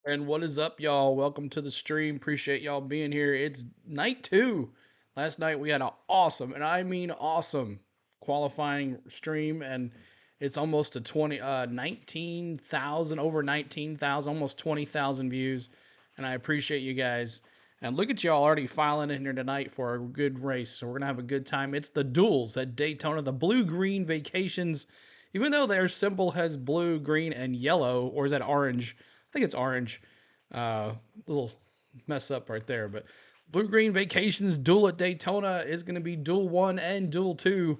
And what is up, y'all? Welcome to the stream. Appreciate y'all being here. It's night two. Last night we had an awesome, and I mean awesome, qualifying stream, and it's almost a 19,000, over 19,000, almost 20,000 views. And I appreciate you guys. And look at y'all already filing in here tonight for a good race. So we're gonna have a good time. It's the duels at Daytona, the blue green vacations. Even though their symbol has blue, green, and yellow, or is that orange? I think it's orange. Little mess up right there, but Blue Green Vacations Duel at Daytona is going to be Duel 1 and Duel 2.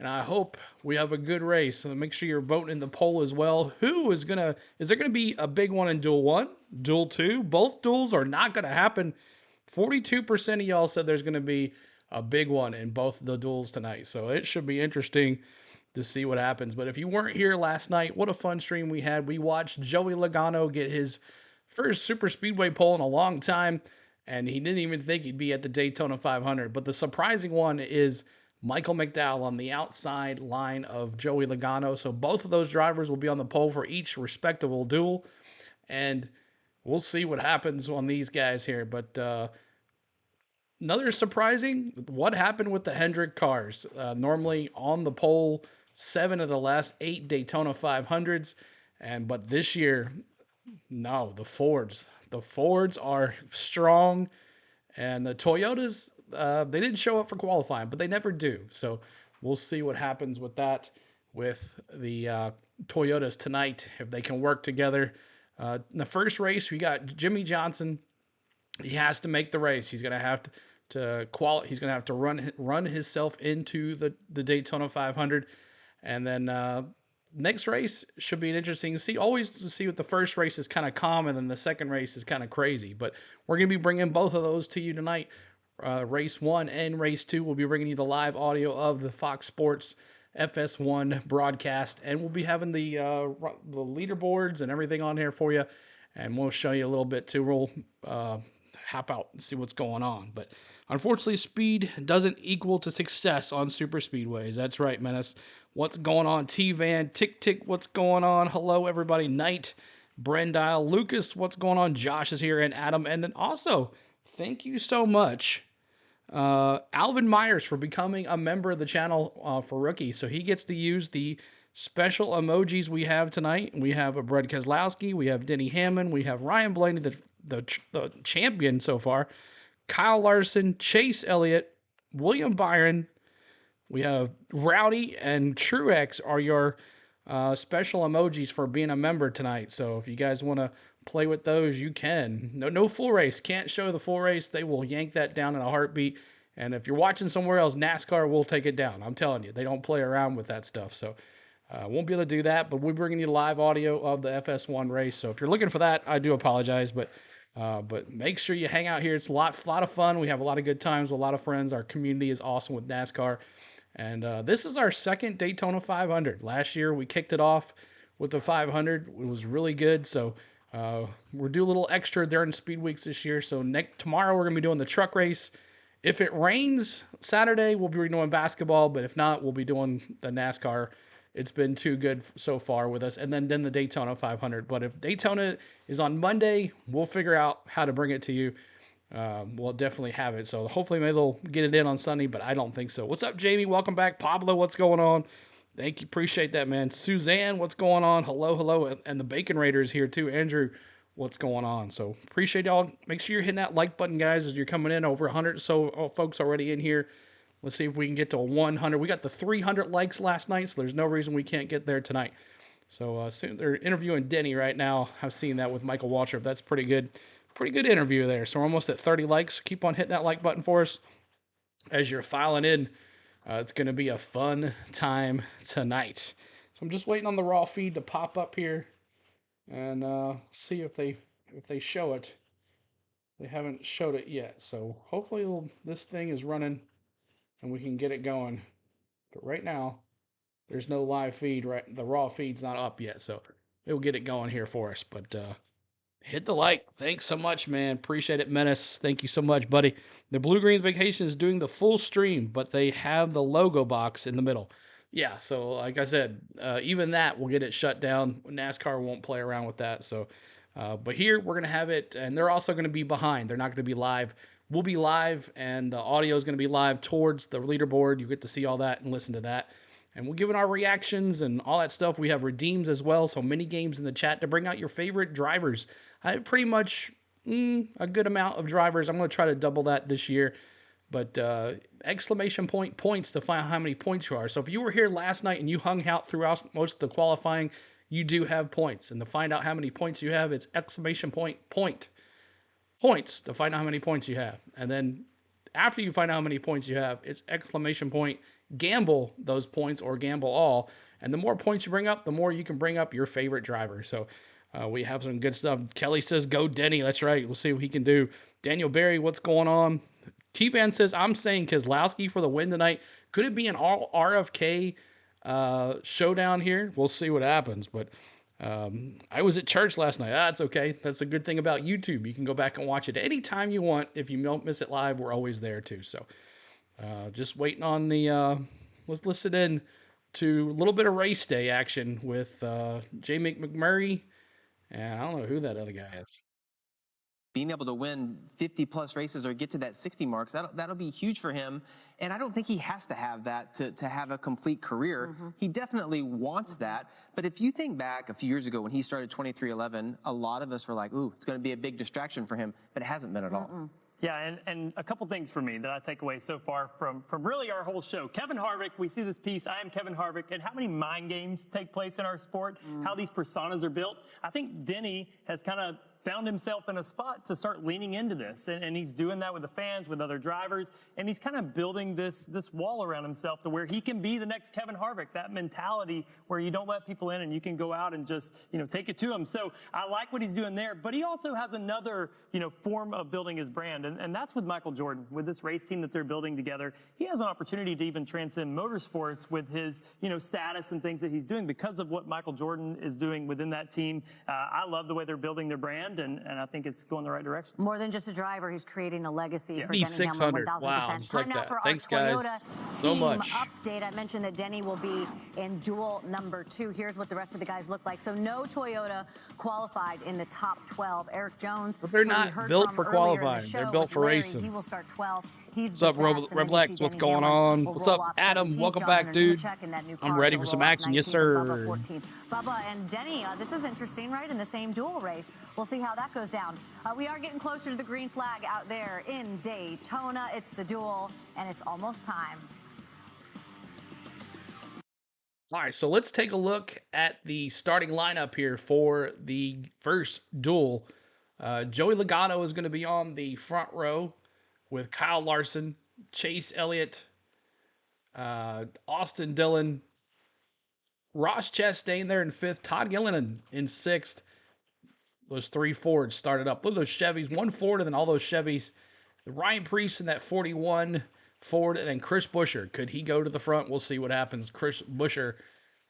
And I hope we have a good race. So make sure you're voting in the poll as well. Is there going to be a big one in Duel 1, Duel 2? Both duels are not going to happen. 42% of y'all said there's going to be a big one in both the duels tonight. So it should be interesting to see what happens. But if you weren't here last night, what a fun stream we had. We watched Joey Logano get his first super speedway pole in a long time, and he didn't even think he'd be at the Daytona 500. But the surprising one is Michael McDowell on the outside line of Joey Logano. So both of those drivers will be on the pole for each respectable duel, and we'll see what happens on these guys here. But another surprising, what happened with the Hendrick cars? Normally on the pole, 7 of the last 8 Daytona 500s, but this year, no, the Fords. The Fords are strong, and the Toyotas, they didn't show up for qualifying, but they never do. So we'll see what happens with that with the Toyotas tonight, if they can work together. In the first race, we got Jimmy Johnson. He has to make the race. He's gonna have He's gonna have to run himself into the Daytona 500, and then next race should be an interesting see. Always to see what the first race is kind of calm, and then the second race is kind of crazy. But we're gonna be bringing both of those to you tonight. Race 1 and race 2. We'll be bringing you the live audio of the Fox Sports FS1 broadcast, and we'll be having the leaderboards and everything on here for you. And we'll show you a little bit too. We'll hop out and see what's going on. But unfortunately, speed doesn't equal to success on super speedways. That's right, Menace. What's going on, T-Van? Tick, tick, what's going on? Hello, everybody. Knight, Brendile, Lucas, what's going on? Josh is here, and Adam. And then also, thank you so much, Alvin Myers, for becoming a member of the channel for Rookie. So he gets to use the special emojis we have tonight. We have a Brett Keselowski, we have Denny Hamlin, we have Ryan Blaney, the champion so far, Kyle Larson, Chase Elliott, William Byron. We have Rowdy and Truex are your special emojis for being a member tonight. So if you guys want to play with those, you can. No full race. Can't show the full race. They will yank that down in a heartbeat. And if you're watching somewhere else, NASCAR will take it down. I'm telling you, they don't play around with that stuff. So won't be able to do that, but we're bringing you live audio of the FS1 race. So if you're looking for that, I do apologize, but make sure you hang out here. It's a lot of fun. We have a lot of good times with a lot of friends. Our community is awesome with NASCAR. And this is our second Daytona 500. Last year, we kicked it off with the 500. It was really good. So we're doing a little extra during Speed Weeks this year. So tomorrow, we're going to be doing the truck race. If it rains Saturday, we'll be doing basketball. But if not, we'll be doing the NASCAR. It's been too good so far with us. And then the Daytona 500. But if Daytona is on Monday, we'll figure out how to bring it to you. We'll definitely have it. So hopefully maybe they'll get it in on Sunday, but I don't think so. What's up, Jamie? Welcome back. Pablo, what's going on? Thank you. Appreciate that, man. Suzanne, what's going on? Hello. And the Bacon Raider is here too. Andrew, what's going on? So appreciate y'all. Make sure you're hitting that like button, guys, as you're coming in. Over 100 so folks already in here. Let's see if we can get to 100. We got the 300 likes last night, so there's no reason we can't get there tonight. So soon they're interviewing Denny right now. I've seen that with Michael Waltrip. That's pretty good. Pretty good interview there. So we're almost at 30 likes. Keep on hitting that like button for us as you're filing in. It's going to be a fun time tonight. So I'm just waiting on the raw feed to pop up here and see if they show it. They haven't showed it yet. So hopefully this thing is running and we can get it going. But right now, there's no live feed. Right, the raw feed's not up yet. So it'll get it going here for us. But hit the like. Thanks so much, man. Appreciate it, Menace. Thank you so much, buddy. The Blue Greens Vacation is doing the full stream, but they have the logo box in the middle. Yeah, so like I said, even that will get it shut down. NASCAR won't play around with that. So But here we're going to have it, and they're also going to be behind. They're not going to be live. We'll be live, and the audio is going to be live towards the leaderboard. You get to see all that and listen to that. And we're giving our reactions and all that stuff. We have redeems as well, so mini games in the chat to bring out your favorite drivers. I have pretty much a good amount of drivers. I'm going to try to double that this year. But exclamation point points to find out how many points you are. So if you were here last night and you hung out throughout most of the qualifying, you do have points. And to find out how many points you have, it's exclamation point points to find out how many points you have. And then after you find out how many points you have, it's exclamation point gamble those points or gamble all. And the more points you bring up, the more you can bring up your favorite driver. So we have some good stuff. Kelly says, go Denny. That's right. We'll see what he can do. Daniel Berry, what's going on? T-Van says, I'm saying Keselowski for the win tonight. Could it be an all RFK showdown here? We'll see what happens. But I was at church last night. That's okay. That's a good thing about YouTube. You can go back and watch it anytime you want. If you don't miss it live, we're always there too. So just waiting on the let's listen in to a little bit of race day action with J. McMurray. And I don't know who that other guy is. Being able to win 50-plus races or get to that 60 marks, that'll be huge for him. And I don't think he has to have that to have a complete career. He definitely wants that. But if you think back a few years ago when he started 23-11, a lot of us were like, ooh, it's going to be a big distraction for him. But it hasn't been at all. Yeah, and a couple things for me that I take away so far from really our whole show. Kevin Harvick, we see this piece, I am Kevin Harvick, and how many mind games take place in our sport, how these personas are built. I think Denny has kind of found himself in a spot to start leaning into this. And he's doing that with the fans, with other drivers, and he's kind of building this wall around himself to where he can be the next Kevin Harvick, that mentality where you don't let people in and you can go out and just, take it to them. So I like what he's doing there, but he also has another, form of building his brand. And that's with Michael Jordan, with this race team that they're building together. He has an opportunity to even transcend motorsports with his, status and things that he's doing because of what Michael Jordan is doing within that team. I love the way they're building their brand. And I think it's going the right direction. More than just a driver, he's creating a legacy for Denny Denny Hamlin, 600. 1,000%. Wow, just like that. For Thanks, our guys, Toyota so team much. update. I mentioned that Denny will be in duel number 2. Here's what the rest of the guys look like. So no Toyota qualified in the top 12. Eric Jones, but they're not built for qualifying. They're built for racing. He will start 12. What's up, Reblex? What's going on? What's up, Adam? Welcome back, dude. I'm ready for some action. Yes, sir. Bubba and Denny, this is interesting, right? In the same duel race. We'll see how that goes down. We are getting closer to the green flag out there in Daytona. It's the duel, and it's almost time. All right, so let's take a look at the starting lineup here for the first duel. Joey Logano is going to be on the front row with Kyle Larson, Chase Elliott, Austin Dillon, Ross Chastain there in 5th, Todd Gilliland in 6th. Those 3 Fords started up. Look at those Chevys, 1 Ford and then all those Chevys. Ryan Preece in that 41 Ford, and then Chris Buescher. Could he go to the front? We'll see what happens. Chris Buescher,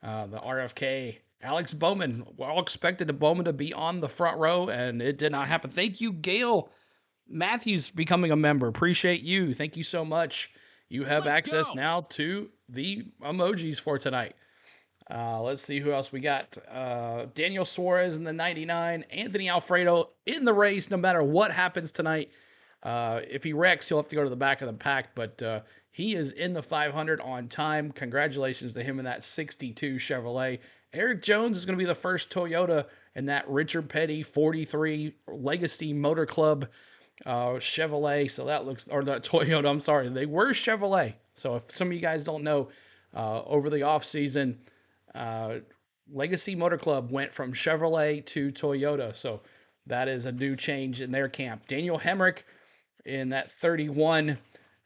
the RFK. Alex Bowman. We're all expected Bowman to be on the front row, and it did not happen. Thank you, Gail Matthews, becoming a member. Appreciate you. Thank you so much. You have access now to the emojis for tonight. Let's see who else we got. Daniel Suarez in the 99. Anthony Alfredo in the race no matter what happens tonight. If he wrecks, he'll have to go to the back of the pack, but he is in the 500 on time. Congratulations to him in that 62 Chevrolet. Eric Jones is going to be the first Toyota in that Richard Petty 43 Legacy Motor Club Chevrolet. So that looks, or the Toyota, I'm sorry, they were Chevrolet. So if some of you guys don't know, over the off season, Legacy Motor Club went from Chevrolet to Toyota. So that is a new change in their camp. Daniel Hemrick in that 31,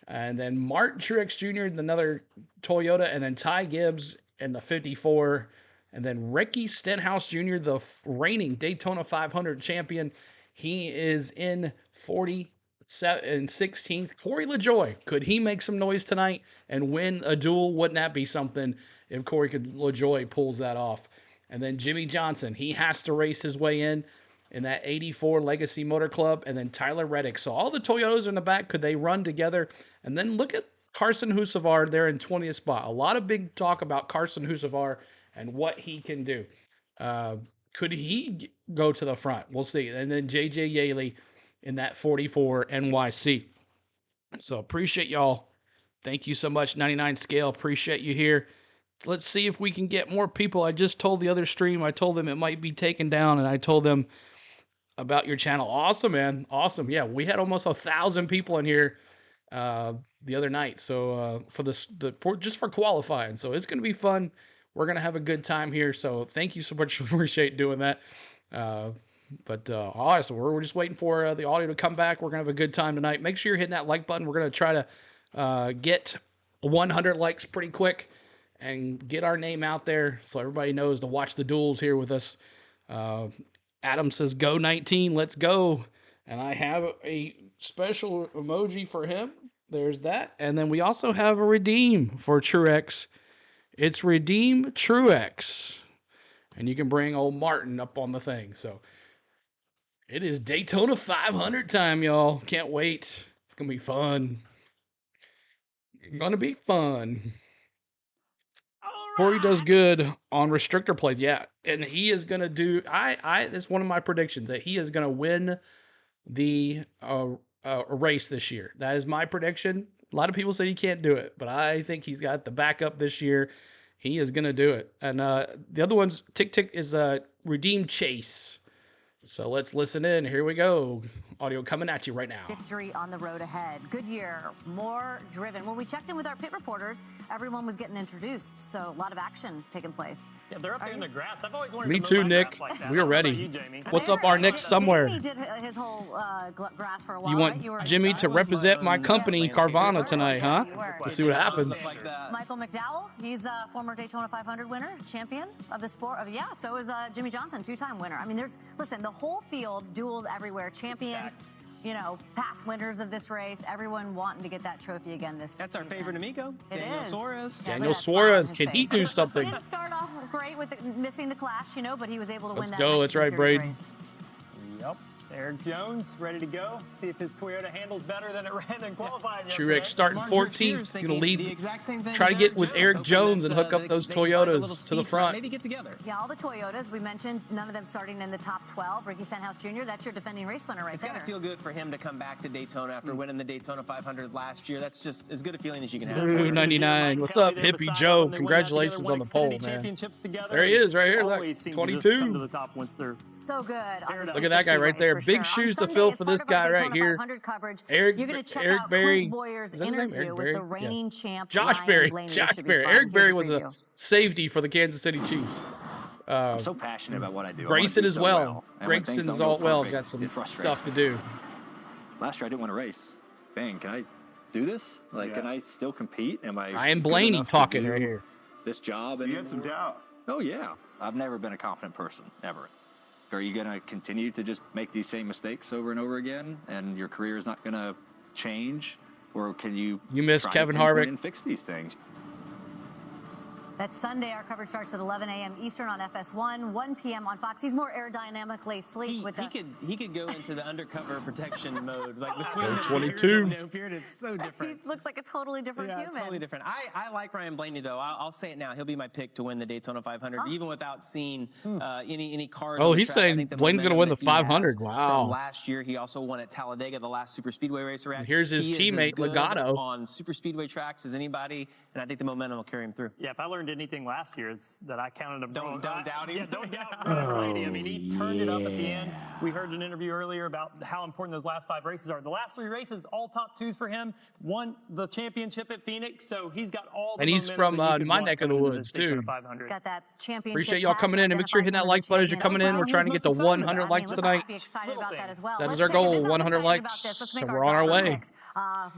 and then Martin Truex Jr. in another Toyota, and then Ty Gibbs in the 54, and then Ricky Stenhouse Jr., the reigning Daytona 500 champion. He is in 16th. Corey LaJoie, could he make some noise tonight and win a duel? Wouldn't that be something if Corey LaJoie pulls that off? And then Jimmy Johnson, he has to race his way in that 84 Legacy Motor Club, and then Tyler Reddick. So all the Toyotas in the back, could they run together? And then look at Carson Hocevar there in 20th spot. A lot of big talk about Carson Hocevar and what he can do. could he go to the front? We'll see. And then JJ Yaley in that 44 NYC. So appreciate y'all. Thank you so much, 99 Scale. Appreciate you here. Let's see if we can get more people. I just told the other stream, I told them it might be taken down, and I told them about your channel. Awesome, man. Awesome. Yeah, we had almost 1,000 people in here the other night. So just for qualifying. So it's going to be fun. We're going to have a good time here. So thank you so much. Appreciate doing that. All right, so we're just waiting for the audio to come back. We're going to have a good time tonight. Make sure you're hitting that like button. We're going to try to get 100 likes pretty quick and get our name out there so everybody knows to watch the duels here with us. Adam says, go 19, let's go. And I have a special emoji for him. There's that. And then we also have a redeem for Truex. It's Redeem Truex. And you can bring old Martin up on the thing. So it is Daytona 500 time, y'all. Can't wait. It's going to be fun. Going to be fun. Corey does good on restrictor plays. Yeah. And he is going to do, it's one of my predictions that he is going to win the race this year. That is my prediction. A lot of people say he can't do it, but I think he's got the backup this year. He is going to do it. And the other one's Tick is Redeem Chase. So let's listen in. Here we go. Audio coming at you right now. Victory on the road ahead. Goodyear, more driven. When we checked in with our pit reporters, everyone was getting introduced. So a lot of action taking place. Yeah, they're up there in the grass. I've always wanted Me to too, mow my Nick. grass like that. We're How ready. about you, Jamie? What's up, our Nick somewhere? Jamie did his whole grass for a while. You want right? Jimmy to represent my company, Carvana, tonight, huh? You were. We'll see what happens. Michael McDowell, he's a former Daytona 500 winner, champion of the sport. So is Jimmy Johnson, two-time winner. I mean, listen, the whole field, duels everywhere, champions, past winners of this race, everyone wanting to get that trophy again this That's our season. favorite amigo, It Daniel is. Suarez. Yeah, Daniel look at that Suarez, smile can on he his do face. something? Didn't start off great with missing the clash, but he was able to win Let's that. go. That's right, Mexican Braden. Series race. Yep. Eric Jones ready to go. See if his Toyota handles better than it ran in qualifying. Truex starting Mark 14th. Cheers He's going to thinking lead. the exact same thing Try to as get with Eric hoping Jones that, and hook up they- those they find a little Toyotas to the speed front. Maybe get together. Yeah, all the Toyotas we mentioned, none of them starting in the top 12. Ricky Stenhouse Jr., that's your defending race winner right It's there. got to feel good for him to come back to Daytona after winning the Daytona 500 last year. That's just as good a feeling as you can have. Ooh, 99. What's up, Hippie Joe? Congratulations on the pole, man. There he is, right here. Look, 22. So good. Look at that guy right there. Big shoes to fill for this guy right here. Eric Berry. Is that his name? Eric Berry? The reigning champ, Josh Ryan Berry. Blaney. This Josh should be Berry. fun. Eric Berry Here's was the a preview. safety for the Kansas City Chiefs. I'm so passionate about what I do. Grayson as well. And when things Grayson's don't go all well. perfect, Got some it frustrates stuff to me. do. Last year I didn't win a race. Bang, can I do this? Can I still compete? Am I Ryan good Blaney enough to talking do right here. this job? So you had some doubt. Oh, yeah. I've never been a confident person, ever. Are you going to continue to just make these same mistakes over and over again, and your career is not going to change? Or can you miss try Kevin to pinpoint Harvick. and fix these things? That's Sunday. Our coverage starts at 11 a.m. Eastern on FS1, 1 p.m. on Fox. He's more aerodynamically sleek with the... He could go into the undercover protection mode, like between the 22. beard and no beard. It's so different. He looks like a totally different Yeah, human. totally different. I like Ryan Blaney, though. I'll say it now. He'll be my pick to win the Daytona 500, even without seeing any cars. Oh, on the he's track. saying I think the Blaney's gonna momentum win the that he 500. has Wow. From last year, he also won at Talladega, the last super speedway race we're at. And here's his He is teammate, as good Legato. on super speedway tracks as anybody, and I think the momentum will carry him through. Yeah, if I learned anything last year, it's that I counted him. Don't doubt him. Yeah, don't doubt Blaney. I mean, he turned it up at the end. We heard an interview earlier about how important those last 5 races are. The last 3 races, all top 2s for him. Won the championship at Phoenix, so he's got all the And he's momentum from that you could my want neck of the coming into woods, this Daytona too. 500. Got that championship. Appreciate y'all coming in, and make sure you're hitting that like identifies button as him you're as a coming in. champion. We're trying to get to Most excited 100 about likes Let's tonight. be excited about that as well. That is Let's our check goal, this out. 100 I'm excited about likes, this. Let's make and our we're on our driver way. picks,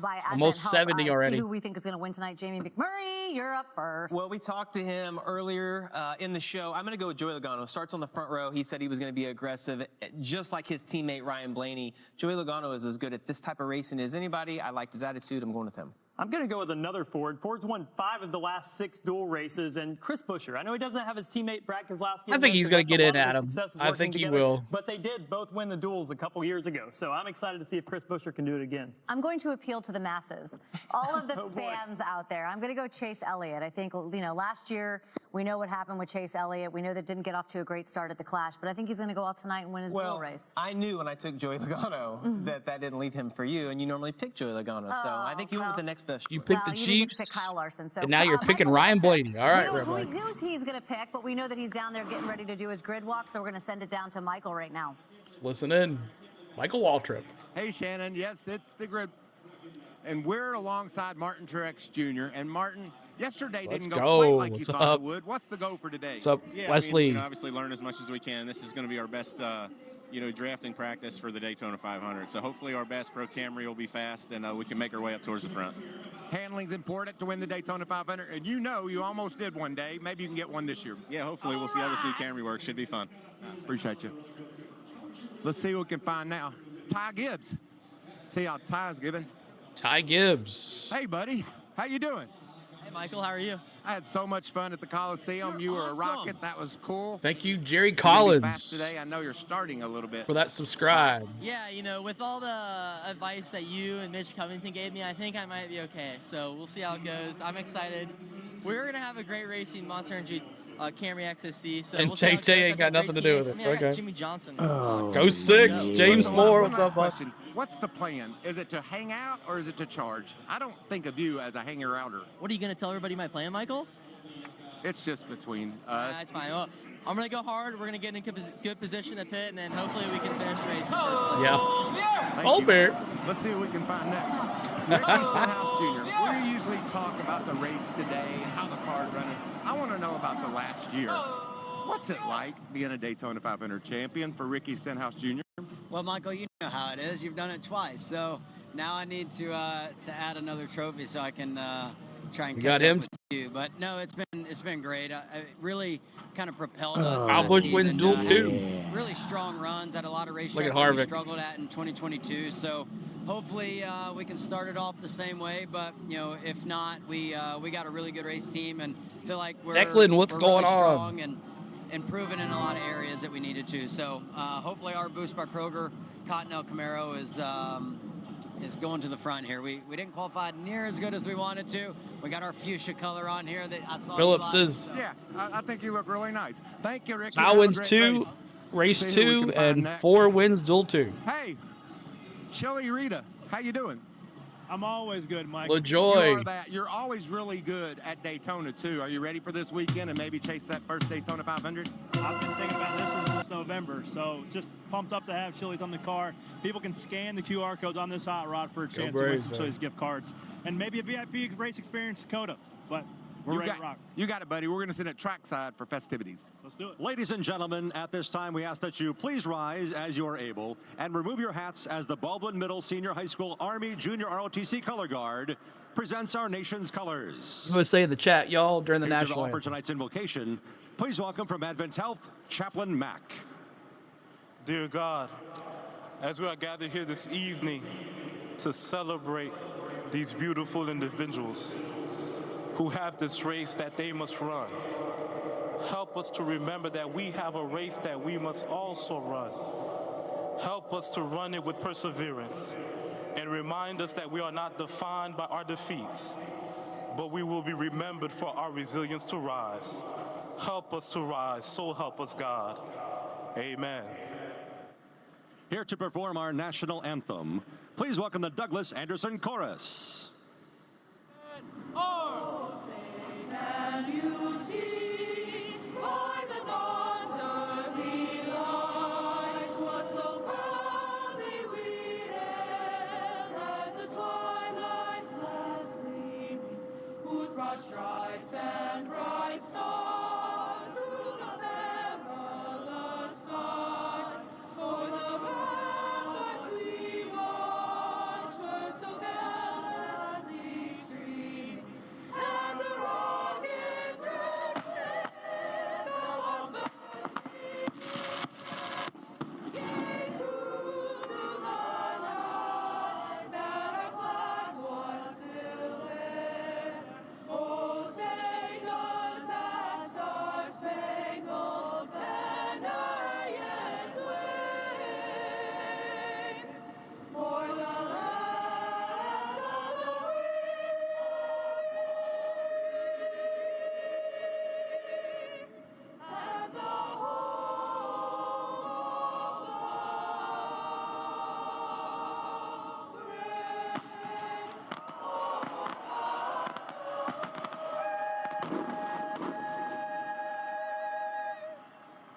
by Advent Almost Health. 70 See already. who we think is going to win tonight. Jamie McMurray, you're up first. Well, we talked to him earlier in the show. I'm going to go with Joey Logano. Starts on the front row. He said he was going to be aggressive, just like his teammate Ryan Blaney. Joey Logano is as good at this type of racing as anybody. I liked his attitude. I'm going with him. I'm going to go with another Ford. Ford's won 5 of the last 6 dual races, and Chris Buescher. I know he doesn't have his teammate Brad Keselowski. I think he's going gonna to get in, Adam. I think he will. But they did both win the duels a couple years ago, so I'm excited to see if Chris Buescher can do it again. I'm going to appeal to the masses, all of the Oh, boy. fans out there. I'm going to go Chase Elliott. I think, last year We know what happened with Chase Elliott. We know that didn't get off to a great start at the Clash, but I think he's going to go out tonight and win his dual race. I knew when I took Joey Logano that didn't leave him for you, and you normally pick Joey Logano. So I think you went with the next best. You picked the you didn't get to Chiefs, pick Kyle Larson, so and now you're picking Michael Ryan Waltrip. Blaney. All right, Red Who Mike. knows he's going to pick, but we know that he's down there getting ready to do his grid walk, so we're going to send it down to Michael right now. Let's listen in. Michael Waltrip. Hey, Shannon. Yes, it's the grid. And we're alongside Martin Truex Jr. And Martin, yesterday didn't go quite like you thought it would. What's the goal for today? What's up, Yeah, Wesley? I mean, obviously learn as much as we can. This is going to be our best, drafting practice for the Daytona 500. So hopefully our Bass Pro Camry will be fast and we can make our way up towards the front. Handling's important to win the Daytona 500. And you know you almost did one day. Maybe you can get one this year. Yeah, hopefully we'll see how this new Camry works. Should be fun. Appreciate you. Let's see what we can find now. Ty Gibbs. See how Ty's giving. Ty Gibbs. Hey, buddy. How you doing? Hey, Michael. How are you? I had so much fun at the Coliseum. You were a rocket. That was cool. Thank you, Jerry You're gonna be fast Collins, today. I know you're starting a little bit. for that subscribe. Yeah, with all the advice that you and Mitch Covington gave me, I think I might be okay. So we'll see how it goes. I'm excited. We're going to have a great racing Monster Energy Camry XSC. So And we'll see how it JJ goes. ain't I've got nothing to do with great it. teammates. I mean, I got Okay. Jimmy Johnson. Go six. Yeah. James One Moore, last what's up, bud? question. What's the plan? Is it to hang out or is it to charge? I don't think of you as a hanger-outer. What are you going to tell everybody my plan, Michael? It's just between us. That's fine. Well, I'm going to go hard. We're going to get in a good position at pit, and then hopefully we can finish the race in first place. Yeah. Thank Oh, you. Bear. Let's see what we can find next. Ricky Stenhouse Jr., we usually talk about the race today and how the car's running. I want to know about the last year. What's it like being a Daytona 500 champion for Ricky Stenhouse Jr.? Well, Michael, you know how it is. You've done it twice, so now I need to add another trophy so I can try and catch up with you. But no, it's been great. It really kind of propelled us. Albush wins duel 2. Really strong runs at a lot of Look racetracks at that we Harvick. struggled at in 2022. So hopefully we can start it off the same way. But if not, we got a really good race team and feel like we're Declan, what's we're going really on? strong and improving in a lot of areas that we needed to. So hopefully our boost by Kroger Cottonelle Camaro is going to the front here. We didn't qualify near as good as we wanted to. We got our fuchsia color on here that I saw. Phillips is Yeah, I think you look really nice. Thank you, Ricky. now Have a wins great 2, race See who we 2, can find and next. 4 wins duel 2. Hey, Chili Rita, how you doing? I'm always good, Mike. LaJoy. You're always really good at Daytona, too. Are you ready for this weekend and maybe chase that first Daytona 500? I've been thinking about this one since November, so just pumped up to have Chili's on the car. People can scan the QR codes on this hot rod for a chance to win Braves, some man. Chili's gift cards and maybe a VIP race experience Dakota. But we're ready to rock. You got it, buddy. We're going to send it trackside for festivities. Let's do it. Ladies and gentlemen, at this time, we ask that you please rise as you are able and remove your hats as the Baldwin Middle Senior High School Army Junior ROTC Color Guard presents our nation's colors. USA in the chat, y'all, during the Here to national offer anthem. tonight's invocation, please welcome from Advent Health, Chaplain Mack. Dear God, as we are gathered here this evening to celebrate these beautiful individuals who have this race that they must run, help us to remember that we have a race that we must also run. Help us to run it with perseverance and remind us that we are not defined by our defeats, but we will be remembered for our resilience to rise. Help us to rise, so help us God. Amen. Here to perform our national anthem, please welcome the Douglas Anderson Chorus. Can you see by the dawn's early light what so proudly we hailed as the twilight's last gleaming, whose broad stripes and bright stars through the perilous fight o'er the ramparts we watched were so gallantly streaming, and the rocket's red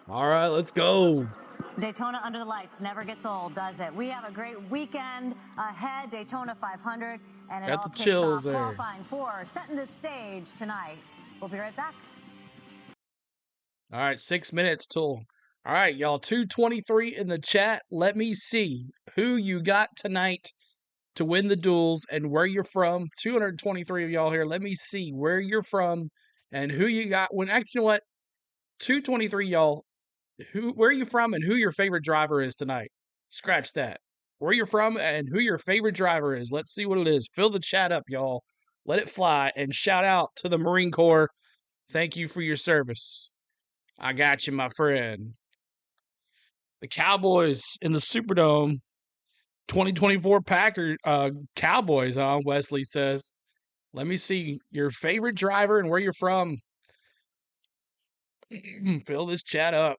All right, let's go. Daytona under the lights never gets old, does it? We have a great weekend ahead, Daytona 500, and it Got all the kicks chills off there. qualifying for setting the stage tonight. We'll be right back. All right, 6 minutes till. All right, y'all, 223 in the chat. Let me see who you got tonight to win the duels and where you're from. 223 of y'all here. Let me see where you're from and who you got. When actually, you know what? 223 y'all. Where are you from and who your favorite driver is tonight? Scratch that. Where you're from and who your favorite driver is. Let's see what it is. Fill the chat up, y'all. Let it fly and shout out to the Marine Corps. Thank you for your service. I got you, my friend. The Cowboys in the Superdome. 2024 Cowboys, huh? Wesley says. Let me see your favorite driver and where you're from. Fill this chat up.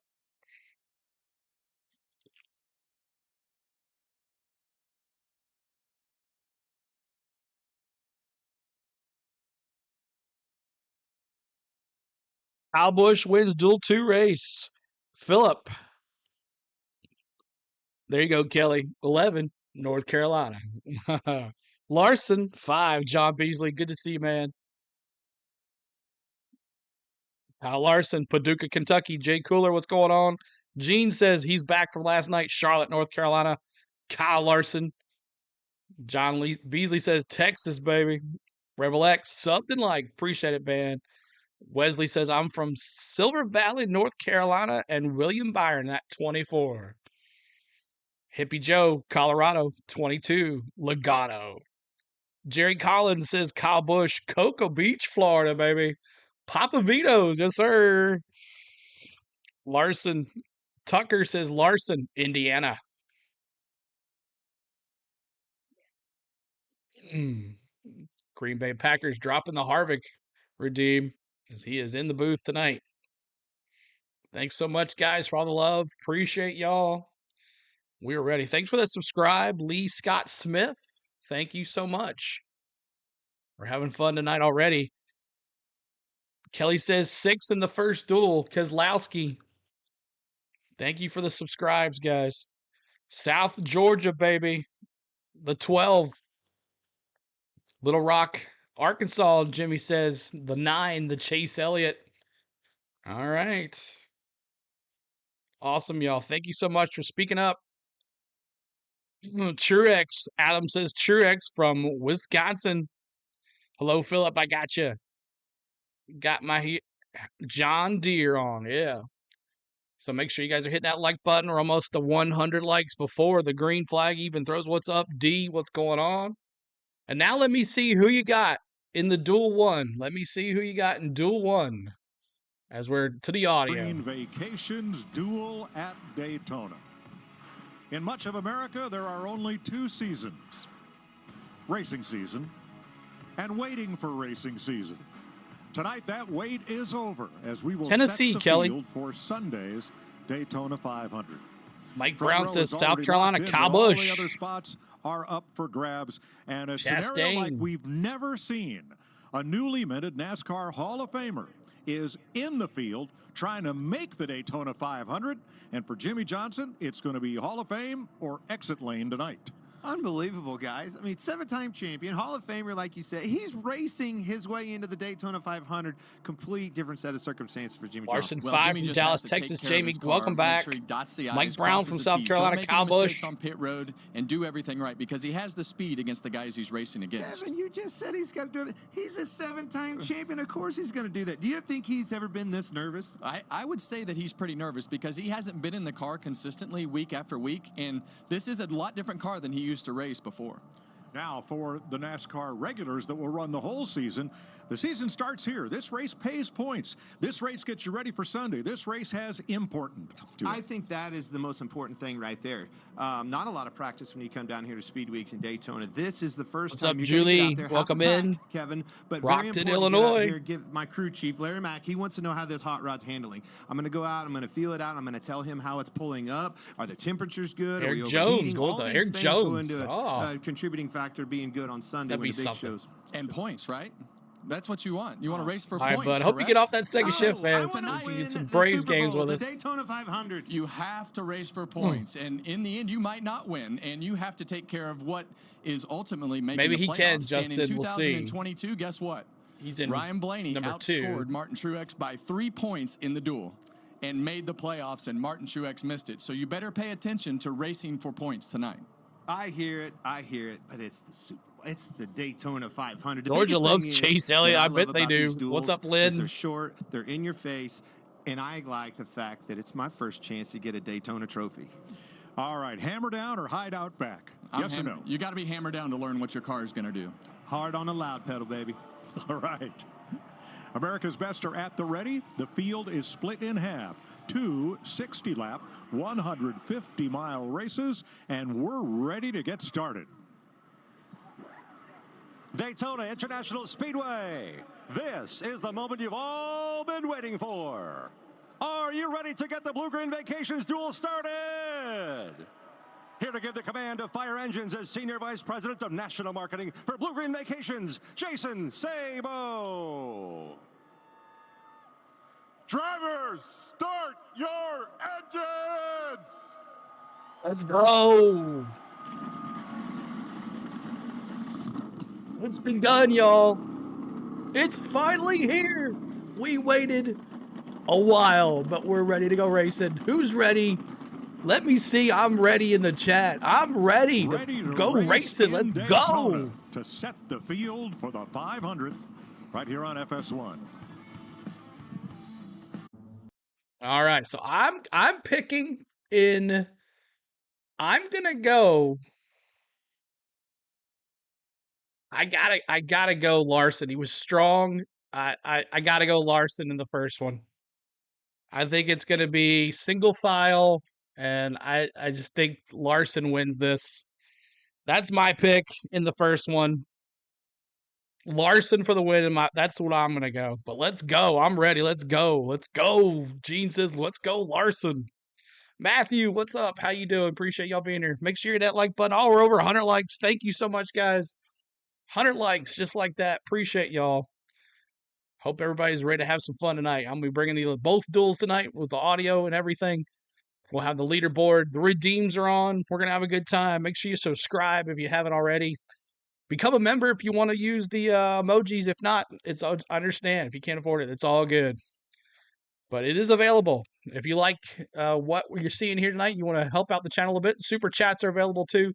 Kyle Busch wins Duel 2 race. Phillip. There you go, Kelly. 11, North Carolina. Larson, 5, John Beasley. Good to see you, man. Kyle Larson, Paducah, Kentucky. Jay Cooler, what's going on? Gene says he's back from last night. Charlotte, North Carolina. Kyle Larson. John Beasley says Texas, baby. Rebel X, something like. Appreciate it, man. Wesley says, I'm from Silver Valley, North Carolina, and William Byron at 24. Hippie Joe, Colorado, 22. Logano. Jerry Collins says Kyle Busch, Cocoa Beach, Florida, baby. Papa Vito's, yes, sir. Larson. Tucker says Larson, Indiana. Green Bay Packers dropping the Harvick redeem as he is in the booth tonight. Thanks so much, guys, for all the love. Appreciate y'all. We're ready. Thanks for that subscribe, Lee Scott Smith. Thank you so much. We're having fun tonight already. Kelly says 6 in the first duel. Kozlowski. Thank you for the subscribes, guys. South Georgia, baby. The 12. Little Rock, Arkansas, Jimmy says. The 9, the Chase Elliott. All right. Awesome, y'all. Thank you so much for speaking up. Truex. Adam says Truex from Wisconsin. Hello, Philip. I got you. Got my John Deere on. Yeah. So make sure you guys are hitting that like button. We're almost to 100 likes before the green flag even throws what's up. D, what's going on? And now let me see who you got in the Duel 1. Let me see who you got in Duel 1 as we're to the audio. Green Vacations Duel at Daytona. In much of America, there are only 2 seasons. Racing season and waiting for racing season. Tonight, that wait is over as we will Tennessee, set the Kelly. field for Sunday's Daytona 500. Mike Front Brown row says is South already Carolina, locked in, Kyle but all Busch. the other spots are up for grabs. And a scenario Chastain. like we've never seen. A newly minted NASCAR Hall of Famer is in the field trying to make the Daytona 500. And for Jimmy Johnson, it's going to be Hall of Fame or exit lane tonight. Unbelievable, guys. I mean, 7-time champion, Hall of Famer, like you said. He's racing his way into the Daytona 500. Complete different set of circumstances for Jimmy Larson, Johnson. 5 from Dallas, Texas. Jamie, welcome back. Mike Brown from South Carolina, Kyle Busch. On pit road and do everything right because he has the speed against the guys he's racing against. Kevin, you just said he's got to do it. He's a 7-time champion. Of course he's going to do that. Do you think he's ever been this nervous? I would say that he's pretty nervous because he hasn't been in the car consistently week after week, and this is a lot different car than he used to race before. Now for the NASCAR regulars that will run the whole season. The season starts here. This race pays points. This race gets you ready for Sunday. This race has important to it. I think that is the most important thing right there. Not a lot of practice when you come down here to Speed Weeks in Daytona. This is the first What's time up, you're going to Julie? get out there. Welcome half a in. pack, Kevin. But Rockton, very important Illinois. To get out here, give my crew chief, Larry Mack, he wants to know how this hot rod's handling. I'm going to go out. I'm going to feel it out. I'm going to tell him how it's pulling up. Are the temperatures good? Are we Eric overheating? Jones. All Go these Eric things Jones. go into Oh. a contributing factor being good on Sunday That'd when be the big something. shows. And points, right? That's what you want. You want to race for All right, points, bud. Hope you get off that second shift, man. I want to You win get some the Braves Super games Bowl, with the us. Daytona 500. You have to race for points, and in the end, you might not win, and you have to take care of what is ultimately making Maybe the he playoffs. can, And Justin. in We'll see. 2022, guess what? He's in Ryan Blaney number outscored 2. Martin Truex by 3 points in the duel and made the playoffs, and Martin Truex missed it. So you better pay attention to racing for points tonight. I hear it, but it's the Super Bowl. It's the Daytona 500. The Georgia biggest loves thing Chase that Elliott. I love bet they about do. these duels What's up, is Lynn? they're short, they're in your face, and I like the fact that it's my first chance to get a Daytona trophy. All right, hammer down or hide out back? Yes or no? You got to be hammered down to learn what your car is going to do. Hard on the loud pedal, baby. All right. America's best are at the ready. The field is split in half. 2 60-lap, 150-mile races, and we're ready to get started. Daytona International Speedway. This is the moment you've all been waiting for. Are you ready to get the Bluegreen Vacations Duel started? Here to give the command of fire engines is Senior Vice President of National Marketing for Bluegreen Vacations, Jason Sabo. Drivers, start your engines! Let's go. It's begun, y'all. It's finally here. We waited a while, but we're ready to go racing. Who's ready? Let me see. I'm ready in the chat. I'm ready to go racing. Let's go. To set the field for the 500 right here on FS1. All right, so I'm picking in. I'm gonna go. I gotta go Larson. He was strong. I gotta go Larson in the first one. I think it's gonna be single file, and I just think Larson wins this. That's my pick in the first one. Larson for the win. That's what I'm gonna go. But let's go. I'm ready. Let's go. Let's go. Gene says, "Let's go, Larson." Matthew, what's up? How you doing? Appreciate y'all being here. Make sure you hit that like button. Oh, we're over 100 likes. Thank you so much, guys. 100 likes, just like that. Appreciate y'all. Hope everybody's ready to have some fun tonight. I'm gonna be bringing both duels tonight with the audio and everything. We'll have the leaderboard. The redeems are on. We're gonna have a good time. Make sure you subscribe if you haven't already. Become a member if you want to use the emojis. If not, I understand. If you can't afford it, it's all good. But it is available. If you like what you're seeing here tonight, you want to help out the channel a bit, super chats are available too.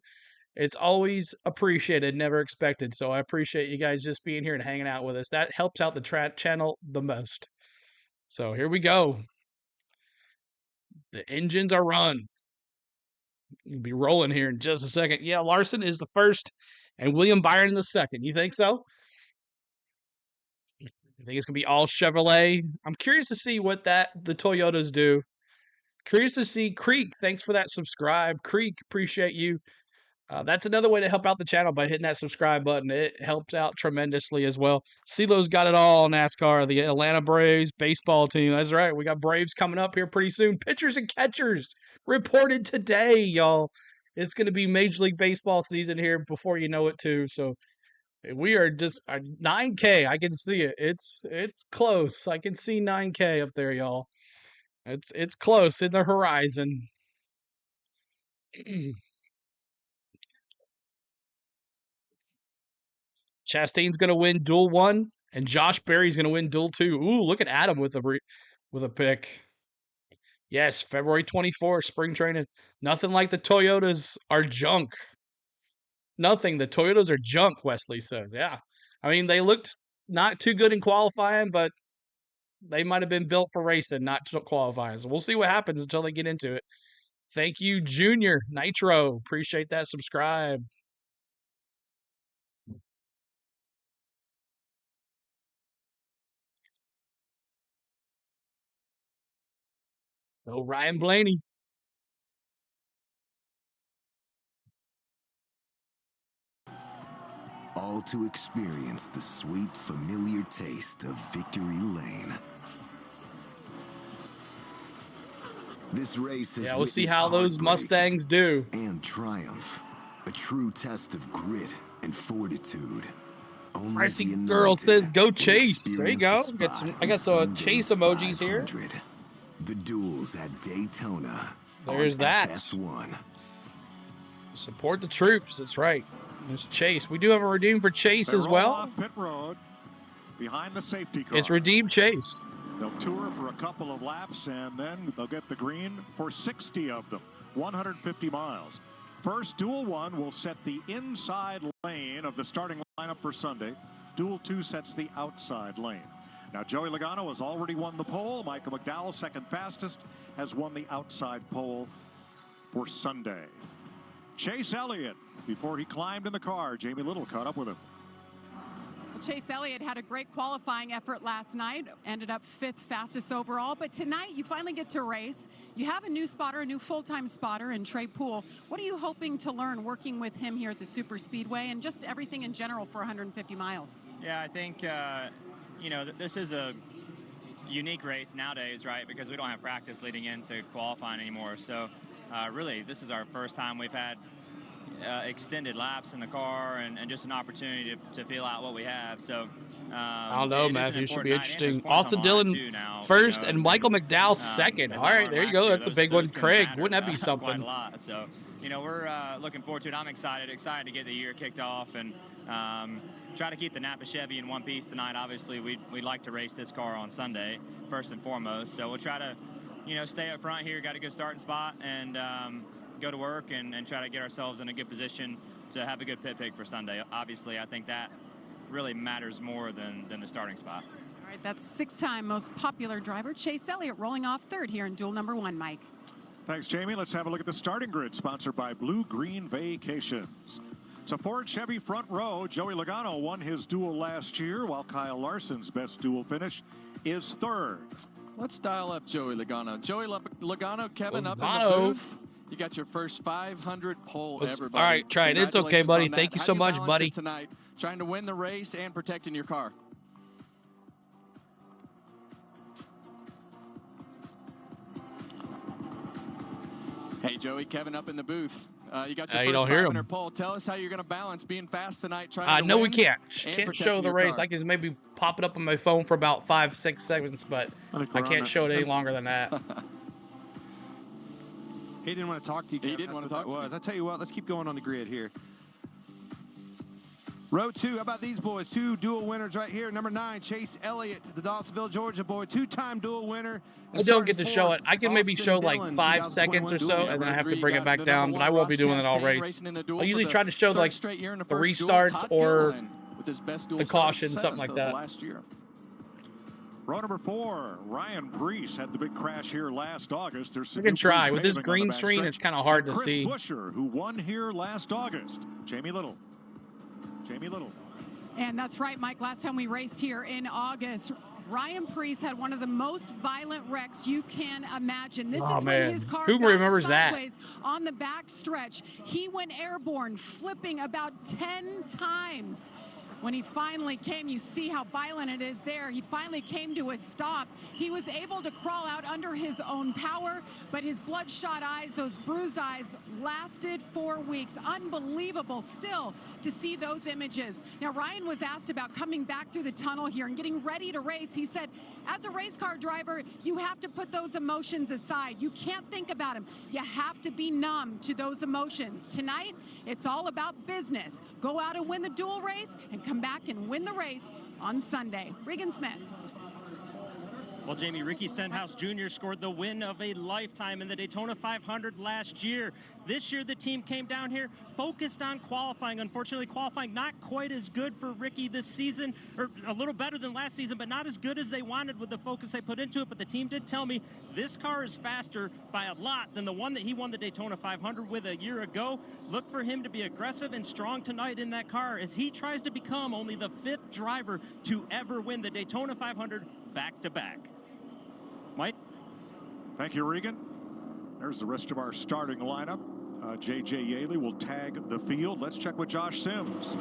It's always appreciated, never expected. So I appreciate you guys just being here and hanging out with us. That helps out the channel the most. So here we go. The engines are run. We'll be rolling here in just a second. Yeah, Larson is the first and William Byron the second. You think so? I think it's going to be all Chevrolet. I'm curious to see what the Toyotas do. Curious to see Creek. Thanks for that subscribe. Creek, appreciate you. That's another way to help out the channel by hitting that subscribe button. It helps out tremendously as well. CeeLo's got it all, NASCAR, the Atlanta Braves baseball team. That's right. We got Braves coming up here pretty soon. Pitchers and catchers reported today, y'all. It's going to be Major League Baseball season here before you know it, too. So we are just 9K. I can see it. It's close. I can see 9K up there, y'all. It's close in the horizon. Chastain's going to win Duel 1, and Josh Berry's going to win Duel 2. Ooh, look at Adam with a pick. Yes, February 24th, spring training. Nothing like the Toyotas are junk. Nothing. The Toyotas are junk, Wesley says. Yeah. I mean, they looked not too good in qualifying, but they might have been built for racing, not qualifying. So we'll see what happens until they get into it. Thank you, Junior Nitro. Appreciate that subscribe. Oh, Ryan Blaney. All to experience the sweet, familiar taste of Victory Lane. This race has we'll see how those Mustangs do. And triumph. A true test of grit and fortitude. only Pricey the Girl anointed says, "Go will Chase." There you experience go. the Got some, spot I got in some Sunday's Chase emojis here. 500. The duels at Daytona. There's on that. FS1. Support the troops. That's right. There's Chase. We do have a redeem for Chase They as roll well. off pit road behind the safety car. It's redeemed Chase. They'll tour for a couple of laps, and then they'll get the green for 60 of them, 150 miles. First, Duel 1 will set the inside lane of the starting lineup for Sunday. Duel 2 sets the outside lane. Now, Joey Logano has already won the pole. Michael McDowell, second fastest, has won the outside pole for Sunday. Chase Elliott, before he climbed in the car, Jamie Little caught up with him. Chase Elliott had a great qualifying effort last night, ended up 5th fastest overall, but tonight you finally get to race. You have a new spotter, a new full-time spotter in Trey Poole. What are you hoping to learn working with him here at the Super Speedway and just everything in general for 150 miles? Yeah, I think, you know, this is a unique race nowadays, right, because we don't have practice leading into qualifying anymore. So really, this is our first time we've had extended laps in the car and just an opportunity to feel out what we have. So I don't know, Matthew. Should be interesting. Austin Dillon first and Michael McDowell second. All right, there you go. That's a big one. Craig, wouldn't that be something? Quite a lot. So, you know, we're looking forward to it. I'm excited to get the year kicked off and try to keep the Napa Chevy in one piece tonight. Obviously, we'd like to race this car on Sunday, first and foremost. So we'll try to, you know, stay up front here, got a good starting spot, and go to work and try to get ourselves in a good position to have a good pit pick for Sunday. Obviously, I think that really matters more than the starting spot. All right, that's 6-time most popular driver Chase Elliott rolling off 3rd here in duel number 1, Mike. Thanks, Jamie. Let's have a look at the starting grid, sponsored by Bluegreen Vacations. It's a Ford Chevy front row. Joey Logano won his duel last year, while Kyle Larson's best duel finish is 3rd. Let's dial up Joey Logano. Joey Logano, Kevin up in the Logano. booth. You got your first 500 pole ever, buddy. All right, try it. It's okay, Congratulations buddy. on that. Thank you How so do much, balance buddy. it tonight, trying to win the race and protecting your car. Hey, Joey, Kevin up in the booth. You got your You first don't hear 500 him. pole. Tell us how you're going to balance being fast tonight. Trying to No, we win can't. and Can't protecting show the your race. car. I can maybe pop it up on my phone for about 5-6 seconds, but I can't show it any longer than that. He didn't want to talk to you, Kevin. He didn't want to That's talk what to that was. I tell you what, let's keep going on the grid here. Row 2, how about these boys? 2 dual winners right here. Number 9, Chase Elliott, the Dawsonville, Georgia boy, 2-time dual winner. I don't get to show it. I can maybe show like 5 seconds or so, and then I have to bring it back down, but I won't be doing it all race. I usually try to show like the restarts or the caution, something like that. Last year. Row number 4, Ryan Preece had the big crash here last August. There's We can try. With this green screen, it's kind of hard to Chris see. Buescher, who won here last August. Jamie Little. Jamie Little. And that's right, Mike. Last time we raced here in August, Ryan Preece had one of the most violent wrecks you can imagine. This is when his car Who got remembers that? sideways on the back stretch. He went airborne, flipping about 10 times. When he finally came, you see how violent it is there. He finally came to a stop. He was able to crawl out under his own power, but his bloodshot eyes, those bruised eyes, lasted 4 weeks. Unbelievable still to see those images. Now, Ryan was asked about coming back through the tunnel here and getting ready to race. He said, as a race car driver, you have to put those emotions aside. You can't think about them. You have to be numb to those emotions. Tonight, it's all about business. Go out and win the dual race and come back and win the race on Sunday. Regan Smith. Well, Jamie, Ricky Stenhouse Jr. scored the win of a lifetime in the Daytona 500 last year. This year, the team came down here focused on qualifying. Unfortunately, qualifying not quite as good for Ricky this season, or a little better than last season, but not as good as they wanted with the focus they put into it. But the team did tell me this car is faster by a lot than the one that he won the Daytona 500 with a year ago. Look for him to be aggressive and strong tonight in that car as he tries to become only the 5th driver to ever win the Daytona 500 back-to-back. Mike? Thank you, Regan. There's the rest of our starting lineup. J.J. Yaley will tag the field. Let's check with Josh Sims.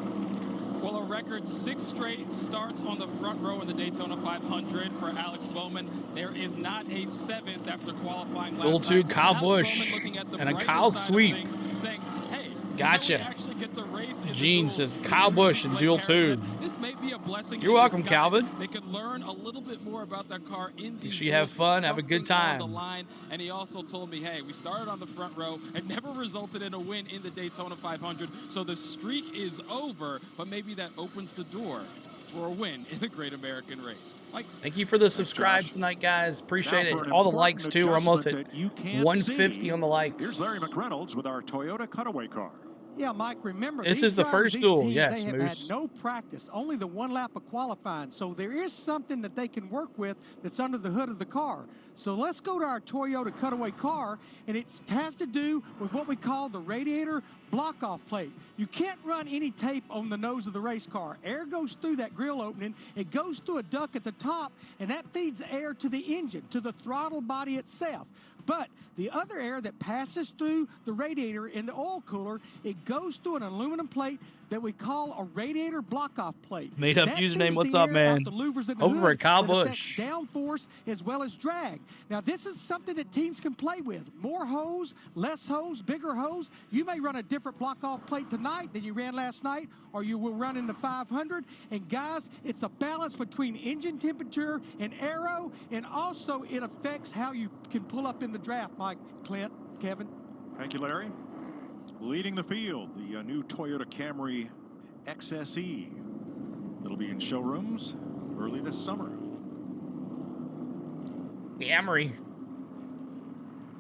Well, a record 6 straight starts on the front row in the Daytona 500 for Alex Bowman. There is not a 7th after qualifying last Duel 2, night. Kyle Alex Busch Bowman looking at the and a brighter Kyle side of Sweet. things, saying, hey, Gotcha. We actually get to race in Gene the says duels. Kyle Busch in Blake Duel Harrison, 2. This may be a blessing. You're in welcome, disguise. Calvin. They can learn a little bit more about that car in these sure you have duels, fun, have a good something on time. the line. And he also told me, hey, we started on the front row. It never resulted in a win in the Daytona 500. So the streak is over, but maybe that opens the door for a win in the Great American Race. Like, Thank you for the subscribes tonight, guys. Appreciate Now for it. an All the important likes, too. We're almost at adjustment that you can't 150 see, on the likes. Here's Larry McReynolds with our Toyota Cutaway car. Yeah, Mike, remember, This these is the drivers, first these duel. teams, Yes, they have Moose. had no practice, only the one lap of qualifying. So there is something that they can work with that's under the hood of the car. So let's go to our Toyota Cutaway car, and it has to do with what we call the radiator block-off plate. You can't run any tape on the nose of the race car. Air goes through that grill opening. It goes through a duct at the top, and that feeds air to the engine, to the throttle body itself. But the other air that passes through the radiator in the oil cooler, it goes through an aluminum plate that we call a radiator block-off plate. Made up That username. feeds What's the up, air man? out the louvers in the Over hood at Kyle that affects Busch. downforce as well as drag. Now, this is something that teams can play with. More hose, less hose, bigger hose. You may run a different block-off plate tonight than you ran last night, or you will run in the 500. And, guys, it's a balance between engine temperature and aero, and also it affects how you can pull up in the draft, Mike, Clint, Kevin. Thank you, Larry. Leading the field, the new Toyota Camry XSE. It'll be in showrooms early this summer. Camry.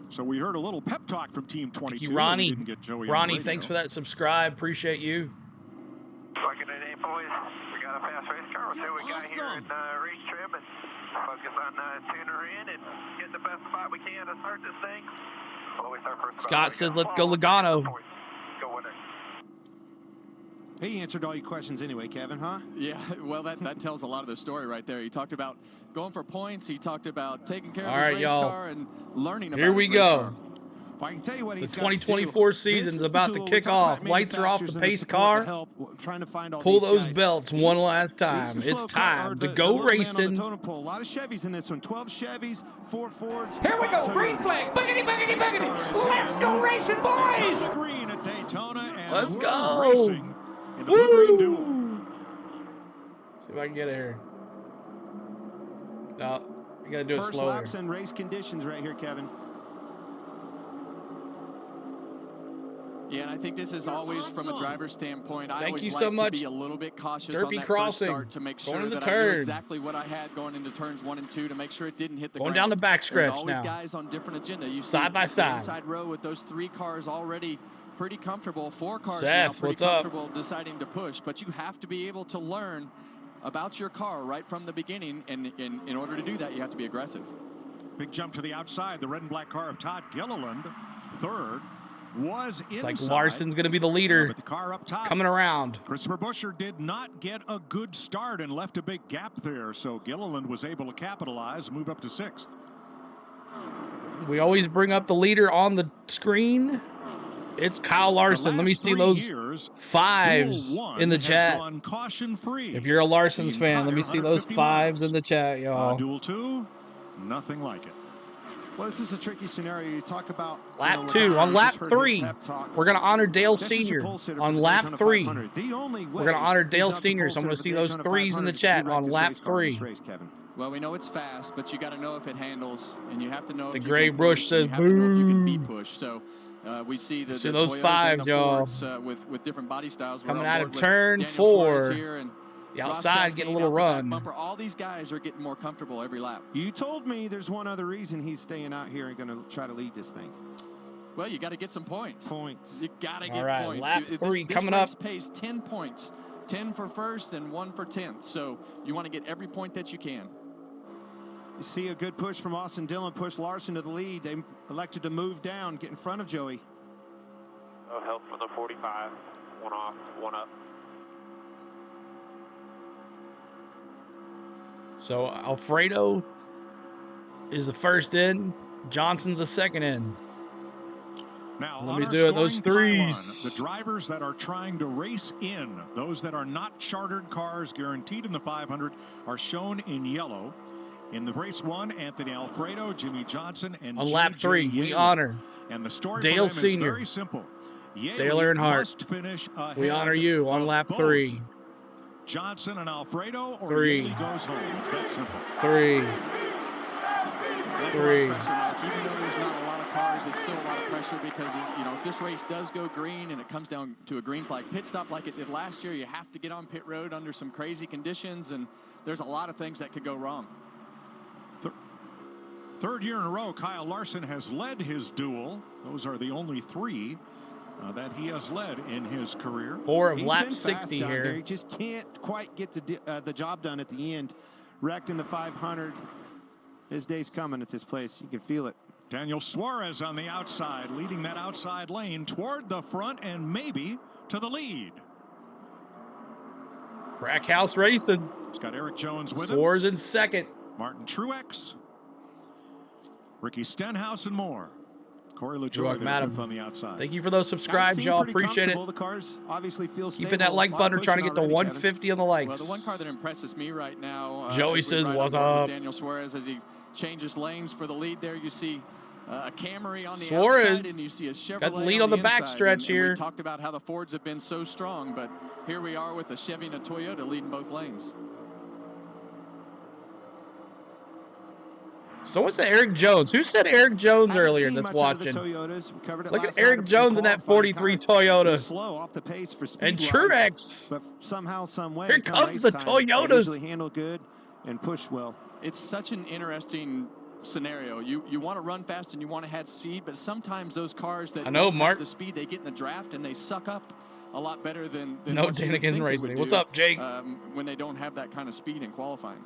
So we heard a little pep talk from Team 22. Thank you, Ronnie. We didn't get Joey on the Ronnie, radio. thanks for that subscribe. Appreciate you. Fucking it ain't, boys. We got a fast race car. We'll see what we got here in race trim and focus on tuning her in and get the best spot we can to start this thing. Well, we start first Scott says, let's go Logano. Go winner. He answered all your questions anyway, Kevin, huh? Yeah, well, that tells a lot of the story right there. He talked about going for points. He talked about taking care All of his right, race y'all. car and learning about Here we his race go. car. Well, I can tell you what The he's 2024 season is about to kick off. Lights are off the pace car. Trying to find all Pull these those guys. belts one last time. These are It's slow car- time or to the go little man on racing. the totem pole. A lot of Chevys in this one. 12 Chevys, 4 Fords. Here we go, green flag. Boogity, boogity, boogity. Let's go racing, boys. Green at Daytona and Let's we're go. racing in the Bluegreen Duel. See if I can get it here. No, you gotta do it First slower. laps and race conditions right here, Kevin. Yeah, and I think this is always from a driver's standpoint. I Thank always you like so to much. be a little bit cautious on Derpy that crossing. first start to make Going sure to the that I knew turn. exactly what I had going into turns 1 and 2 to make sure it didn't hit the Going ground. down the backstretch There's always now. guys on different agenda. You Side see by the side. inside row with those 3 cars already pretty comfortable. 4 cars Seth, now pretty what's up? comfortable deciding to push. But you have to be able to learn about your car right from the beginning, and in order to do that, you have to be aggressive. Big jump to the outside. The red and black car of Todd Gilliland, third, was It's inside. like Larson's gonna be the leader. But the car up top. Coming around. Christopher Buescher did not get a good start and left a big gap there, so Gilliland was able to capitalize, move up to 6th. We always bring up the leader on the screen. It's Kyle Larson. Let me see those 5s in the chat. Caution-free. If you're a Larson's fan, let me see those 5s in the chat, y'all. Duel 2, nothing like it. Well, this is a tricky scenario. You talk about Lap 2. On lap 3, we're going to honor Dale Sr. On lap 3, we're going to honor Dale Sr. So I'm going to see those 3s in the chat on lap 3. Well, we know it's fast, but you got to know if it handles, and you have to know The if Gray you can Bush push, says, and you have to know if you can be boo. pushed. So we see the those Toyotas 5s, and the y'all. Fords, with different body styles. We're Coming on out board of with turn Daniel 4. Suarez here and The Ross outside getting a Chastain little out the back run. bumper. All these guys are getting more comfortable every lap. You told me there's one other reason he's staying out here and going to try to lead this thing. Well, you got to get some points. Points. You got to All get right, points. lap This 3 this coming race up. pays 10 points. 10 for first and 1 for 10th. So you want to get every point that you can. You see a good push from Austin Dillon, push Larson to the lead. They elected to move down, get in front of Joey. Oh, help for the 45. 1 off, 1 up. So Alfredo is the first in. Johnson's the second in. Now, Let on me our do it. Those scoring pylon, threes. the drivers that are trying to race in, those that are not chartered cars guaranteed in the 500, are shown in yellow. In the race 1, Anthony Alfredo, Jimmy Johnson, and On lap J.J. 3, we Yeley. honor And the story Dale for them is Sr. very simple. Dale Earnhardt, must finish ahead we honor you on of lap both 3. Johnson and Alfredo, or 3. Yaley goes home. It's that simple. 3. That's a lot of pressure, Mike. Even though there's not a lot of cars, it's still a lot of pressure because, you know, if this race does go green and it comes down to a green flag pit stop like it did last year, you have to get on pit road under some crazy conditions, and there's a lot of things that could go wrong. Third year in a row, Kyle Larson has led his duel. Those are the only 3 that he has led in his career. 4 of He's lap been 60 fast down here. He just can't quite get the job done at the end. Wrecked in the 500. His day's coming at this place. You can feel it. Daniel Suarez on the outside, leading that outside lane toward the front and maybe to the lead. Trackhouse Racing. He's got Eric Jones with him. Suarez in second. Martin Truex, Ricky Stenhouse, and more. Corey LaJoie there fifth on the outside. Thank you for those subscribes, y'all. Appreciate it. The cars obviously feel stable. Keeping that like button, trying to get to 150 on the likes. Well, the one car that impresses me right now, Joey says, "What's up?" Daniel Suarez as he changes lanes for the lead there. You see a Camry on the Suarez outside, and you see a Chevrolet got the lead on the backstretch here. We talked about how the Fords have been so strong, but here we are with a Chevy and a Toyota leading both lanes. So what's that Eric Jones? Who said Eric Jones earlier that's watching? Look at Eric Jones in that 43 Toyota. Slow off the pace for speed and Truex. But somehow, some way, here comes the Toyotas. They usually handle good and push well. It's such an interesting scenario. You want to run fast and you want to have speed, but sometimes those cars that don't have the speed, they get in the draft and they suck up a lot better than no what you would think they Racing. would What's do, up, Jake? When they don't have that kind of speed in qualifying.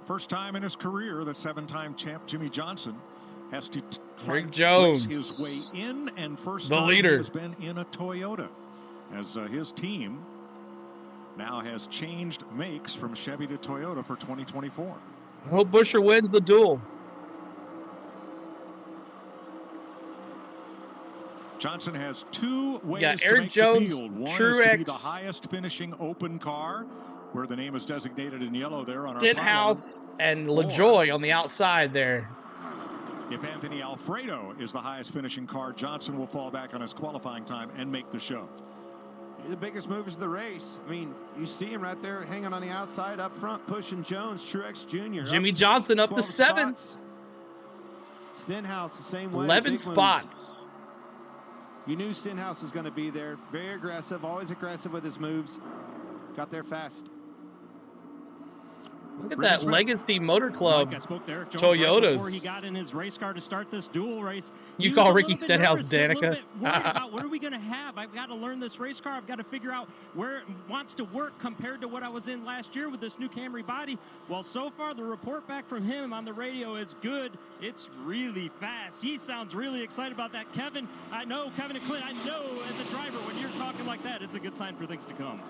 First time in his career, the 7-time champ Jimmy Johnson has to Rick Jones, his way in, and first the time leader, he has been in a Toyota, as his team now has changed makes from Chevy to Toyota for 2024. I hope Buescher wins the duel. Johnson has 2 ways Eric to make Jones, the field. One Truex, is to be the highest finishing open car, where the name is designated in yellow there on our Stenhouse and LaJoie on the outside there. If Anthony Alfredo is the highest finishing car, Johnson will fall back on his qualifying time and make the show. The biggest movers of the race. I mean, you see him right there hanging on the outside, up front, pushing Jones, Truex Jr. Jimmy Johnson up to 7th. Stenhouse the same way. 11 spots. You knew Stenhouse was going to be there. Very aggressive, always aggressive with his moves. Got there fast. Look at that Legacy Motor Club I spoke to Eric Jones Toyotas. right before he got in his race car to start this dual race. You call Ricky Stenhouse Danica? A little bit worried about what are we going to have? I've got to learn this race car. I've got to figure out where it wants to work compared to what I was in last year with this new Camry body. Well, so far the report back from him on the radio is good. It's really fast. He sounds really excited about that. Kevin and Clint, I know as a driver when you're talking like that, it's a good sign for things to come.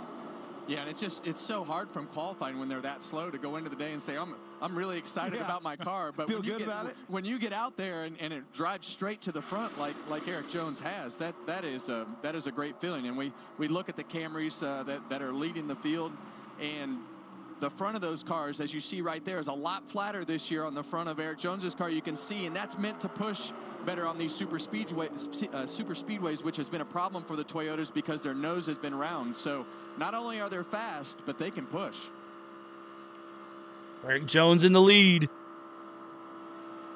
Yeah, and it's so hard from qualifying when they're that slow to go into the day and say, I'm really excited about my car. But Feel good about it? When you get out there and it drives straight to the front like Eric Jones has, that is a great feeling. And we look at the Camrys that are leading the field, and the front of those cars, as you see right there, is a lot flatter this year on the front of Eric Jones's car. You can see, and that's meant to push better on these super speedways, which has been a problem for the Toyotas because their nose has been round. So not only are they fast, but they can push. Eric Jones in the lead.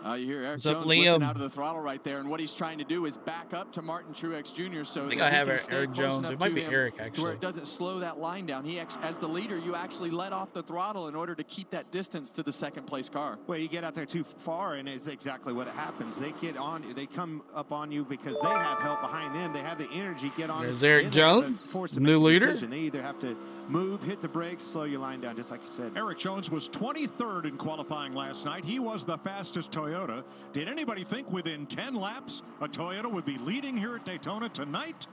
You hear Eric What's up, Jones Liam? lifting out of the throttle right there, and what he's trying to do is back up to Martin Truex Jr. so I think that I he have can stay Eric close Jones. enough It might to be him Eric, to where actually. it doesn't slow that line down. As the leader, you actually let off the throttle in order to keep that distance to the second place car. Well, you get out there too far, and it's exactly what happens. They get on you. They come up on you because they have help behind them. They have the energy. Get on. There's Eric Jones, new leader. They either have to move, hit the brakes, slow your line down, just like you said. Eric Jones was 23rd in qualifying last night. He was the fastest Toyota. Did anybody think within 10 laps a Toyota would be leading here at Daytona tonight?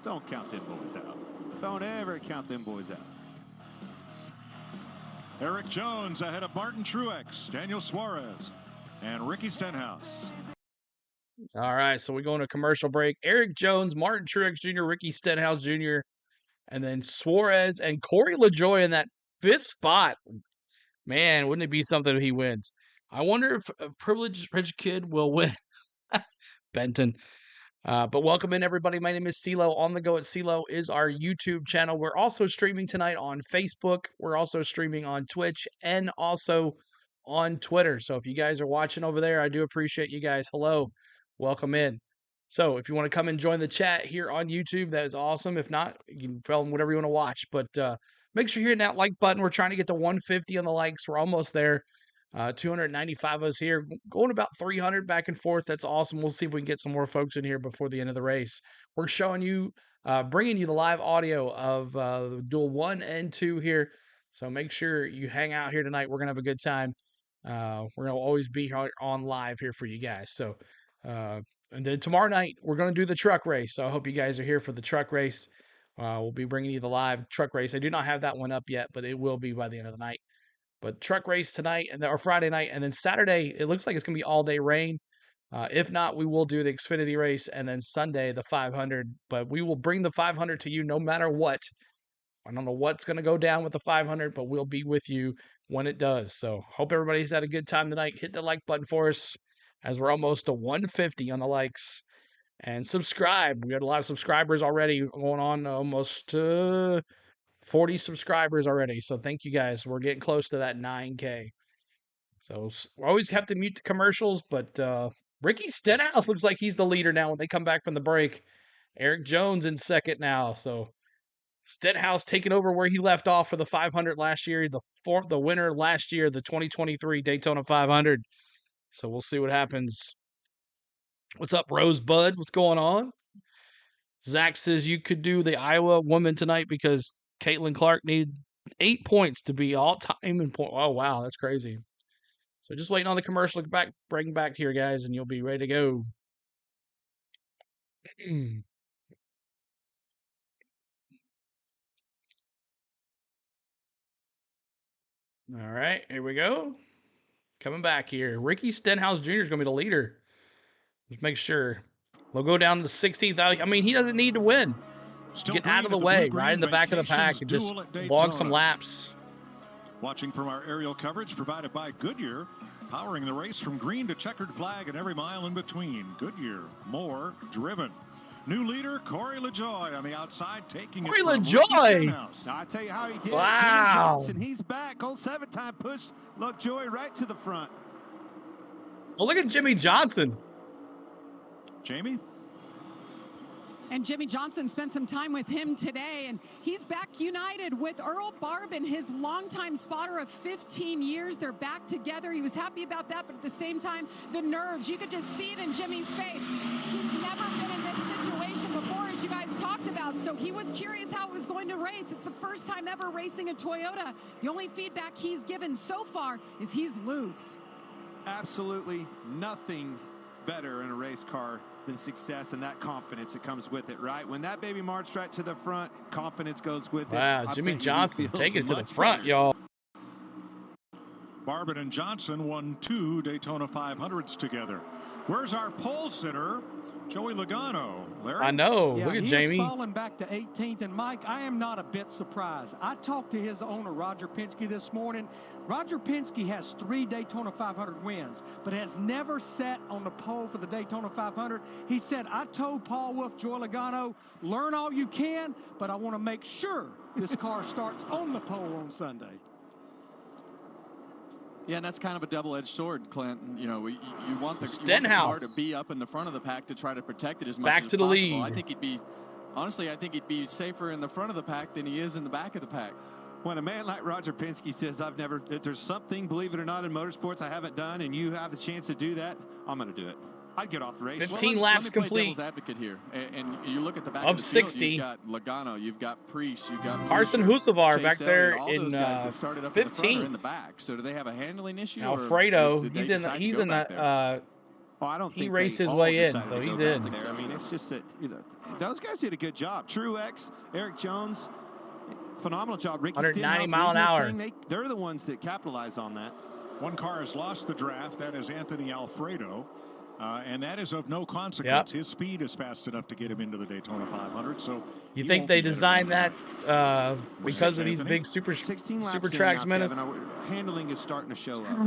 Don't count them boys out. Don't ever count them boys out. Eric Jones ahead of Martin Truex, Daniel Suarez, and Ricky Stenhouse. All right, so we go into commercial break. Eric Jones, Martin Truex Jr., Ricky Stenhouse Jr., and then Suarez and Corey LaJoie in that 5th spot. Man, wouldn't it be something if he wins? I wonder if a privileged rich kid will win. Benton. But welcome in, everybody. My name is CeeLo. On the Go at CeeLo is our YouTube channel. We're also streaming tonight on Facebook. We're also streaming on Twitch and also on Twitter. So if you guys are watching over there, I do appreciate you guys. Hello. Welcome in. So if you want to come and join the chat here on YouTube, that is awesome. If not, you can film whatever you want to watch. But make sure you're hitting that like button. We're trying to get to 150 on the likes. We're almost there. 295 of us here, going about 300 back and forth. That's awesome. We'll see if we can get some more folks in here before the end of the race. We're showing you, bringing you the live audio of Duel 1 and 2 here. So make sure you hang out here tonight. We're going to have a good time. We're going to always be on live here for you guys. So, and then tomorrow night, we're going to do the truck race. So I hope you guys are here for the truck race. We'll be bringing you the live truck race. I do not have that one up yet, but it will be by the end of the night. But truck race tonight or Friday night, and then Saturday, it looks like it's going to be all day rain. If not, we will do the Xfinity race, and then Sunday, the 500. But we will bring the 500 to you no matter what. I don't know what's going to go down with the 500, but we'll be with you when it does. So hope everybody's had a good time tonight. Hit the like button for us as we're almost to 150 on the likes. And subscribe. We got a lot of subscribers already, going on almost 40 subscribers already. So thank you guys. We're getting close to that 9K. So we always have to mute the commercials, but Ricky Stenhouse looks like he's the leader now when they come back from the break. Eric Jones in second now. So Stenhouse taking over where he left off for the 500 last year. The winner last year, the 2023 Daytona 500. So we'll see what happens. What's up, Rosebud? What's going on? Zach says you could do the Iowa woman tonight because Caitlin Clark needed 8 points to be all-time in point. Oh, wow, that's crazy. So just waiting on the commercial to bring back here, guys, and you'll be ready to go. All right, here we go. Coming back here. Ricky Stenhouse Jr. is going to be the leader. Just make sure. They'll go down to 16th. I mean, he doesn't need to win. Get out of the way, right in the back of the pack, and just log some laps. Watching from our aerial coverage provided by Goodyear, powering the race from green to checkered flag and every mile in between. Goodyear, more driven. New leader, Corey LaJoie on the outside, taking Corey it from LaJoie. Now, I tell you how he did Wow. it. Jimmy Johnson, he's back. Old 7-time push LaJoie right to the front. Well, look at Jimmy Johnson. Jamie? And Jimmy Johnson spent some time with him today, and he's back united with Earl Barbin, his longtime spotter of 15 years. They're back together. He was happy about that, but at the same time, the nerves, you could just see it in Jimmy's face. He's never been in this situation before, as you guys talked about, so he was curious how it was going to race. It's the first time ever racing a Toyota. The only feedback he's given so far is he's loose. Absolutely nothing better in a race car than success and that confidence that comes with it, right? When that baby marched right to the front, confidence goes with it. Wow, Jimmy Johnson taking it to the front, y'all. Barbin and Johnson won 2 Daytona 500s together. Where's our pole sitter, Joey Logano? Larry? I know. Yeah, Look at he Jamie. has fallen back to 18th. And, Mike, I am not a bit surprised. I talked to his owner, Roger Penske, this morning. Roger Penske has 3 Daytona 500 wins, but has never sat on the pole for the Daytona 500. He said, I told Paul Wolf, Joey Logano, learn all you can, but I want to make sure this car starts on the pole on Sunday. Yeah, and that's kind of a double-edged sword, Clint. You know, you want the Stenhouse car to be up in the front of the pack to try to protect it as much back as to the possible. lead. I think honestly, I think he'd be safer in the front of the pack than he is in the back of the pack. When a man like Roger Penske says, there's something, believe it or not, in motorsports I haven't done, and you have the chance to do that, I'm going to do it. I'd get off the race. 15 laps let me complete. Play devil's advocate here, and you look at the back of of the 60. field, you've got Logano, you've got Priest, you've got Carson Buescher, Husavar Chase back Elliott, there all in those guys that started up in the front or in the 15th. back. So do they have a handling issue? Alfredo, or did they he's decide to go back there? I don't he think raced they his all way in, decided so to go he's back in. there. I mean, it's just that those guys did a good job. Truex, Eric Jones, phenomenal job. Ricky 190 Stenhouse mile an leading this hour. thing. They're the ones that capitalize on that. One car has lost the draft. That is Anthony Alfredo. And that is of no consequence. Yep. His speed is fast enough to get him into the Daytona 500. So You he think won't they be headed designed back. that because of these Anthony? big super 16 laps super in tracks now, minutes? Kevin. Handling is starting to show up.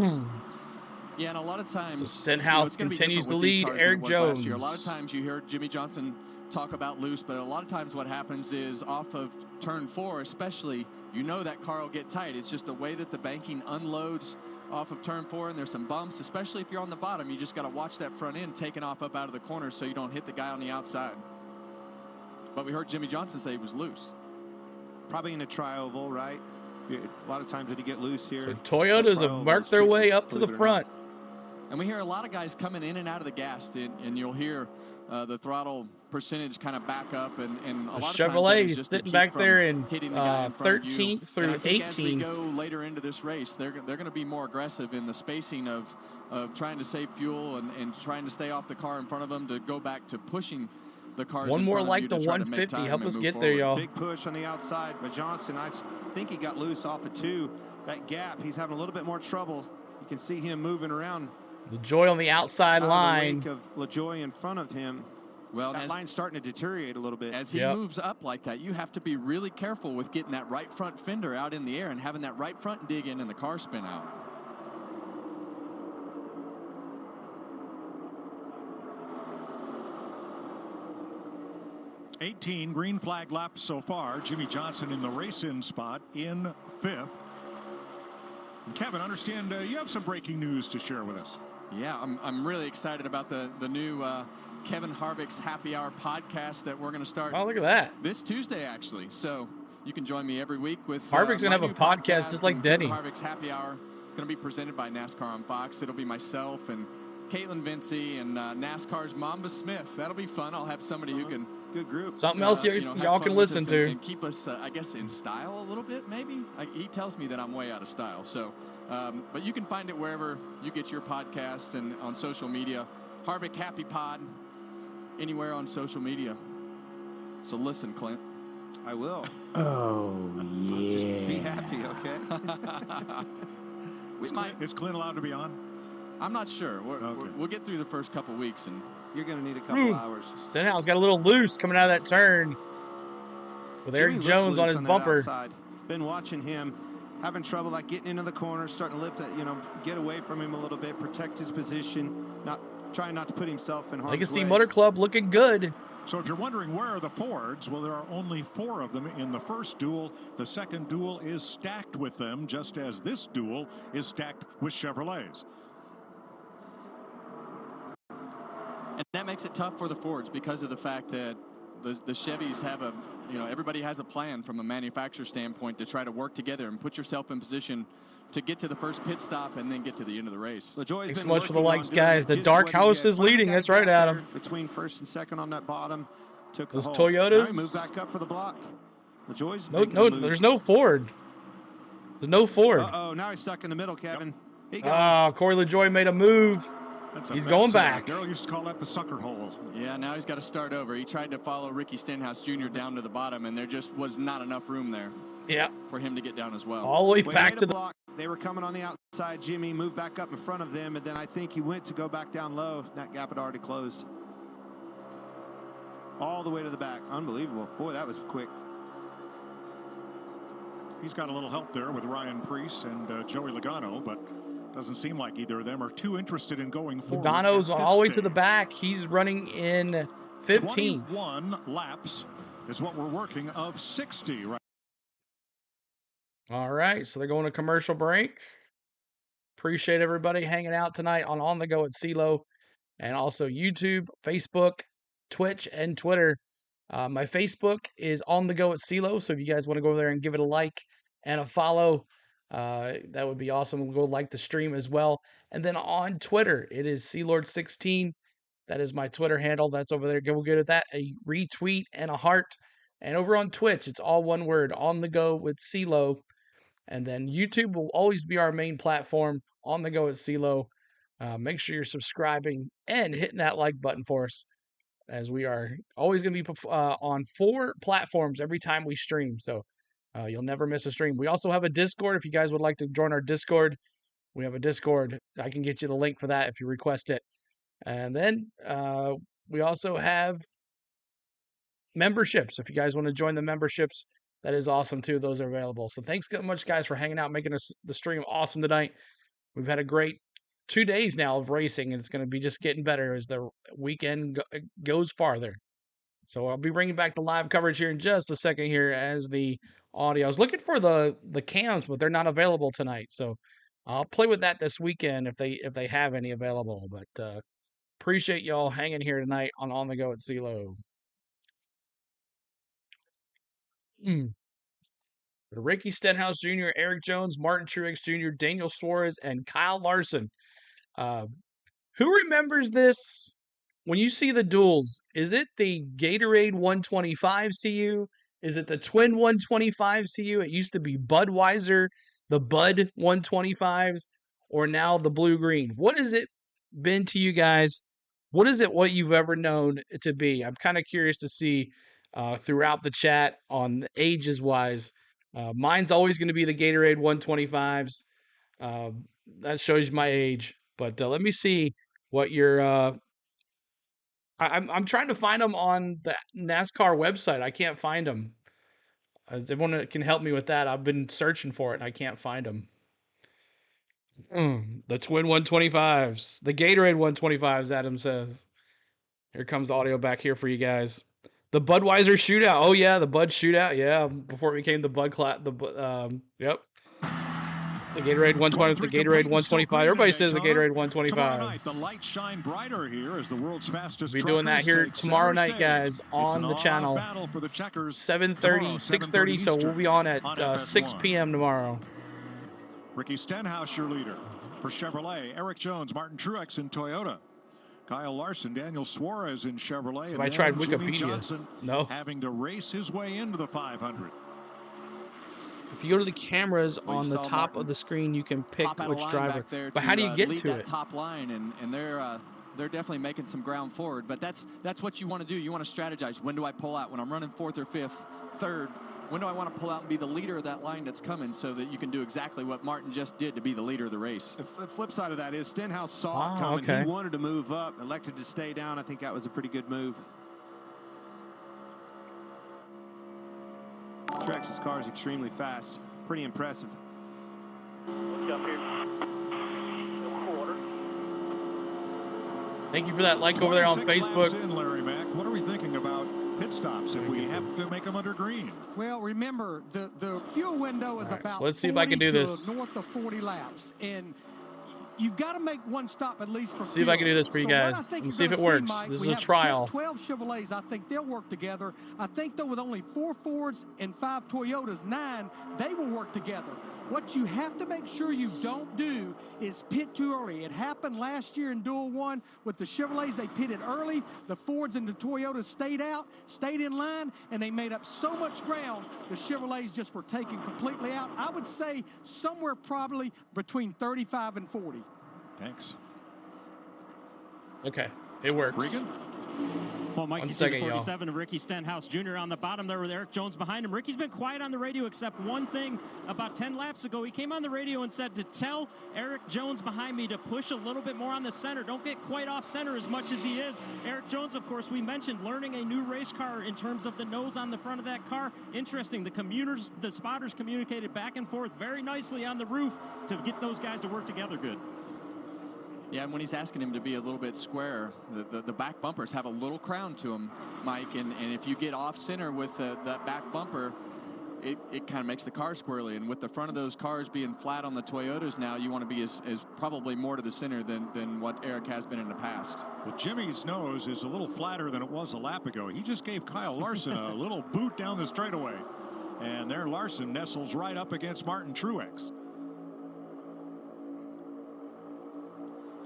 Yeah, and a lot of times, So Stenhouse it's gonna be continues different to with these lead cars than Eric it was last year. A Jones. lot of times you hear Jimmy Johnson talk about loose, but a lot of times what happens is off of turn 4, especially, that car will get tight. It's just the way that the banking unloads off of turn 4, and there's some bumps, especially if you're on the bottom. You just got to watch that front end taking off up out of the corner so you don't hit the guy on the outside. But we heard Jimmy Johnson say he was loose. Probably in a tri-oval, right? A lot of times when you get loose here. So Toyotas have marked their way up to the front. And we hear a lot of guys coming in and out of the gas, and you'll hear the throttle percentage kind of back up, and a lot of Chevrolet times is sitting back there in hitting the guy in front of you. 13th through And I think 18th. as we go later into this race, they're going to be more aggressive in the spacing of trying to save fuel and trying to stay off the car in front of them to go back to pushing the cars. One in more front of like you the to try to make 150. time Help and us move get there, forward. y'all. Big push on the outside, but Johnson, I think he got loose off of 2. That gap, he's having a little bit more trouble. You can see him moving around. LaJoy on the outside line. Out of the wake of LaJoy in front of him. Well, that line's starting to deteriorate a little bit. As he moves up like that, you have to be really careful with getting that right front fender out in the air and having that right front dig in and the car spin out. $18 green flag laps so far. Jimmy Johnson in the race-in spot in 5th. And Kevin, understand you have some breaking news to share with us. Yeah, I'm really excited about the new Kevin Harvick's Happy Hour podcast that we're going to start. Oh, look at that. This Tuesday, actually. So you can join me every week with Harvick's going to have a podcast just like Denny. Kevin Harvick's Happy Hour. It's going to be presented by NASCAR on Fox. It'll be myself and Caitlin Vincey and NASCAR's Mamba Smith. That'll be fun. I'll have somebody who can good group. Something else y'all can listen to. And keep us, I guess, in style a little bit, maybe. He tells me that I'm way out of style. So, but you can find it wherever you get your podcasts and on social media. Harvick Happy Pod, anywhere on social media. So listen, Clint. I will. Oh, yeah. Just be happy, okay? Is Clint allowed to be on? I'm not sure. We'll get through the first couple weeks, and you're going to need a couple hours. Stenhouse got a little loose coming out of that turn with Eric Jones on his bumper. Been watching him, having trouble like getting into the corner, starting to lift it, get away from him a little bit, protect his position, trying not to put himself in harm's way. Legacy Motor Club looking good. So if you're wondering where are the Fords, well, there are only 4 of them in the first duel. The second duel is stacked with them, just as this duel is stacked with Chevrolets. And that makes it tough for the Fords because of the fact that the Chevys have everybody has a plan from a manufacturer standpoint to try to work together and put yourself in position to get to the first pit stop and then get to the end of the race. Thanks so much for the likes, guys. The Dark House is leading. That's right, Adam. Between first and second on that bottom. Took those the Toyotas. Now he moved back up for the block. LaJoy's no, there's no Ford. There's no Ford. Uh-oh, now he's stuck in the middle, Kevin. Corey LaJoy made a move. He's going back. Daryl used to call that the sucker hole. Yeah, now he's got to start over. He tried to follow Ricky Stenhouse Jr. down to the bottom, and there just was not enough room there. Yeah. For him to get down as well. All the way back to the block. They were coming on the outside. Jimmy moved back up in front of them, and then I think he went to go back down low. That gap had already closed. All the way to the back. Unbelievable. Boy, that was quick. He's got a little help there with Ryan Preece and Joey Logano, but doesn't seem like either of them are too interested in going forward. Logano's all the way to the back. He's running in 15. 21 laps is what we're working of 60 right. All right, so they're going to commercial break. Appreciate everybody hanging out tonight on the Go at CeeLo, and also YouTube, Facebook, Twitch, and Twitter. My Facebook is On the Go at CeeLo, so if you guys want to go there and give it a like and a follow, that would be awesome. We'll go like the stream as well. And then on Twitter, it is CLord16. That is my Twitter handle. That's over there. Go get that, a retweet and a heart. And over on Twitch, it's all one word, On the Go with CeeLo. And then YouTube will always be our main platform, On the Go at CeeLo. Make sure you're subscribing and hitting that like button for us, as we are always going to be on 4 platforms every time we stream. So you'll never miss a stream. We also have a Discord. If you guys would like to join our Discord, we have a Discord. I can get you the link for that if you request it. And then we also have memberships. If you guys want to join the memberships, that is awesome too. Those are available. So thanks so much, guys, for hanging out, making the stream awesome tonight. We've had a great 2 days now of racing, and it's going to be just getting better as the weekend goes farther. So I'll be bringing back the live coverage here in just a second here as the audio. I was looking for the cams, but they're not available tonight. So I'll play with that this weekend if they have any available. But appreciate y'all hanging here tonight on the go at CeeLo. Ricky Stenhouse Jr., Eric Jones, Martin Truex Jr., Daniel Suarez, and Kyle Larson. Who remembers this? When you see the duels, is it the Gatorade 125s to you? Is it the Twin 125s to you? It used to be Budweiser, the Bud 125s, or now the Blue Green. What has it been to you guys? What is it what you've ever known it to be? I'm kind of curious to see throughout the chat on the ages wise. Mine's always going to be the Gatorade 125s. That shows my age. But let me see what your I'm trying to find them on the NASCAR website. I can't find them. Everyone can help me with that. I've been searching for it and I can't find them. The Twin 125s, the Gatorade 125s. Adam says. Here comes audio back here for you guys. The Budweiser Shootout. Oh yeah, the Bud Shootout. Yeah, before it became the Bud yep. The Gatorade 120, the Gatorade 125. Everybody says the Gatorade 125. Tomorrow night, the lights shine brighter here as the world's fastest. We'll be doing that here tomorrow night, guys, on the channel. 7:30, 6:30. So we'll be on at 6 p.m. tomorrow. Ricky Stenhouse, your leader for Chevrolet. Eric Jones, Martin Truex in Toyota. Kyle Larson, Daniel Suarez in Chevrolet. Have I tried Wikipedia? Jimmy Johnson no. Having to race his way into the 500. If you go to the cameras on the top of the screen, you can pick which driver. But how do you get to it? Top line, and they're definitely making some ground forward. But that's what you want to do. You want to strategize. When do I pull out? When I'm running fourth or fifth, third, when do I want to pull out and be the leader of that line that's coming so that you can do exactly what Martin just did to be the leader of the race? The flip side of that is Stenhouse saw it coming. Okay. He wanted to move up, elected to stay down. I think that was a pretty good move. Truex's car is extremely fast. Pretty impressive. Thank you for that like over there on Facebook. In, Larry Mack. What are we thinking about pit stops if we have to make them under green? Well, remember, the fuel window is about so let's see if I can do this. North of 40 laps. And you've got to make one stop at least for see if I can do this for you guys. Let me see if it works. Mike, this is a trial. 12 Chevrolets. I think they'll work together. I think, though, with only 4 Fords and 5 Toyotas, 9, they will work together. What you have to make sure you don't do is pit too early. It happened last year in Duel 1 with the Chevrolets. They pitted early. The Fords and the Toyotas stayed out, stayed in line, and they made up so much ground, the Chevrolets just were taken completely out. I would say somewhere probably between 35 and 40. Thanks. Okay, it works. Regan? Well, Mike, you see the 47 of Ricky Stenhouse Jr. on the bottom there with Eric Jones behind him. Ricky's been quiet on the radio except one thing. About 10 laps ago, he came on the radio and said to tell Eric Jones behind me to push a little bit more on the center. Don't get quite off center as much as he is. Eric Jones, of course, we mentioned learning a new race car in terms of the nose on the front of that car. Interesting. The spotters communicated back and forth very nicely on the roof to get those guys to work together good. Yeah, and when he's asking him to be a little bit square, the back bumpers have a little crown to them, Mike, and if you get off center with that back bumper, it kind of makes the car squirrely. And with the front of those cars being flat on the Toyotas now, you want to be as probably more to the center than what Eric has been in the past. Well, Jimmy's nose is a little flatter than it was a lap ago. He just gave Kyle Larson a little boot down the straightaway. And there Larson nestles right up against Martin Truex.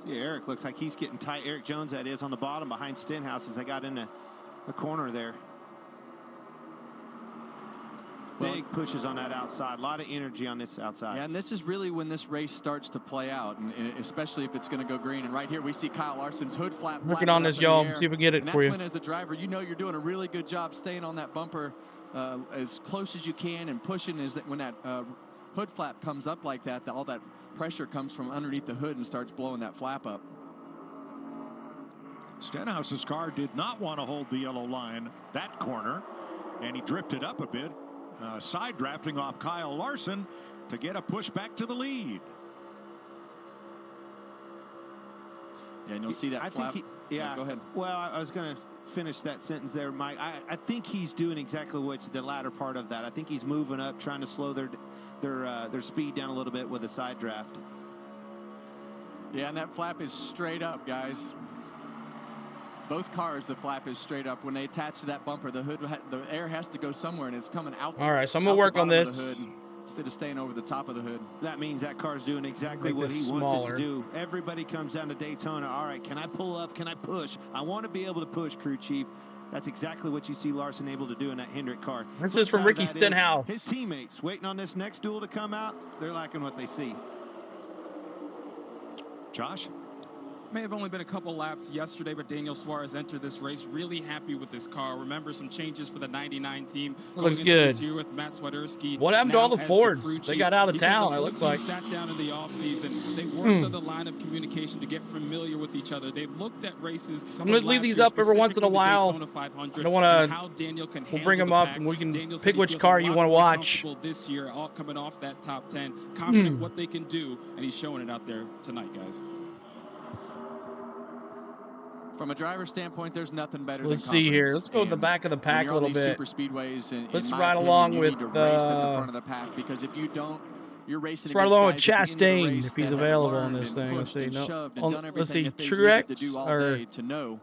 See, Eric looks like he's getting tight. Eric Jones, that is, on the bottom behind Stenhouse as they got into the corner there. Big pushes on that outside. A lot of energy on this outside. Yeah, and this is really when this race starts to play out, and especially if it's going to go green. And right here we see Kyle Larson's hood flap. Working on this, y'all. See if we get it for you. That's when, as a driver, you know you're doing a really good job staying on that bumper as close as you can and pushing. Is that when that hood flap comes up like that, all that pressure comes from underneath the hood and starts blowing that flap up. Stenhouse's car did not want to hold the yellow line that corner, and he drifted up a bit, side drafting off Kyle Larson to get a push back to the lead. Yeah, and you'll see that I flap. think Go ahead. Well, I was going to finish that sentence there, Mike. I think he's doing exactly what the latter part of that. I think he's moving up, trying to slow their speed down a little bit with a side draft. Yeah, and that flap is straight up, guys. Both cars, the flap is straight up. When they attach to that bumper, the hood, the air has to go somewhere, and it's coming out. All right, so I'm gonna out the work on bottom of this. the hood instead of staying over the top of the hood. That means that car's doing exactly Make what this he wants it smaller. to do. Everybody comes down to Daytona. All right, can I pull up? Can I push? I want to be able to push, crew chief. That's exactly what you see Larson able to do in that Hendrick car. This Flip is from side of Ricky that is Stenhouse. His teammates waiting on this next duel to come out. They're liking what they see. Josh? May have only been a couple laps yesterday, but Daniel Suarez entered this race really happy with his car. Remember some changes for the 99 team. Looks going into this good. year with Matt Swiderski. What happened to now all the as Fords? crew They chief. got out of He said town, the it whole looks team like. sat down in the offseason. They worked on the line of communication to get familiar with each other. They looked at races. I'm going to leave these up every once in a while. I don't want to. We'll bring them up and we can Daniel said pick he which feels car a you lot want to more watch. comfortable this year, all coming off that top 10, confident what they can do, and he's showing it out there tonight, guys. From a driver's standpoint, there's nothing better Let's than see here. confidence. Let's go to the And back of the when pack you're a little on these bit. super speedways, Let's in my ride opinion, along you with need to race at the front of the pack, because if you don't, you're racing Let's ride against along with guys at the end of the Chastain race if he's that have available on learned this and thing. Let's pushed see. and No, shoved and done let's see. everything that they needed to Truex do all or day to know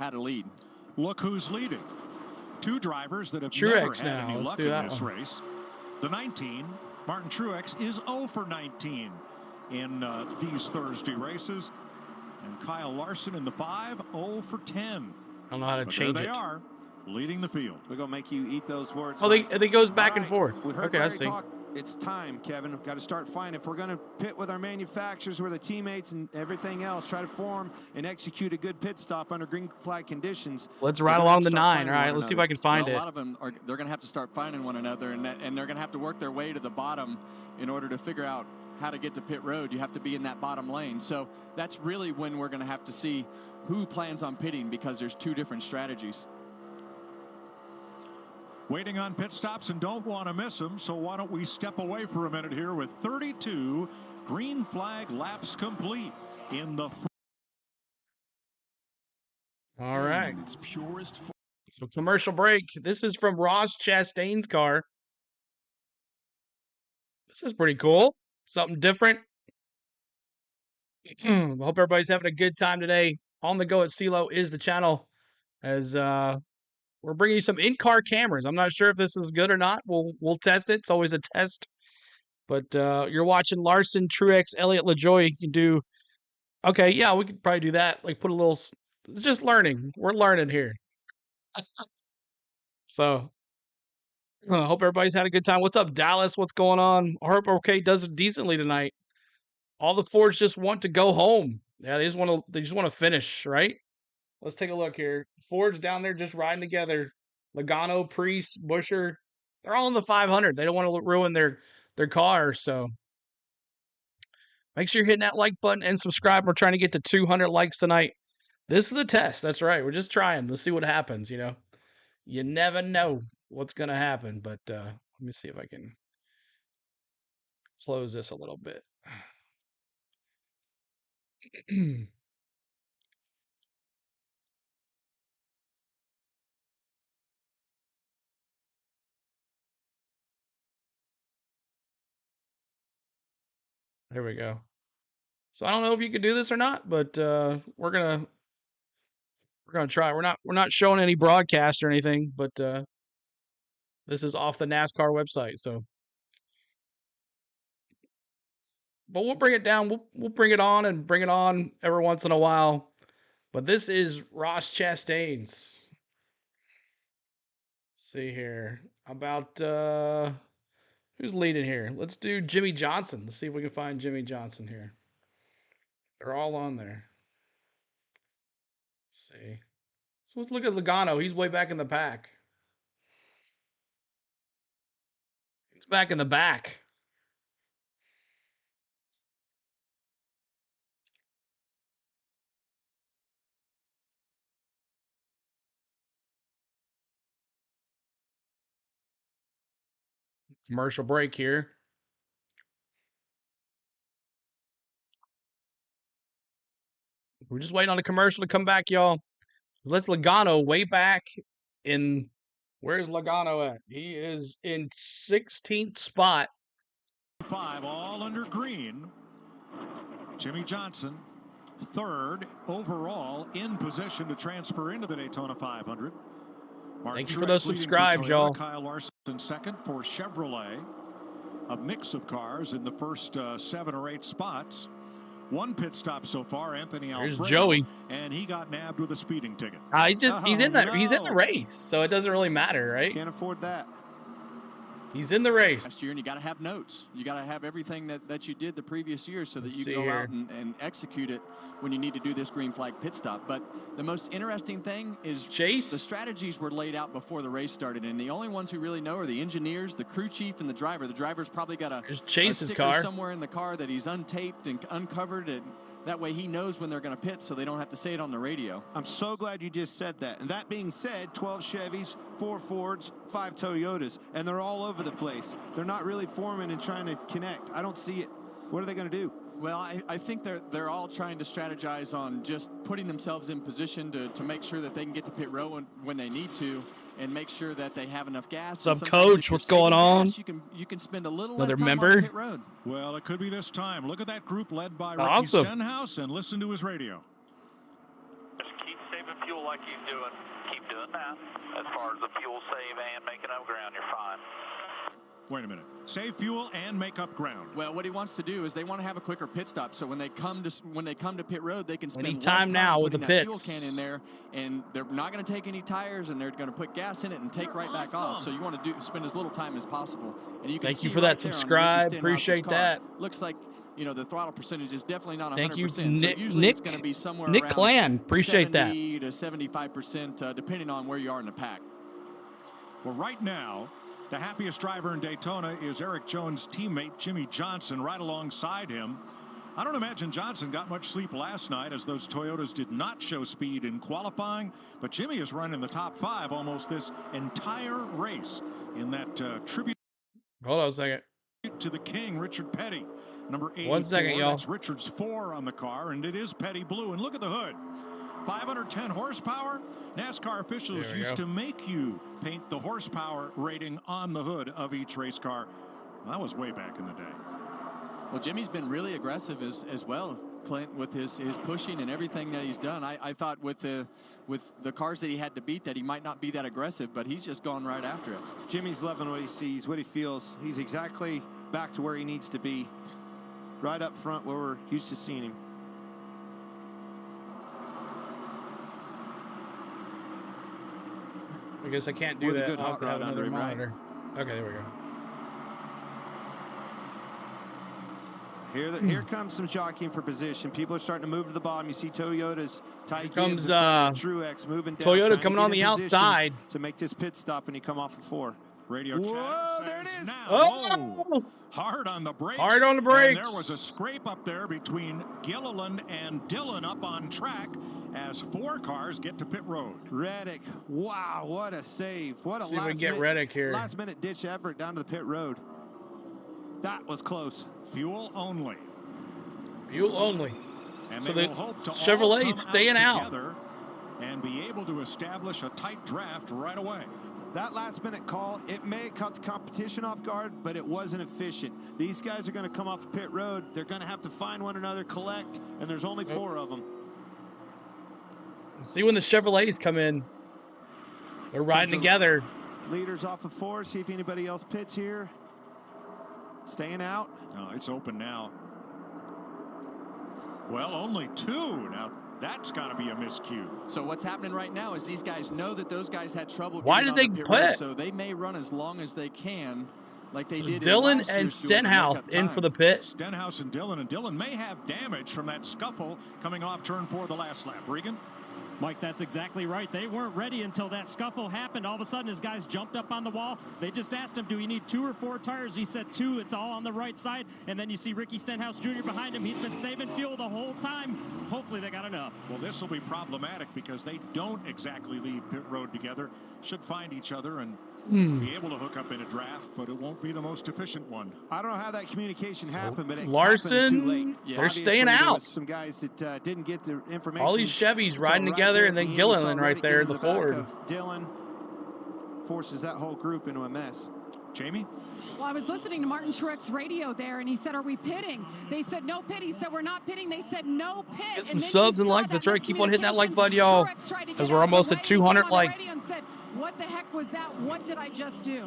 how to lead. Look who's leading. Two drivers that have Truex never had now. any Let's luck do in that this one. race. The 19, Martin Truex, is 0 for 19 in these Thursday races. And Kyle Larson in the 5, 0 for 10. I don't know how to But change there it. they are, leading the field. We're going to make you eat those words. Oh, Mike. it goes back All and right, forth. we heard Okay, I Larry see. talk. It's time, Kevin. We've got to start finding. If we're going to pit with our manufacturers, with the teammates and everything else, try to form and execute a good pit stop under green flag conditions. Let's we're ride gonna along have the to start 9. finding All right, one let's see if another. I can find Well, it. a lot of them they're going to have to start finding one another, and they're going to have to work their way to the bottom in order to figure out how to get to pit road. You have to be in that bottom lane. So that's really when we're going to have to see who plans on pitting, because there's two different strategies. Waiting on pit stops and don't want to miss them, so why don't we step away for a minute here with 32 green flag laps complete in the All right. Its purest So commercial break. This is from Ross Chastain's car. This is pretty cool. Something different. Hope everybody's having a good time today. On the Go at CeeLo is the channel, as we're bringing you some in-car cameras. I'm not sure if this is good or not. We'll test it. It's always a test. But you're watching Larson, Truex, Elliott LaJoie. You can do. Okay, yeah, we could probably do that. Like put a little. It's just learning. We're learning here. So hope everybody's had a good time. What's up, Dallas? What's going on? I hope OK does it decently tonight. All the Fords just want to go home. Yeah, they just want to finish, right? Let's take a look here. Ford's down there just riding together. Logano, Priest, Busher, they're all in the 500. They don't want to ruin their car, so make sure you're hitting that like button and subscribe. We're trying to get to 200 likes tonight. This is the test. That's right. We're just trying. Let's see what happens, you know. You never know what's going to happen, but let me see if I can close this a little bit. There we go. So I don't know if you can do this or not, but we're gonna try. We're not showing any broadcast or anything, but this is off the NASCAR website. So, but we'll bring it down. We'll bring it on and bring it on every once in a while. But this is Ross Chastain's. See here about who's leading here. Let's do Jimmy Johnson. Let's see if we can find Jimmy Johnson here. They're all on there. Let's see. So let's look at Logano. He's way back in the pack. He's back in the back. Commercial break here. We're just waiting on the commercial to come back, y'all. Let's Logano way back in. Where's Logano at? He is in 16th spot. 5 all under green. Jimmy Johnson, 3rd overall in position to transfer into the Daytona 500. Mark Thank you Truex for those leading subscribes, Toyota, y'all. Kyle Larson 2nd for Chevrolet. A mix of cars in the first 7 or 8 spots. 1 pit stop so far, Anthony There's Alfredo, Joey. and he got nabbed with a speeding ticket. He's in the race, so it doesn't really matter, right? Can't afford that. He's in the race. Last year, and you got to have notes. You got to have everything that you did the previous year so that you see can go here. out and execute it when you need to do this green flag pit stop. But the most interesting thing is Chase. The strategies were laid out before the race started, and the only ones who really know are the engineers, the crew chief, and the driver. The driver's probably got a Chase's sticker car somewhere in the car that he's untaped and uncovered, and that way he knows when they're going to pit so they don't have to say it on the radio. I'm so glad you just said that. And that being said, 12 Chevys, 4 Fords, 5 Toyotas, and they're all over the place. They're not really forming and trying to connect. I don't see it. What are they going to do? Well, I think they're all trying to strategize on just putting themselves in position to make sure that they can get to pit row when they need to, and make sure that they have enough gas. What's up, Coach? What's going on? Gas, you can spend a little Another less time member? on the pit road. Well, it could be this time. Look at that group led by Ricky Awesome. Stenhouse, and listen to his radio. Just keep saving fuel like you're doing. Keep doing that. As far as the fuel save and making up ground, you're fine. Wait a minute. Save fuel and make up ground. Well, what he wants to do is they want to have a quicker pit stop, so when they come to pit road, they can We spend need less time now with putting the that pits. fuel can in there, and they're not going to take any tires, and they're going to put gas in it and take right back off. So you want to spend as little time as possible. And you can Thank see you for right that there on subscribe. Ricky Stenhouse's Appreciate car, that. Looks like the throttle percentage is definitely not 100%. Thank you, so Nick- usually it's Nick- going to be somewhere Nick around Clan. Appreciate that. 70 to 75%, depending on where you are in the pack. Well, right now, the happiest driver in Daytona is Eric Jones' teammate Jimmy Johnson right alongside him. I don't imagine Johnson got much sleep last night, as those Toyotas did not show speed in qualifying, but Jimmy is running the top 5 almost this entire race in that tribute. Hold on a second. To the king, Richard Petty, number 84. 1 second, y'all. That's Richard's 4 on the car, and it is Petty blue. And look at the hood. 510 horsepower. NASCAR officials There we used go. to make you paint the horsepower rating on the hood of each race car. That was way back in the day. Well, Jimmy's been really aggressive as well, Clint, with his pushing and everything that he's done. I thought with the cars that he had to beat that he might not be that aggressive, but he's just gone right after it. Jimmy's loving what he sees, what he feels. He's exactly back to where he needs to be, right up front where we're used to seeing him. I guess I can't do With a that. good I'll have hot to have rod under another him, right? monitor. Okay, there we go. Here comes some jockeying for position. People are starting to move to the bottom. You see Toyota's Ty comes, Gibbs and Truex moving down. Toyota trying to coming get on in the position outside. to make this pit stop, and he come off of 4. Radio Whoa, chat there it says is. now. Oh! Whoa. Hard on the brakes. Hard on the brakes. And there was a scrape up there between Gilliland and Dillon up on track as 4 cars get to pit road. Reddick, wow, what a save. What a See if we can get Reddick here. last minute ditch effort down to the pit road. That was close. Fuel only. Fuel only. And So they the will hope to all Chevrolet's come staying out. together and be able to establish a tight draft right away. That last minute call, it may have caught the competition off guard, but it wasn't efficient. These guys are going to come off a pit road. They're going to have to find one another, collect, and there's only 4 of them. See when the Chevrolets come in. They're riding together. Leaders off of 4. See if anybody else pits here. Staying out. Oh, it's open now. Well, only 2. Now, that's got to be a miscue. So what's happening right now is these guys know that those guys had trouble. Why getting did on they the pit road, pit? so they may run as long as they can, like they did. in Dillon last and year's duel to make up Stenhouse in time. for the pit. Stenhouse and Dillon may have damage from that scuffle coming off turn 4 the last lap. Regan? Mike, that's exactly right. They weren't ready until that scuffle happened. All of a sudden, his guys jumped up on the wall. They just asked him, do you need 2 or 4 tires? He said 2. It's all on the right side. And then you see Ricky Stenhouse Jr. behind him. He's been saving fuel the whole time. Hopefully, they got enough. Well, this will be problematic because they don't exactly leave pit road together. Should find each other and be able to hook up in a draft, but it won't be the most efficient one. I don't know how that communication happened, but it Larson, happened too late. they're staying There out. was some guys that didn't get the information. All these Chevys until riding right together, there and at then the end. We saw Gilliland right Reddick there, into the back Ford. of Dillon forces that whole group into a mess. Jamie? Well, I was listening to Martin Truex radio there, and he said, "Are we pitting?" They said, "No pit." He said, "We're not pitting." They said, "No pit." Get some subs and likes. That's right. Keep on hitting that like button, y'all. Because we're almost at 200 likes. And said, "What the heck was that? What did I just do?"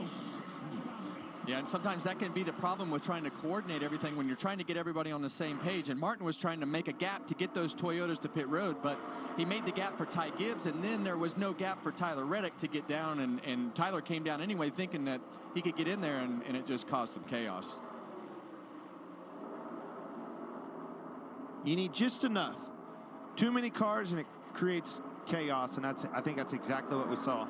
Yeah, and sometimes that can be the problem with trying to coordinate everything when you're trying to get everybody on the same page. And Martin was trying to make a gap to get those Toyotas to pit road, but he made the gap for Ty Gibbs, and then there was no gap for Tyler Reddick to get down, and Tyler came down anyway thinking that he could get in there, and it just caused some chaos. You need just enough. Too many cars, and it creates chaos, and I think that's exactly what we saw.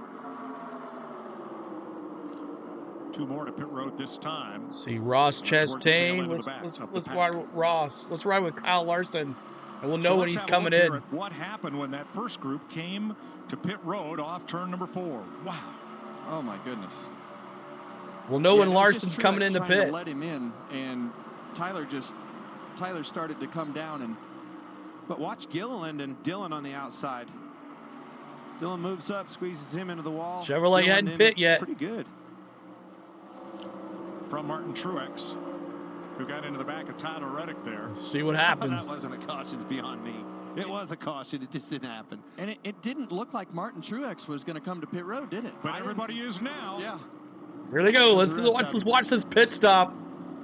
2 more to pit road this time. See Ross Chastain. Let's ride with Ross. Let's ride with Kyle Larson, and we'll know when he's coming in. What happened when that first group came to pit road off turn number 4? Wow. Oh my goodness. We'll know when Larson's coming in the pit. To let him in, and Tyler started to come down, but watch Gilliland and Dillon on the outside. Dillon moves up, squeezes him into the wall. Chevrolet hadn't pit yet. Pretty good. From Martin Truex, who got into the back of Tyler Reddick there. See what happens. That wasn't a caution beyond me. It was a caution. It just didn't happen. And it didn't look like Martin Truex was going to come to pit road, did it? But everybody is now. Yeah. Here they go. Let's watch this pit stop.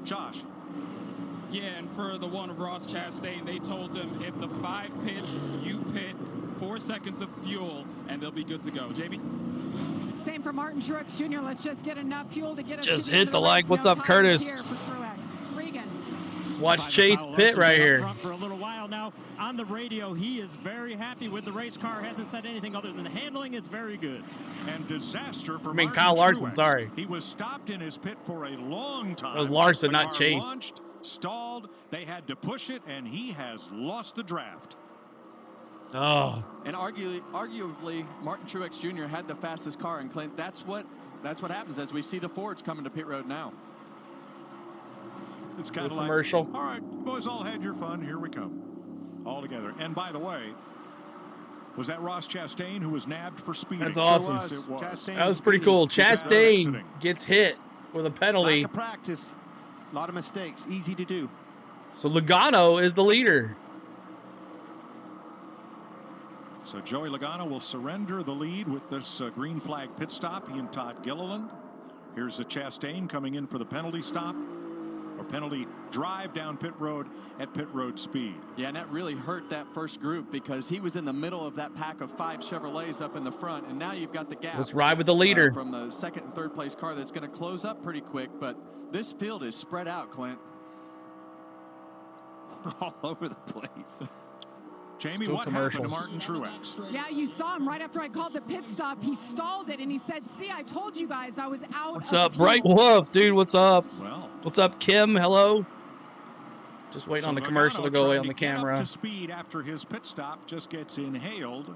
Josh. Yeah, and for the one of Ross Chastain, they told him if the 5 pits, you pit 4 seconds of fuel, and they'll be good to go. Jamie? Same for Martin Truex Jr. Let's just get enough fuel to get us Just to hit the like. What's up, Curtis? Here for Truex. Regan. Watch Chase pit right here. For a little while now on the radio, he is very happy with the race car. Hasn't said anything other than the handling is very good. And disaster for Kyle Larson. Truex. Sorry, he was stopped in his pit for a long time. It was Larson, not car Chase. Launched, stalled. They had to push it, and he has lost the draft. Oh. And arguably, Martin Truex Jr. had the fastest car, and Clint, that's what happens as we see the Fords coming to pit road now. It's kind of like commercial. All right, boys, all had your fun. Here we come, all together. And by the way, was that Ross Chastain who was nabbed for speeding? That's awesome. It was. That was pretty cool. Chastain gets hit with a penalty. Lack of practice, a lot of mistakes, easy to do. So Logano is the leader. So Joey Logano will surrender the lead with this green flag pit stop. He and Todd Gilliland. Here's the Chastain coming in for the penalty stop, or penalty drive down pit road at pit road speed. Yeah, and that really hurt that first group because he was in the middle of that pack of 5 Chevrolets up in the front, and now you've got the gap. Let's ride with the leader. From the second and third place car that's going to close up pretty quick, but this field is spread out, Clint. All over the place. Jamie, Still what happened to Martin Truex? Yeah, you saw him right after I called the pit stop. He stalled it, and he said, "See, I told you guys I was out." What's up, Bright Wolf, dude? What's up? Well, what's up, Kim? Hello. Just waiting on the commercial to go away on the camera. Up to speed after his pit stop, just gets inhaled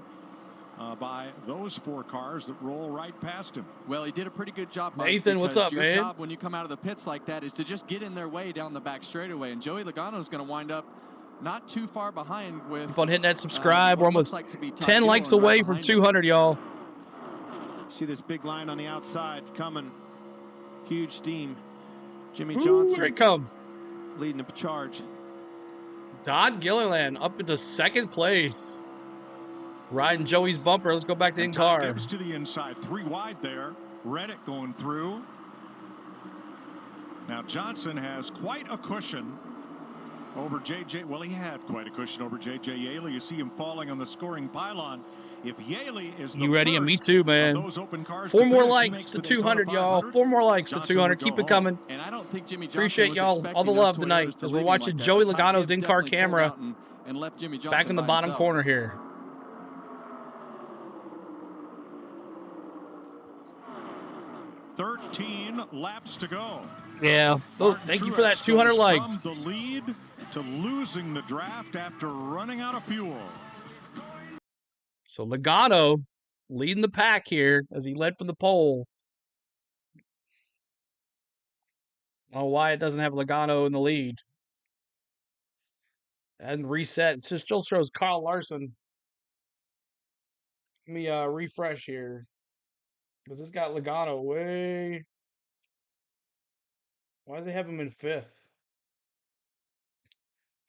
by those 4 cars that roll right past him. Well, he did a pretty good job. Nathan, what's up, your man? Your job when you come out of the pits like that is to just get in their way down the back straightaway, and Joey Logano is going to wind up not too far behind with. Keep on hitting that subscribe. We're almost like 10 likes away from 200, y'all. See this big line on the outside coming. Huge steam. Jimmy Ooh, Johnson. here it comes. Leading the charge. Todd Gilliland up into 2nd place. Riding Joey's bumper. Let's go back to in-car. Gibbs to the inside. 3 wide there. Reddick going through. Now Johnson has quite a cushion over J.J. Well, he had quite a cushion over J.J. Yaley. You see him falling on the scoring pylon. If Yaley is the you ready? And me too, man. those open cars 4 more likes to 200, y'all. 4 more likes to 200. Keep it coming. And I don't think Jimmy Johnson appreciate y'all all the love tonight as we're watching Joey Logano's in-car camera and left Jimmy Johnson back in the bottom corner here. $13 laps to go. Yeah. Thank you for that 200 likes. From the lead to losing the draft after running out of fuel. So Logano leading the pack here as he led from the pole. Oh, why it doesn't have Logano in the lead. And reset. It still shows Kyle Larson. Let me refresh here. Because this got Logano way. Why does it have him in 5th?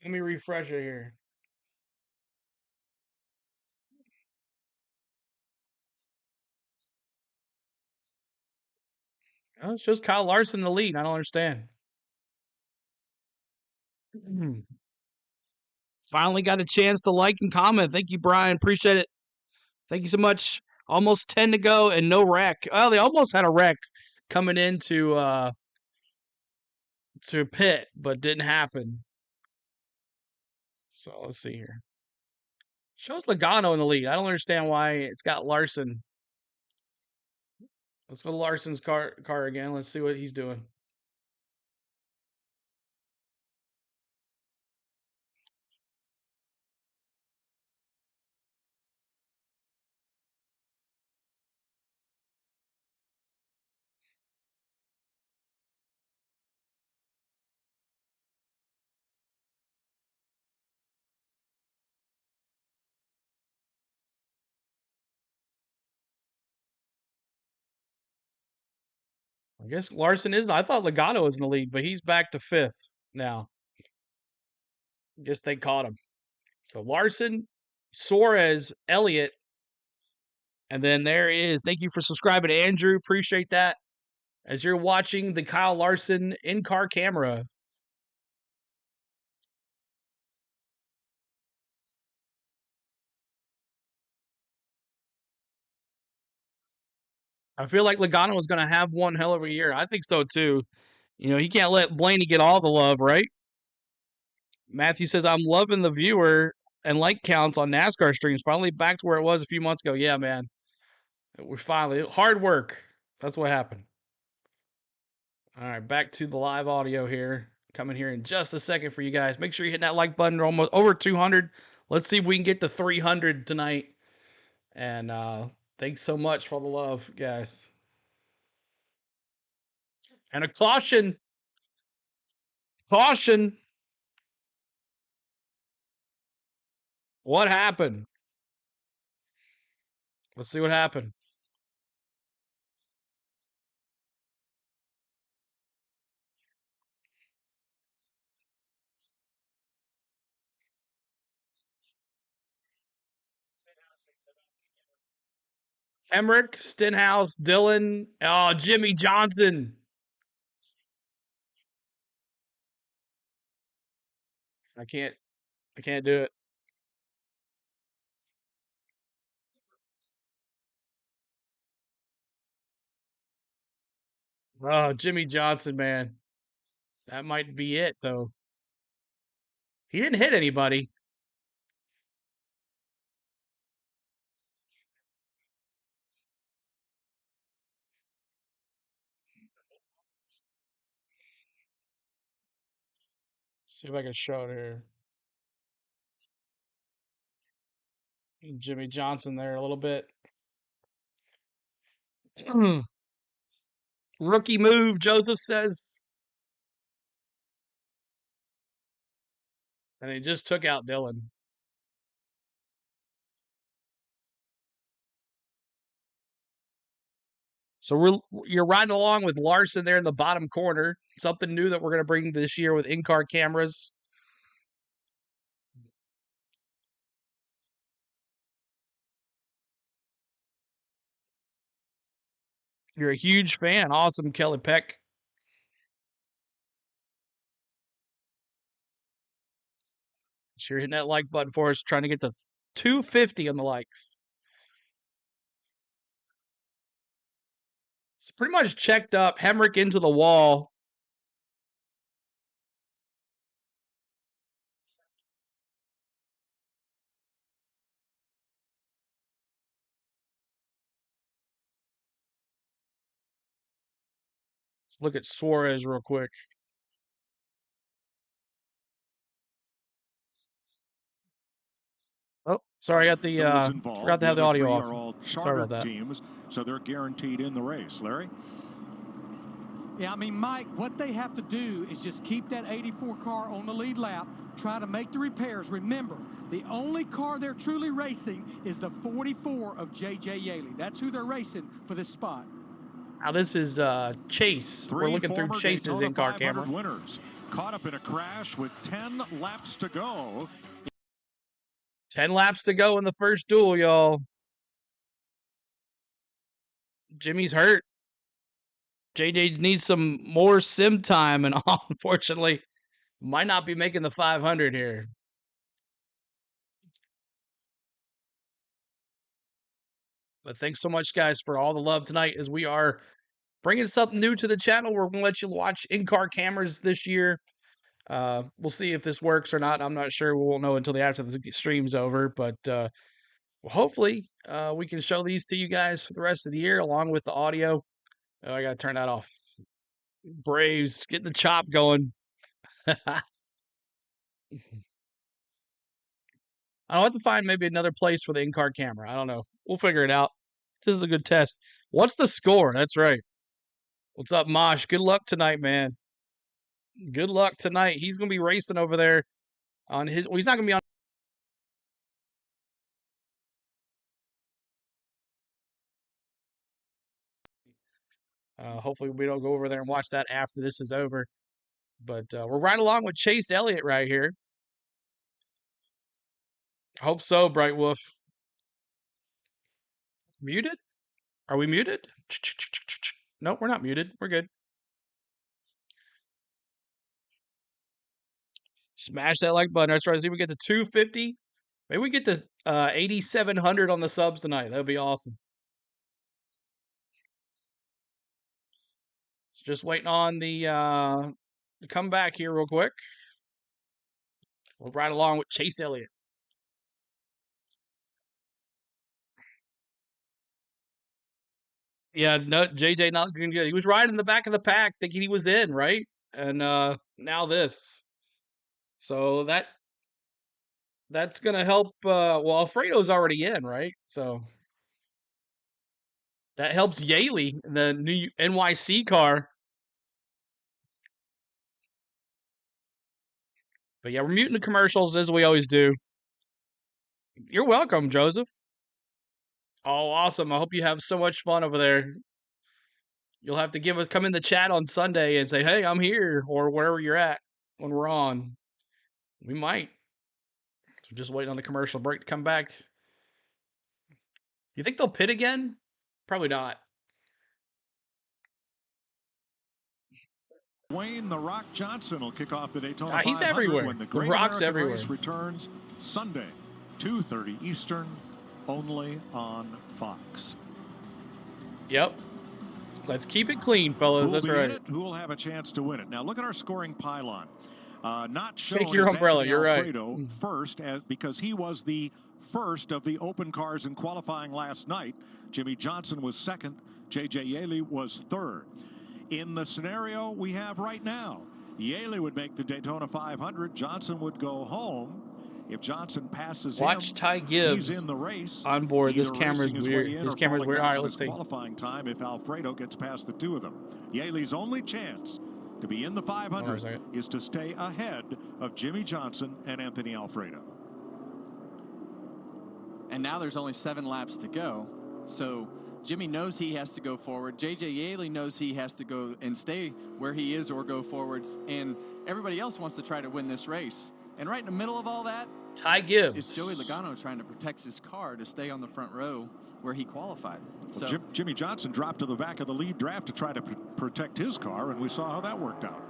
Let me refresh it here. Oh, it's just Kyle Larson in the lead. I don't understand. Finally got a chance to like and comment. Thank you, Brian. Appreciate it. Thank you so much. Almost 10 to go and no wreck. Oh, they almost had a wreck coming into to pit, but didn't happen. So let's see here. Shows Logano in the lead. I don't understand why it's got Larson. Let's go to Larson's car again. Let's see what he's doing. I guess Larson isn't. I thought Logano was in the lead, but he's back to 5th now. Guess they caught him. So Larson, Suarez, Elliott, and then there is. Thank you for subscribing, Andrew. Appreciate that. As you're watching the Kyle Larson in-car camera. I feel like Logano is going to have one hell of a year. I think so too. You know, he can't let Blaney get all the love, right? Matthew says, I'm loving the viewer and like counts on NASCAR streams. Finally back to where it was a few months ago. Yeah, man. We're finally hard work. That's what happened. All right, back to the live audio here. Coming here in just a second for you guys. Make sure you hit that like button. We're almost over 200. Let's see if we can get to 300 tonight. And thanks so much for the love, guys. And a caution. Caution. What happened? Let's see what happened. Emmerich, Stenhouse, Dillon. Oh, Jimmy Johnson. I can't do it. Oh, Jimmy Johnson, man. That might be it, though. He didn't hit anybody. See if I can show it here. Jimmy Johnson there a little bit. Rookie move, Joseph says. And he just took out Dillon. So you're riding along with Larson there in the bottom corner. Something new that we're going to bring this year with in-car cameras. You're a huge fan. Awesome, Kelly Peck. Sure hitting that like button for us, trying to get to 250 on the likes. It's pretty much checked up. Hemrick into the wall. Let's look at Suarez real quick. Oh, sorry, I got the forgot to have the audio off. Are all Sorry about chartered that. teams, so they're guaranteed in the race. Larry? Yeah, I mean, Mike, what they have to do is just keep that 84 car on the lead lap, try to make the repairs. Remember, the only car they're truly racing is the 44 of J.J. Yaley. That's who they're racing for this spot. Now this is Chase. We're looking through Chase's in-car camera. Winners caught up in a crash with 10 laps to go. 10 laps to go in the first duel, y'all. Jimmy's hurt. JJ needs some more sim time, and unfortunately, might not be making the 500 here. But thanks so much, guys, for all the love tonight as we are bringing something new to the channel. We're going to let you watch in-car cameras this year. We'll see if this works or not. I'm not sure. We won't know until after the stream's over. But hopefully we can show these to you guys for the rest of the year along with the audio. Oh, I got to turn that off. Braves, getting the chop going. I'll have to find maybe another place for the in-car camera. I don't know. We'll figure it out. This is a good test. What's the score? That's right. What's up, Mosh? Good luck tonight, man. Good luck tonight. He's going to be racing over there on his... Well, he's not going to be on... Hopefully we don't go over there and watch that after this is over. But we're right along with Chase Elliott right here. I hope so, Bright Wolf. Muted? Are we muted? Nope, we're not muted. We're good. Smash that like button. That's right. See, we get to 250. Maybe we get to 8,700 on the subs tonight. That would be awesome. So just waiting on the to come back here real quick. We'll ride along with Chase Elliott. Yeah, no, JJ not looking good. He was riding in the back of the pack thinking he was in, right? And now this. So that's going to help. Well, Alfredo's already in, right? So that helps Yaley, the new NYC car. But yeah, we're muting the commercials as we always do. You're welcome, Joseph. Oh, awesome. I hope you have so much fun over there. You'll have to come in the chat on Sunday and say, hey, I'm here, or wherever you're at when we're on. We might. So just waiting on the commercial break to come back. You think they'll pit again? Probably not. Dwayne "The Rock" Johnson will kick off the Daytona 500 he's everywhere. when the The Great Rock's American everywhere. Race returns Sunday, 2:30 Eastern, only on Fox. Yep. Let's keep it clean, fellas. That's right. Who will have a chance to win it? Now look at our scoring pylon. Not shown Take your is umbrella. Anthony You're right. Alfredo first, because he was the first of the open cars in qualifying last night. Jimmy Johnson was second. J.J. Yaley was third. In the scenario we have right now, Yaley would make the Daytona 500. Johnson would go home. If Johnson passes Watch Ty Gibbs he's in the race. on board. This Either camera's racing his weird. way in This or camera's falling weird. back All right, on let's his see. qualifying time if Alfredo gets past the two of them. Yaley's only chance to be in the 500 is to stay ahead of Jimmy Johnson and Anthony Alfredo. And now there's only 7 laps to go. So Jimmy knows he has to go forward. J.J. Yaley knows he has to go and stay where he is or go forwards. And everybody else wants to try to win this race. And right in the middle of all that, Ty Gibbs is Joey Logano trying to protect his car to stay on the front row where he qualified. Well, So Jimmy Johnson dropped to the back of the lead draft to try to protect his car, and we saw how that worked out.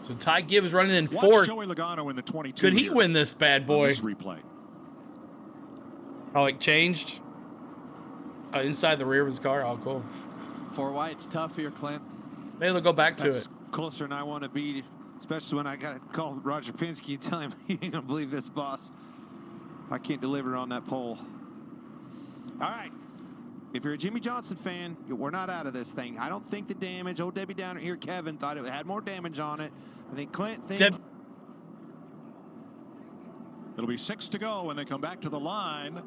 So Ty Gibbs running in Watch fourth. Joey Logano in the 22. Could he here win this bad on boy? this replay. Oh, it changed? Inside the rear of his car? Oh, cool. for why it's tough here, Clint. Maybe they'll go back to That's it. closer than I want to be, especially when I got to call Roger Penske and tell him, you ain't going to believe this, boss. I can't deliver on that pole. All right. If you're a Jimmy Johnson fan, we're not out of this thing. I don't think the damage, old Debbie Downer here, Kevin, thought it had more damage on it. I think Clint thinks... It'll be 6 to go when they come back to the line,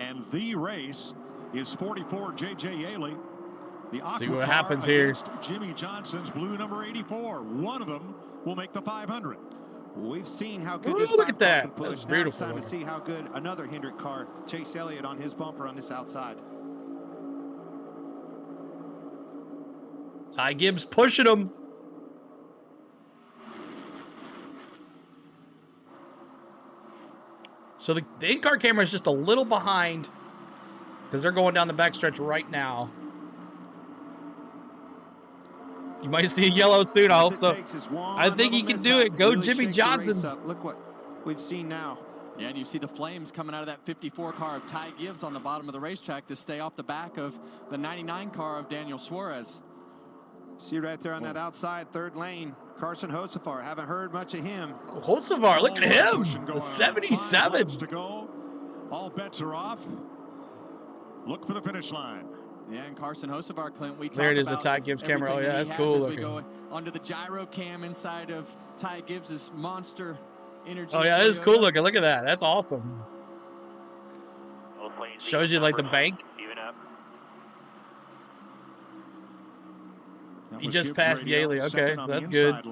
and the race is 44 J.J. Yaley. The See aqua what car happens here. against Jimmy Johnson's blue number 84. One of them will make the 500. We've seen how good Ooh, this look 5 at that. car can push. That's Now it's beautiful. time to see how good another Hendrick car, Chase Elliott, on his bumper on this outside. Ty Gibbs pushing him. So the in-car camera is just a little behind because they're going down the backstretch right now. You might see a yellow soon. I hope so. I think he can do it. Go Jimmy Johnson. Look what we've seen now. Yeah, and you see the flames coming out of that 54 car of Ty Gibbs on the bottom of the racetrack to stay off the back of the 99 car of Daniel Suarez. See right there on that outside third lane, Carson Hocevar. Haven't heard much of him. Hocevar, look at him. The 77. To go. All bets are off. Look for the finish line. Yeah, and Carson Hocevar, Clint, we talked There it is, the about Ty Gibbs camera. Oh, yeah, that's cool as we looking. go onto the gyro cam inside of Ty Gibbs's monster energy. Oh, yeah, that is cool looking. Look at that. That's awesome. Shows you, like, the bank. He just passed Yaley. Okay, so that's good.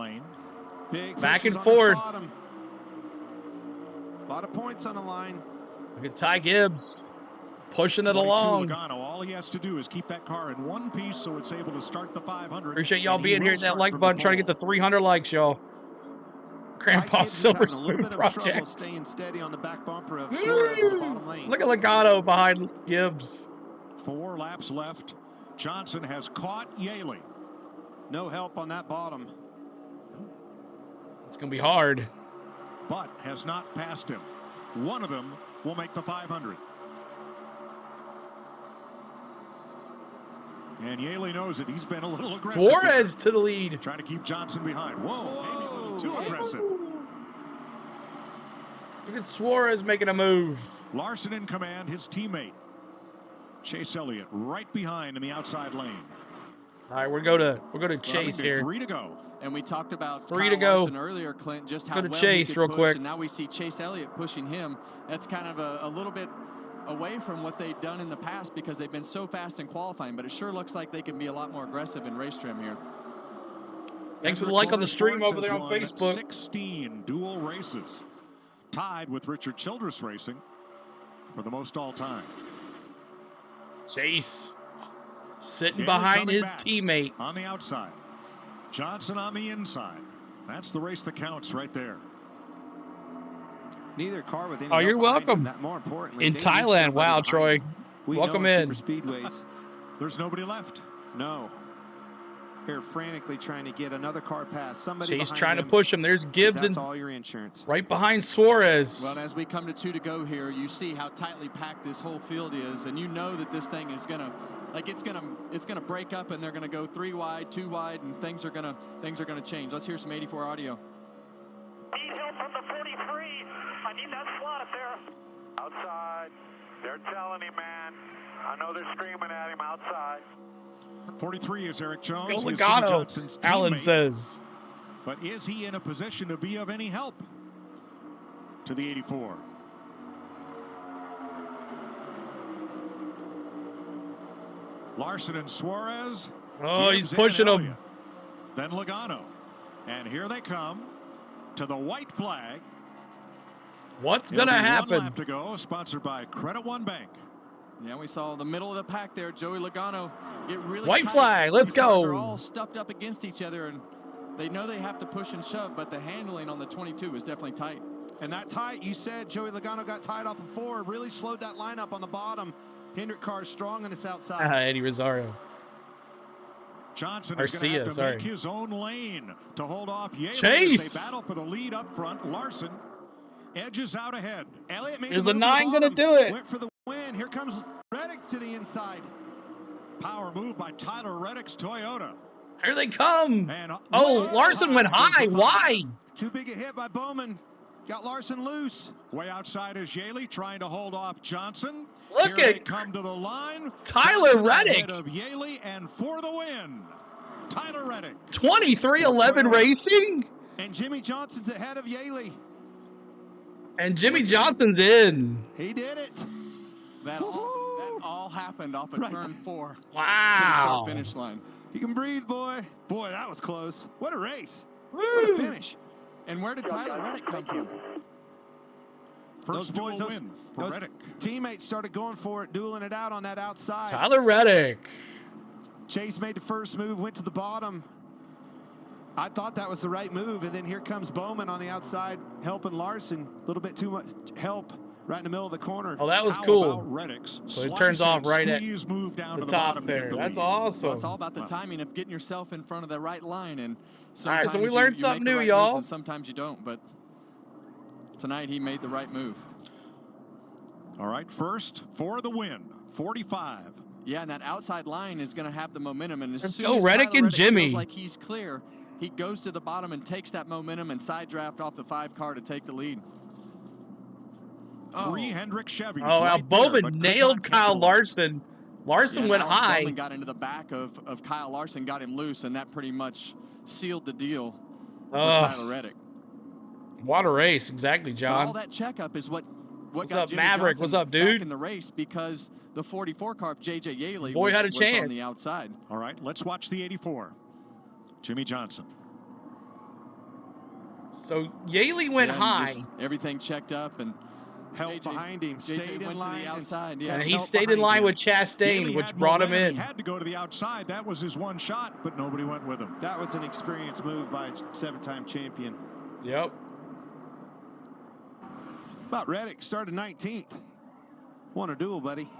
Back and forth. A lot of points on the line. Look at Ty Gibbs pushing it along. Logano, all he has to do is keep that car in one piece so it's able to start the 500. Appreciate y'all being here at that like button, trying to get to 300 likes, y'all. Grandpa Silver Spoon Project. Staying steady on the back bumper of Suarez on the bottom lane. Look at Logano behind Gibbs. 4 laps left. Johnson has caught Yaley. No help on that bottom. It's going to be hard. But has not passed him. One of them will make the 500. And Yaley knows it. He's been a little aggressive. Suarez to the lead. Trying to keep Johnson behind. Whoa, maybe a little too aggressive. Look at Suarez making a move. Larson in command, his teammate. Chase Elliott right behind in the outside lane. All right, we're going to Chase here. 3 to go. And we talked about 3 Kyle to go. Larson earlier, Clint, just how Go to well Chase he could real push, quick. and now we see Chase Elliott pushing him. That's kind of a little bit away from what they've done in the past because they've been so fast in qualifying, but it sure looks like they can be a lot more aggressive in race trim here. Thanks for the like on the stream over there on won Facebook. 16 dual races, tied with Richard Childress Racing for the most all time. Chase sitting Yaley behind coming his back teammate. on the outside. Johnson on the inside. That's the race that counts right there. Neither car with any Oh, you're help behind welcome. him. More importantly, In they need Thailand. somebody Wow, behind Troy. them. We Welcome know in. Super Speedways. There's nobody left. No. They're frantically trying to get another car past. Somebody Chase behind trying to them, push him. There's 'cause Gibbs that's and all your insurance. right behind Suarez. Well, as we come to 2 to go here, you see how tightly packed this whole field is, and you know that this thing is gonna, it's gonna break up, and they're gonna go 3 wide, 2 wide, and things are gonna change. Let's hear some 84 audio. Need help from the 43. I need that slot up there. Outside. They're telling him, man. I know they're screaming at him outside. 43 is Eric Jones. Go He is Jimmy Logano, Johnson's Alan teammate. says. But is he in a position to be of any help to the 84? Larson and Suarez. Oh, Gibbs he's and pushing him. Elliott. Then Logano. And here they come to the white flag. What's It'll going to be happen? 1 lap to go, sponsored by Credit One Bank. Yeah, we saw the middle of the pack there, Joey Logano get really White tight. flag, let's These cars go. are all stuffed up against each other, and they know they have to push and shove, but the handling on the 22 is definitely tight. And that tight, you said Joey Logano got tied off of 4, really slowed that lineup on the bottom. Hendrick car strong on this outside. Eddie Rosario. Johnson is going to have to make his own lane to hold off Yaley Chase. as they battle for the lead up front. Larson edges out ahead. Elliott made Is the the move to 9 going to bottom, do it? Went for the win. Here comes Reddick to the inside. Power move by Tyler Reddick's Toyota. Here they come. And Oh, Larson went high. Why? Too big a hit by Bowman. Got Larson loose. Way outside is Yaley trying to hold off Johnson. Look Here at they come to the line. Tyler Johnson Reddick. ahead of Yaley, and for the win, Tyler Reddick. 23-11 Racing? And Jimmy Johnson's ahead of Yaley. And Jimmy Johnson's in. He did it. That That all happened off of turn 4. Wow. To the start-finish line. You can breathe, boy. Boy, that was close. What a race. What a finish. And where did Tyler Reddick come from? First duel win for those Reddick. Teammates started going for it, dueling it out on that outside. Tyler Reddick. Chase made the first move, went to the bottom. I thought that was the right move, and then here comes Bowman on the outside helping Larson. A little bit too much help right in the middle of the corner. Oh, that was How cool. about Reddick's So it turns off right at move down the to top bottom there. to get the That's lead. awesome. Well, it's all about the timing of getting yourself in front of the right line. And All right, so we sometimes learned you something make the new, right y'all. moves and sometimes you don't. But tonight he made the right move. All right, first for the win, 45. Yeah, and that outside line is going to have the momentum. And as Let's soon go, as Reddick Tyler and Reddick Jimmy. feels like he's clear, he goes to the bottom and takes that momentum and side draft off the 5 car to take the lead. 3 Hendrick Chevys. Oh, wow. right there, Bowman but could nailed not get Kyle the Larson. Larson Yeah, went Alex high. Bowman got into the back of Kyle Larson, got him loose, and that pretty much sealed the deal for Tyler Reddick. What a race. Exactly, But all John. that checkup is what What's got up, Jimmy Maverick? Johnson What's up, back dude? in the race, because the 44 car of J.J. Yaley Boy was, had a was on chance. the outside. All right, let's watch the 84. Jimmy Johnson. So Yaley went Yeah, and high. just everything checked up and Held behind him, stayed in went line. to the outside. And he held stayed in behind line him. with Chastain, Yaley which had brought him momentum. in. He had to go to the outside. That was his one shot, but nobody went with him. That was an experienced move by a 7-time champion. Yep. About Reddick started 19th. Won a duel, buddy.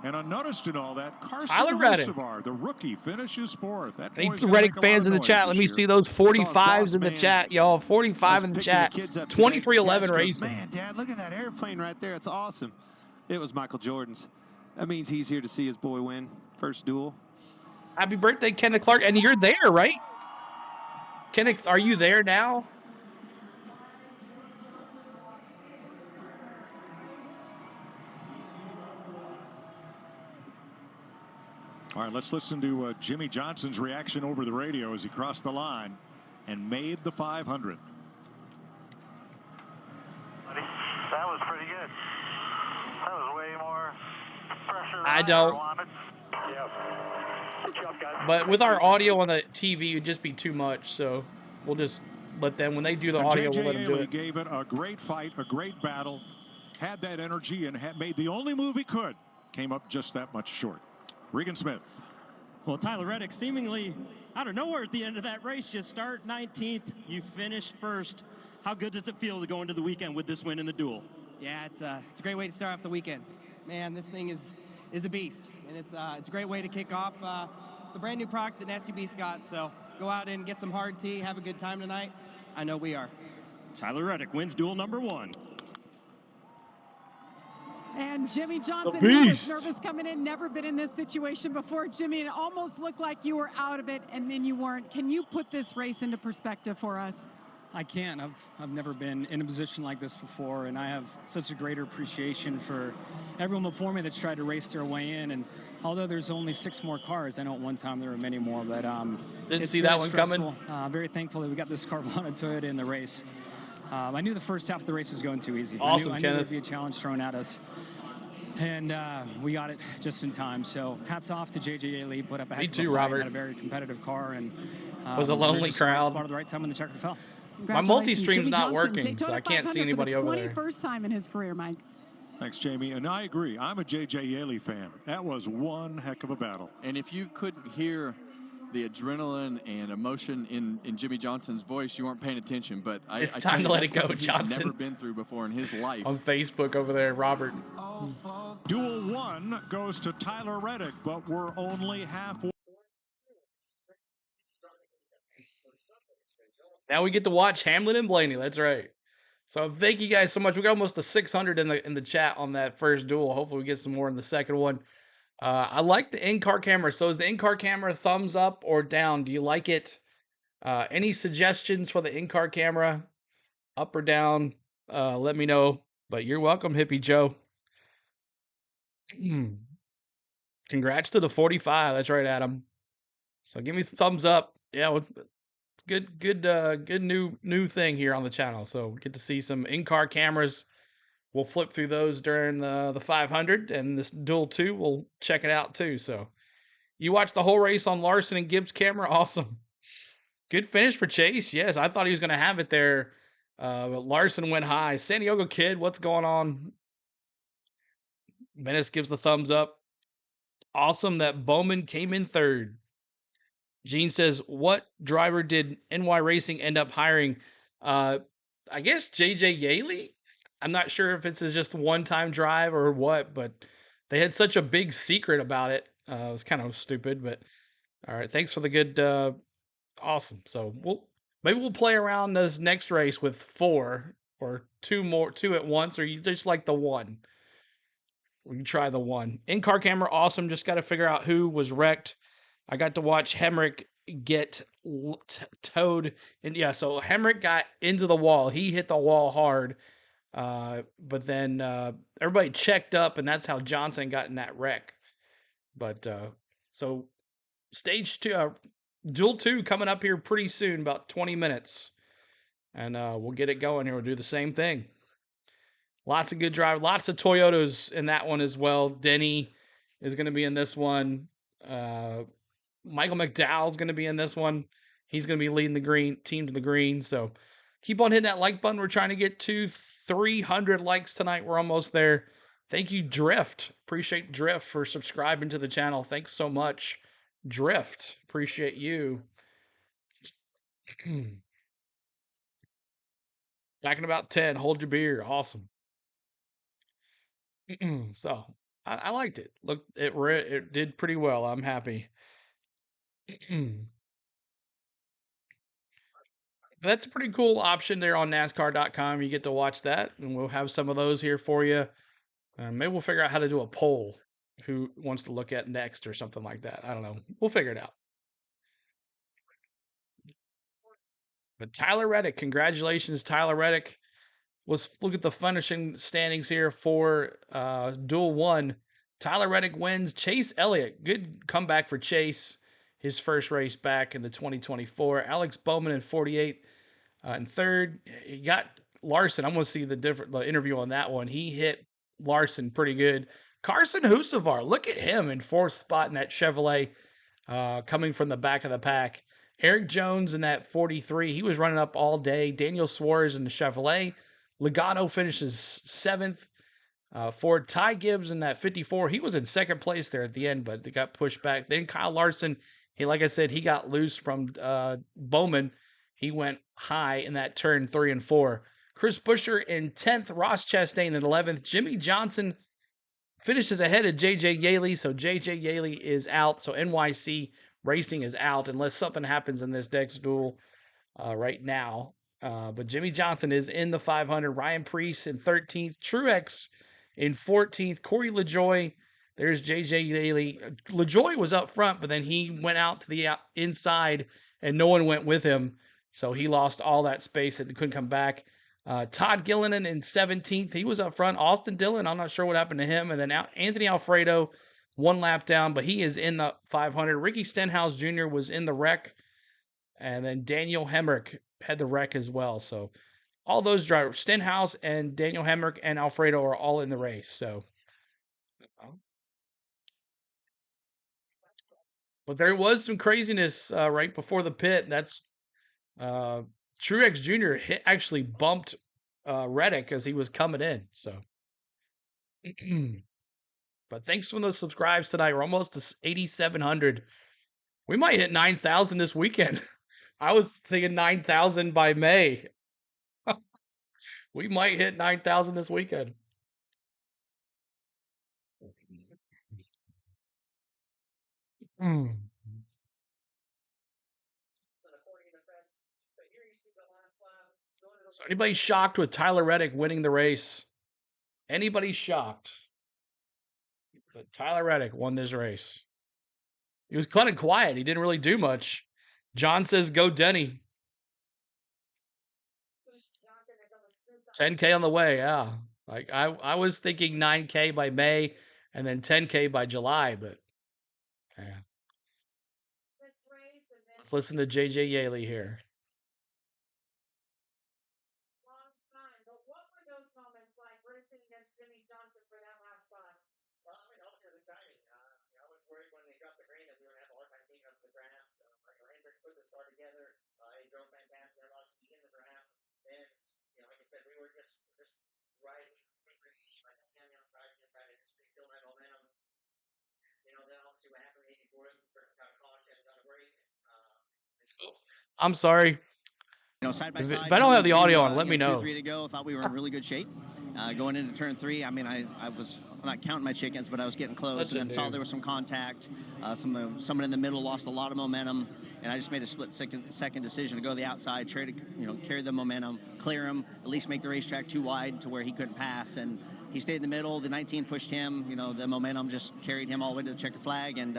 And unnoticed in all that, Carson Tyler Reddick. Hocevar, the rookie, finishes 4th. That Any boy's gonna Reddick make a lot fans of in the noise chat, let this me year. see those 45s in the man. chat, y'all. 45 in the Picking chat. kids up today. 2311 Cash goes, Racing. Man, Dad, look at that airplane right there. It's awesome. It was Michael Jordan's. That means he's here to see his boy win. First duel. Happy birthday, Kenneth Clark. And you're there, right? Kenneth, are you there now? All right, let's listen to Jimmy Johnson's reaction over the radio as he crossed the line and made the 500. That was pretty good. That was way more pressure than I don't. wanted. Yeah. Good job, guys. But with our audio on the TV, it'd just be too much. So we'll just let them, when they do the And audio, J.J. we'll let them do Yaley it. gave it a great fight, a great battle, had that energy, and had made the only move he could. Came up just that much short. Regan Smith. Well, Tyler Reddick seemingly out of nowhere at the end of that race. You start 19th, you finish first. How good does it feel to go into the weekend with this win in the duel? Yeah, it's a great way to start off the weekend. Man, this thing is a beast, and it's a great way to kick off the brand new product that SUB's got. So go out and get some hard tea, have a good time tonight. I know we are. Tyler Reddick wins duel number 1. And Jimmy Johnson, The he was beast. nervous coming in, never been in this situation before. Jimmy, it almost looked like you were out of it, and then you weren't. Can you put this race into perspective for us? I can. I've never been in a position like this before, and I have such a greater appreciation for everyone before me that's tried to race their way in. And although there's only 6 more cars, I know at one time there were many more, but Didn't it's see very that one coming. stressful. Very thankful that we got this Carvana Toyota in the race. I knew the first half of the race was going too easy. Awesome, I knew Kenneth. there'd be a challenge thrown at us. And we got it just in time. So hats off to J.J. Yaley. Put up a heck Me of a too, fight, Robert. had a very competitive car. And Was a we were lonely just in the right crowd. spot at the right time when the checker fell. My multi-stream's Jimmy not Johnson, working, Daytona so I can't see 500 anybody for the over there. 21st time in his career, Mike. Thanks, Jamie. And I agree. I'm a J.J. Yaley fan. That was one heck of a battle. And if you couldn't hear the adrenaline and emotion in Jimmy Johnson's voice, you weren't paying attention. But It's I time tell you, to let that's it go, something he's Johnson. never been through before in his life. On Facebook over there, Robert. Duel 1 goes to Tyler Reddick, but we're only halfway. Now we get to watch Hamlin and Blaney. That's right. So thank you guys so much. We got almost to 600 in the chat on that first duel. Hopefully we get some more in the second one. I like the in-car camera. So is the in-car camera thumbs up or down? Do you like it? Any suggestions for the in-car camera? Up or down? Let me know. But you're welcome, Hippie Joe. Congrats to the 45. That's right, Adam. So give me thumbs up. Yeah, well, good new thing here on the channel. So we get to see some in-car cameras we'll flip through those during the 500, and this Duel 2, we'll check it out too. So you watched the whole race on Larson and Gibbs' camera? Awesome. Good finish for Chase. Yes, I thought he was going to have it there. But Larson went high. San Diego Kid, what's going on? Menace gives the thumbs up. Awesome that Bowman came in third. Gene says, what driver did NY Racing end up hiring? I guess JJ Yaley. I'm not sure if it's just a one-time drive or what, but they had such a big secret about it. It was kind of stupid, but all right. Thanks for the good. Awesome. So maybe we'll play around this next race with 4 or 2 at once, or you just like the 1. We can try the 1. In-car camera, awesome. Just got to figure out who was wrecked. I got to watch Hemrick get towed. And yeah, so Hemrick got into the wall. He hit the wall hard. But then everybody checked up, and that's how Johnson got in that wreck. But so stage 2, Duel 2 coming up here pretty soon, about 20 minutes. And we'll get it going here. We'll do the same thing. Lots of good drive. Lots of Toyotas in that one as well. Denny is going to be in this one. Michael McDowell's going to be in this one. He's going to be leading the team to the green. So keep on hitting that like button. We're trying to get to 300 likes tonight. We're almost there. Thank you, Drift. Appreciate Drift for subscribing to the channel. Thanks so much, Drift. Appreciate you. Back in about 10. Hold your beer. Awesome. So I liked it. Look, it did pretty well. I'm happy. That's a pretty cool option there on NASCAR.com. You get to watch that, and we'll have some of those here for you. Maybe we'll figure out how to do a poll. Who wants to look at next or something like that? I don't know. We'll figure it out. But Tyler Reddick, congratulations, Tyler Reddick. Let's look at the finishing standings here for Duel 1. Tyler Reddick wins. Chase Elliott, good comeback for Chase. His first race back in the 2024. Alex Bowman in 48th. In third, he got Larson. I'm going to see the interview on that one. He hit Larson pretty good. Carson Husavar, look at him in 4th spot in that Chevrolet, coming from the back of the pack. Eric Jones in that 43. He was running up all day. Daniel Suarez in the Chevrolet. Logano finishes 7th. For Ty Gibbs in that 54, he was in 2nd place there at the end, but they got pushed back. Then Kyle Larson, like I said, he got loose from Bowman. He went high in that turn 3 and 4. Chris Buescher in 10th, Ross Chastain in 11th. Jimmy Johnson finishes ahead of JJ Yaley, so JJ Yaley is out. So NYC Racing is out unless something happens in this next duel right now. But Jimmy Johnson is in the 500. Ryan Preece in 13th. Truex in 14th. Corey LaJoie. There's JJ Yaley. LaJoie was up front, but then he went out to the inside, and no one went with him. So he lost all that space and couldn't come back. Todd Gilliland in 17th. He was up front. Austin Dillon, I'm not sure what happened to him. And then Anthony Alfredo, 1 lap down, but he is in the 500. Ricky Stenhouse Jr. was in the wreck. And then Daniel Hemrick had the wreck as well. So all those drivers, Stenhouse and Daniel Hemrick and Alfredo, are all in the race. So, but there was some craziness right before the pit. That's Truex Jr. actually bumped Reddick as he was coming in. So, but thanks for those subscribes tonight. We're almost to 8,700. We might hit 9,000 this weekend. I was thinking 9,000 by May. We might hit 9,000 this weekend. So anybody shocked with Tyler Reddick winning the race? Anybody shocked? But Tyler Reddick won this race. He was kind of quiet. He didn't really do much. John says, go Denny. 10K on the way, yeah. Like I was thinking 9K by May and then 10K by July, but yeah. Let's listen to JJ Yaley here. Long time, but what were those moments like racing I'm sorry. Side by If side. I don't have coming the to, audio on, let me 2 or know. 3 to go. Thought we were in really good shape. Going into turn 3, I mean, I'm not counting my chickens, but I was getting close, Such a and then saw dude. there was some contact. Someone in the middle lost a lot of momentum, and I just made a split-second decision to go to the outside, try to carry the momentum, clear him, at least make the racetrack too wide to where he couldn't pass, and he stayed in the middle. The 19 pushed him. The momentum just carried him all the way to the checker flag, and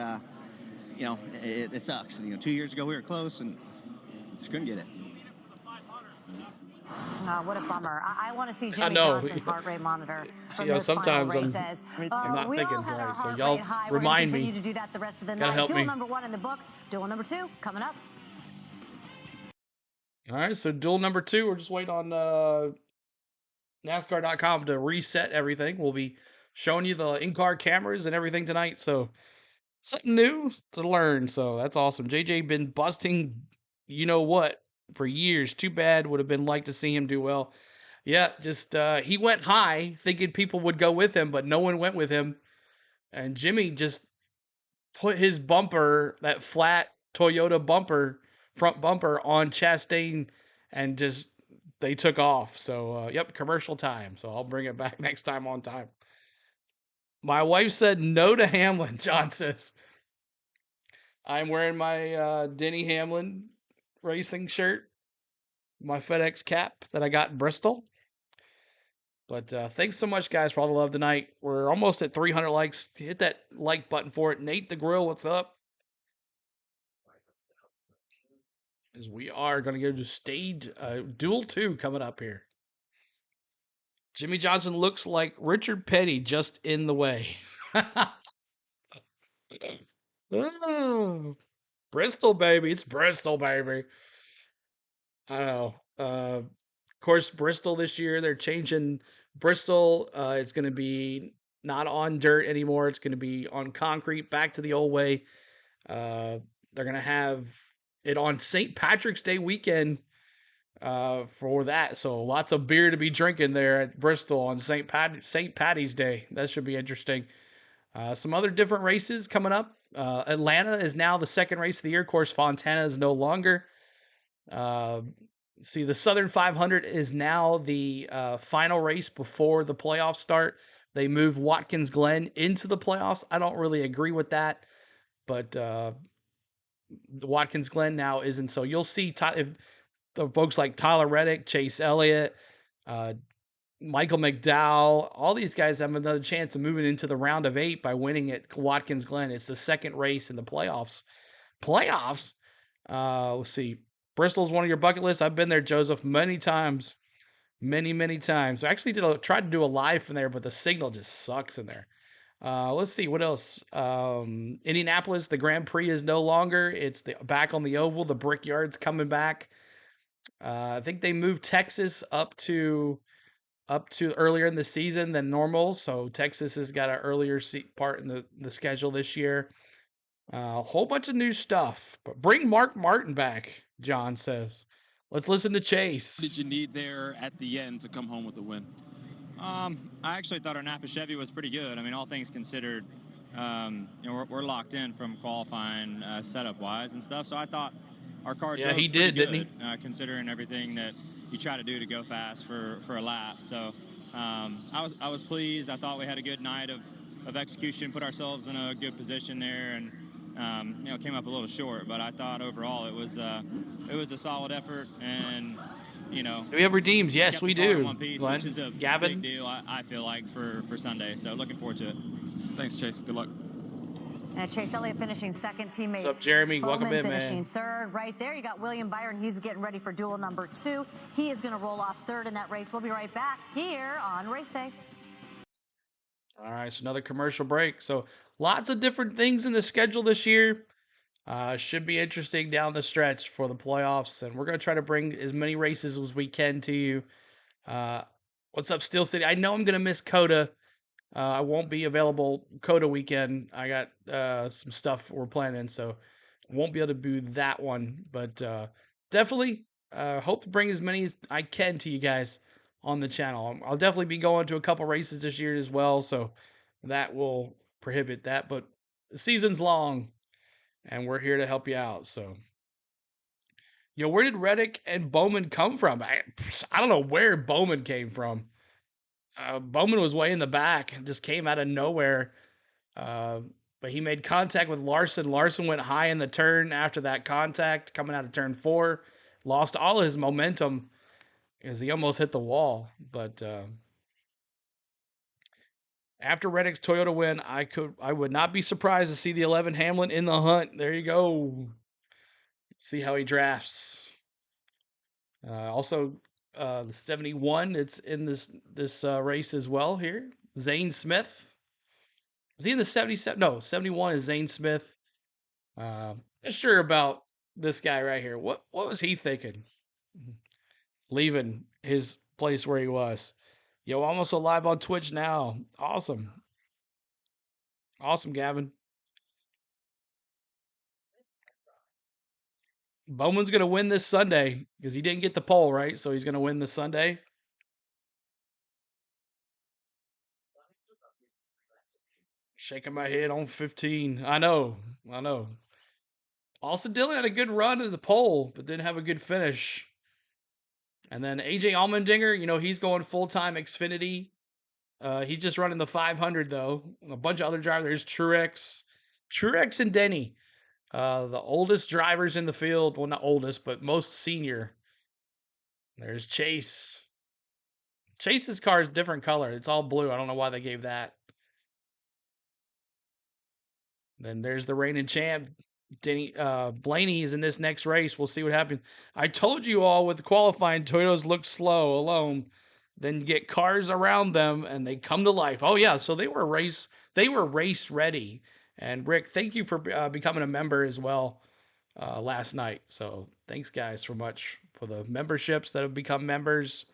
it sucks. 2 years ago we were close, and just couldn't get it. What a bummer. I want to see I Jimmy know. Johnson's heart rate monitor from You know, those final sometimes races. I'm not We all thinking had our twice, so heart y'all rate high. We're going to remind continue me. to do that the rest of the Gotta night. help Duel me. number 1 in the books. Duel number 2 coming up. All right, so duel number 2, we're just waiting on NASCAR.com to reset everything. We'll be showing you the in-car cameras and everything tonight, so something new to learn, so that's awesome. JJ been busting you-know-what for years. Too bad, would have been like to see him do well. Yeah, just he went high thinking people would go with him, but no one went with him, and Jimmy just put his bumper, that flat Toyota bumper, front bumper, on Chastain, and just they took off. So, yep, commercial time. So I'll bring it back next time on time. My wife said no to Hamlin, John says. I'm wearing my Denny Hamlin racing shirt, my FedEx cap that I got in Bristol. But thanks so much, guys, for all the love tonight. We're almost at 300 likes. Hit that like button for it. Nate the Grill, what's up? As we are going to go to stage duel 2 coming up here. Jimmy Johnson looks like Richard Petty just in the way. Oh, Bristol, baby. It's Bristol, baby. I don't know. Of course, Bristol this year, they're changing Bristol. It's going to be not on dirt anymore. It's going to be on concrete, back to the old way. They're going to have it on St. Patrick's Day weekend for that. So lots of beer to be drinking there at Bristol on St. Patty's Day. That should be interesting. Some other different races coming up. Atlanta is now the second race of the year. Of course, Fontana is no longer. See, the Southern 500 is now the final race before the playoffs start. They move Watkins Glen into the playoffs. I don't really agree with that, but the Watkins Glen now isn't. So you'll see if the folks like Tyler Reddick, Chase Elliott, Michael McDowell, all these guys have another chance of moving into the round of 8 by winning at Watkins Glen. It's the second race in the playoffs. Playoffs? Let's see. Bristol's one of your bucket lists. I've been there, Joseph, many times. Many times. I actually tried to do a live from there, but the signal just sucks in there. Let's see, what else? Indianapolis, the Grand Prix is no longer. It's back on the oval. The Brickyard's coming back. I think they moved Texas up to earlier in the season than normal, so Texas has got an earlier part in the schedule this year. A whole bunch of new stuff, but bring Mark Martin back, John says. Let's listen to Chase. What did you need there at the end to come home with the win? I actually thought our Napa Chevy was pretty good. I mean, all things considered, we're locked in from qualifying setup-wise and stuff. So I thought our car drove he pretty did, good, didn't he? considering everything that you try to do to go fast for a lap. So I was pleased. I thought we had a good night of execution, put ourselves in a good position there, and came up a little short. But I thought overall it was a solid effort, and do we have redeems? Yes, we do. in one piece, Glenn, which is a Gavin. big deal, I feel like, for Sunday. So looking forward to it. Thanks, Chase. Good luck. Chase Elliott finishing second, teammate. What's up, Jeremy? Bowman Welcome in, finishing man. third. Right there, you got William Byron. He's getting ready for duel number 2. He is going to roll off third in that race. We'll be right back here on Race Day. All right, so another commercial break. So lots of different things in the schedule this year. Should be interesting down the stretch for the playoffs, and we're going to try to bring as many races as we can to you. What's up, Steel City? I know I'm going to miss COTA. I won't be available COTA weekend. I got some stuff we're planning, so won't be able to do that one. But definitely hope to bring as many as I can to you guys on the channel. I'll definitely be going to a couple races this year as well, so that will prohibit that. But the season's long, and we're here to help you out. So, where did Reddick and Bowman come from? I don't know where Bowman came from. Bowman was way in the back and just came out of nowhere. But he made contact with Larson. Larson went high in the turn after that contact, coming out of turn 4. Lost all his momentum as he almost hit the wall. But after Reddick's Toyota win, I would not be surprised to see the 11 Hamlin in the hunt. There you go. See how he drafts. Also, the 71, it's in this race as well here. Zane Smith. Is he in the 77? No, 71 is Zane Smith. Not sure about this guy right here. What was he thinking? Leaving his place where he was. Yo, I'm also live on Twitch now. Awesome. Awesome, Gavin. Bowman's going to win this Sunday because he didn't get the pole, right? So he's going to win this Sunday. Shaking my head on 15. I know. Austin Dillon had a good run to the pole, but didn't have a good finish. And then AJ Allmendinger, he's going full-time Xfinity. He's just running the 500, though. A bunch of other drivers. There's Truex and Denny. The oldest drivers in the field. Well, not oldest, but most senior. There's Chase. Chase's car is different color. It's all blue. I don't know why they gave that. Then there's the reigning champ. Denny Blaney is in this next race. We'll see what happens. I told you all with the qualifying, Toyotas look slow alone. Then get cars around them and they come to life. Oh yeah, so they were race ready. And Rick, thank you for becoming a member as well last night. So thanks guys so much for the memberships that have become members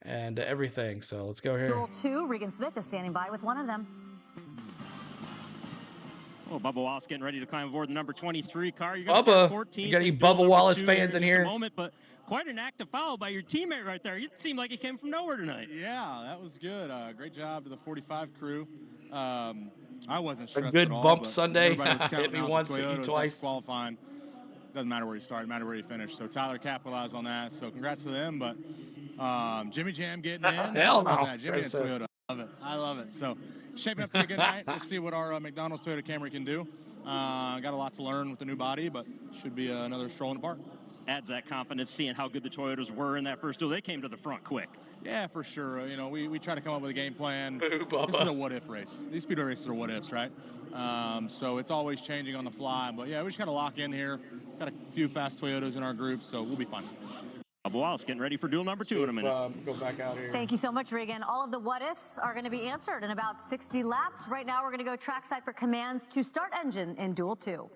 and everything. So let's go here. Duel 2, Regan Smith is standing by with one of them. Oh, Bubba Wallace getting ready to climb aboard the number 23 car. You're going to start 14th. You got any Bubba Wallace fans in here? A moment, but quite an active follow by your teammate right there. It seemed like he came from nowhere tonight. Yeah, that was good. Great job to the 45 crew. I wasn't stressed a good at all, bump Sunday. Hit me once, hit you twice. Qualifying. Doesn't matter where you start, matter where you finish. So Tyler capitalized on that. So congrats to them. But Jimmy Jam getting in. Hell no. Jimmy and Toyota. I love it. So shaping up for a good night. We'll see what our McDonald's Toyota Camry can do. Got a lot to learn with the new body, but should be another stroll in the park. Adds that confidence, seeing how good the Toyotas were in that first duel. They came to the front quick. Yeah, for sure. We try to come up with a game plan. This is a what-if race. These speedway races are what-ifs, right? So it's always changing on the fly. But, yeah, we just got to lock in here. Got a few fast Toyotas in our group, so we'll be fine. Bubba Wallace getting ready for duel number 2 in a minute. Go back out here. Thank you so much, Regan. All of the what-ifs are going to be answered in about 60 laps. Right now, we're going to go trackside for commands to start engine in Duel 2.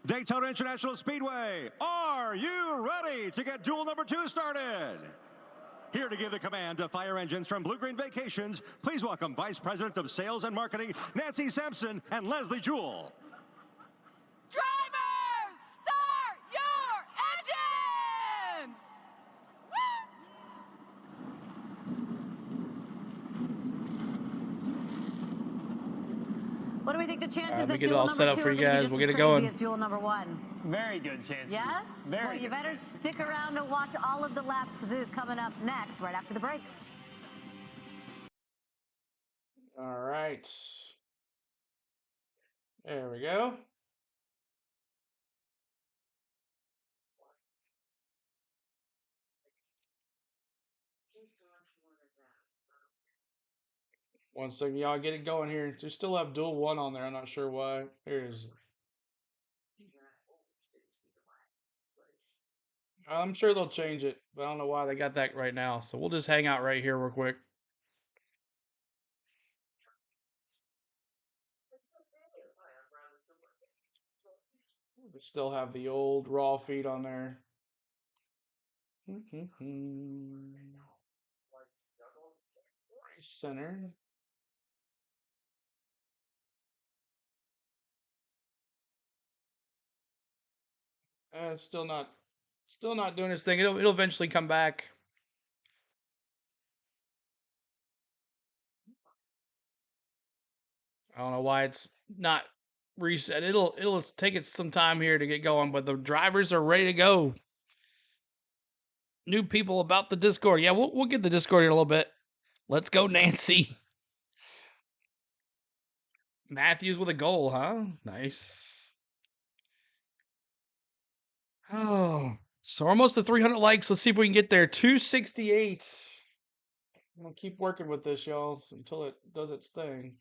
Daytona International Speedway, are you ready to get duel number 2 started? Here to give the command to fire engines from Bluegreen Vacations, please welcome Vice President of Sales and Marketing, Nancy Sampson and Leslie Jewell. Drivers, start your engines! What do we think the chances we that get it duel all number set up 2 for are you going to be guys. just We'll get as it going. crazy as duel number 1? Very good chances. Yes? Very well, you good. better stick around to watch all of the laps because it is coming up next, right after the break. All right. There we go. One second, y'all get it going here. You still have dual 1 on there. I'm not sure why. Here's. I'm sure they'll change it, but I don't know why they got that right now. So we'll just hang out right here real quick. We still have the old raw feed on there. Center. Still not doing its thing. It'll eventually come back. I don't know why it's not reset. It'll take it some time here to get going, but the drivers are ready to go. New people about the Discord. Yeah, we'll get the Discord in a little bit. Let's go, Nancy. Matthews with a goal, huh? Nice. Oh, so almost to 300 likes. Let's see if we can get there. 268. I'm gonna keep working with this, y'all, until it does its thing.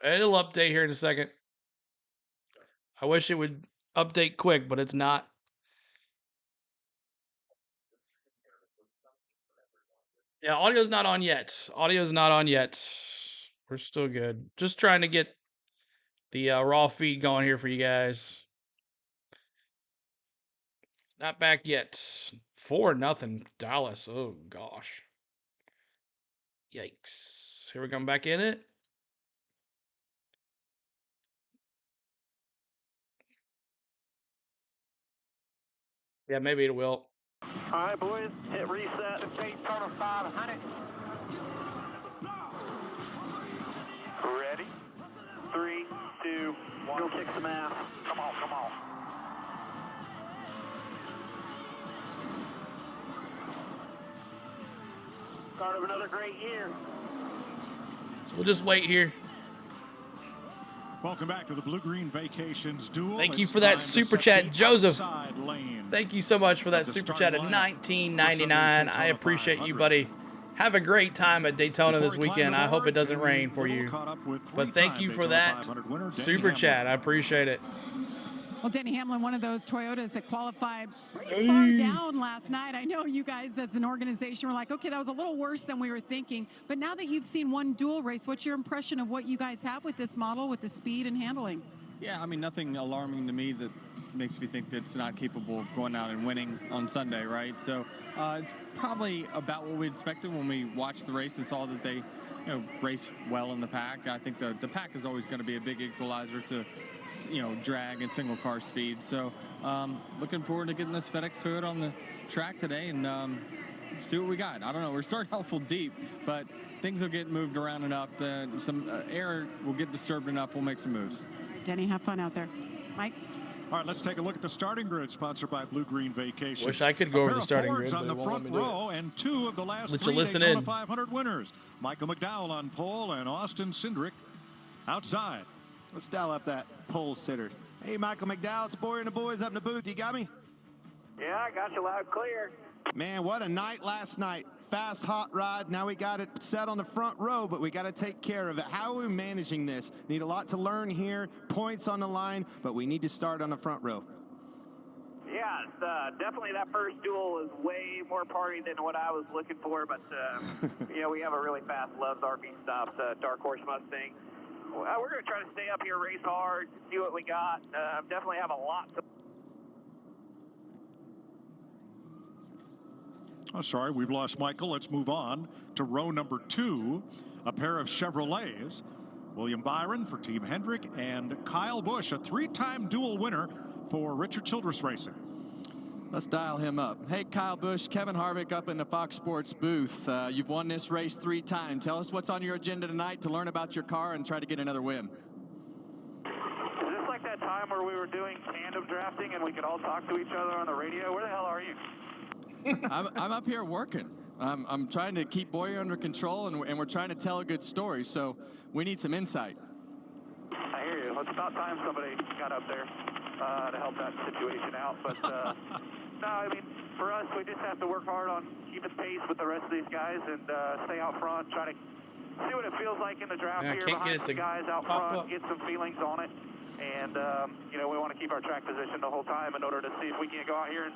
It'll update here in a second. I wish it would update quick, but it's not. Yeah, audio's not on yet. Audio's not on yet. We're still good. Just trying to get the raw feed going here for you guys. Not back yet. 4-0 Dallas. Oh gosh. Yikes. Here we come back in it. Yeah, maybe it will. All right, boys, hit reset. Daytona 500. Ready? 3, 2, 1. Go kick some ass. Come on, come on. Start of another great year. So we'll just wait here. Welcome back to the Blue-Green Vacations Duel. Thank you for that super chat, Joseph. Thank you so much for that super chat at $19.99. I appreciate you, buddy. Have a great time at Daytona this weekend. I hope it doesn't rain for you. But thank you for that super chat. I appreciate it. Well, Denny Hamlin, one of those Toyotas that qualified pretty far down last night. I know you guys as an organization were like, okay, that was a little worse than we were thinking. But now that you've seen one dual race, what's your impression of what you guys have with this model, with the speed and handling? Yeah, I mean, nothing alarming to me that makes me think that it's not capable of going out and winning on Sunday, right? So it's probably about what we expected when we watched the race and saw that they race well in the pack. I think the pack is always going to be a big equalizer to drag and single car speed. So looking forward to getting this FedEx Toyota on the track today and see what we got. I don't know. We're starting off full deep, but things will get moved around enough. Some air will get disturbed enough. We'll make some moves. Denny, have fun out there. Mike? All right, let's take a look at the starting grid, sponsored by Blue-Green Vacations. Wish I could go over the starting grid, on the front row, and 2 of the last 3 Daytona 500 winners. Michael McDowell on pole and Austin Cindric outside. Let's dial up that pole sitter. Hey, Michael McDowell, it's Boyer and the boys up in the booth. You got me? Yeah, I got you loud and clear. Man, what a night last night. Fast, hot ride. Now we got it set on the front row, but we got to take care of it. How are we managing this? Need a lot to learn here. Points on the line, but we need to start on the front row. Yeah, definitely that first duel is way more party than what I was looking for, but, we have a really fast Love's RB stops, Dark Horse Mustang. We're going to try to stay up here, race hard, see what we got. Definitely have a lot to... Oh, sorry, we've lost Michael. Let's move on to row number 2, a pair of Chevrolets. William Byron for Team Hendrick and Kyle Busch, a 3-time dual winner for Richard Childress Racing. Let's dial him up. Hey, Kyle Busch, Kevin Harvick up in the Fox Sports booth. You've won this race 3 times. Tell us what's on your agenda tonight to learn about your car and try to get another win. Is this like that time where we were doing tandem drafting and we could all talk to each other on the radio? Where the hell are you? I'm up here working. I'm trying to keep Boyer under control, and we're trying to tell a good story, so we need some insight. I hear you. It's about time somebody got up there to help that situation out. But, no, I mean, for us, we just have to work hard on keeping pace with the rest of these guys and stay out front, try to see what it feels like in the draft here behind some guys out front, get some feelings on it. And, we want to keep our track position the whole time in order to see if we can go out here and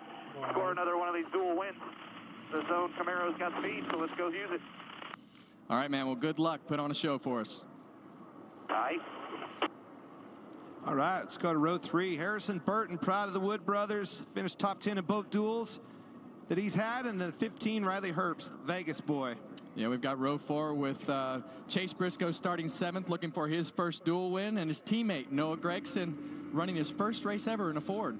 score another one of these dual wins. The zone Camaro's got speed, so let's go use it. All right, man. Well, good luck. Put on a show for us. Aye. All right, let's go to row 3. Harrison Burton, proud of the Wood brothers. Finished top 10 in both duels that he's had. And then 15, Riley Herbst, Vegas boy. Yeah, we've got row 4 with Chase Briscoe starting 7th, looking for his first duel win, and his teammate, Noah Gregson, running his first race ever in a Ford.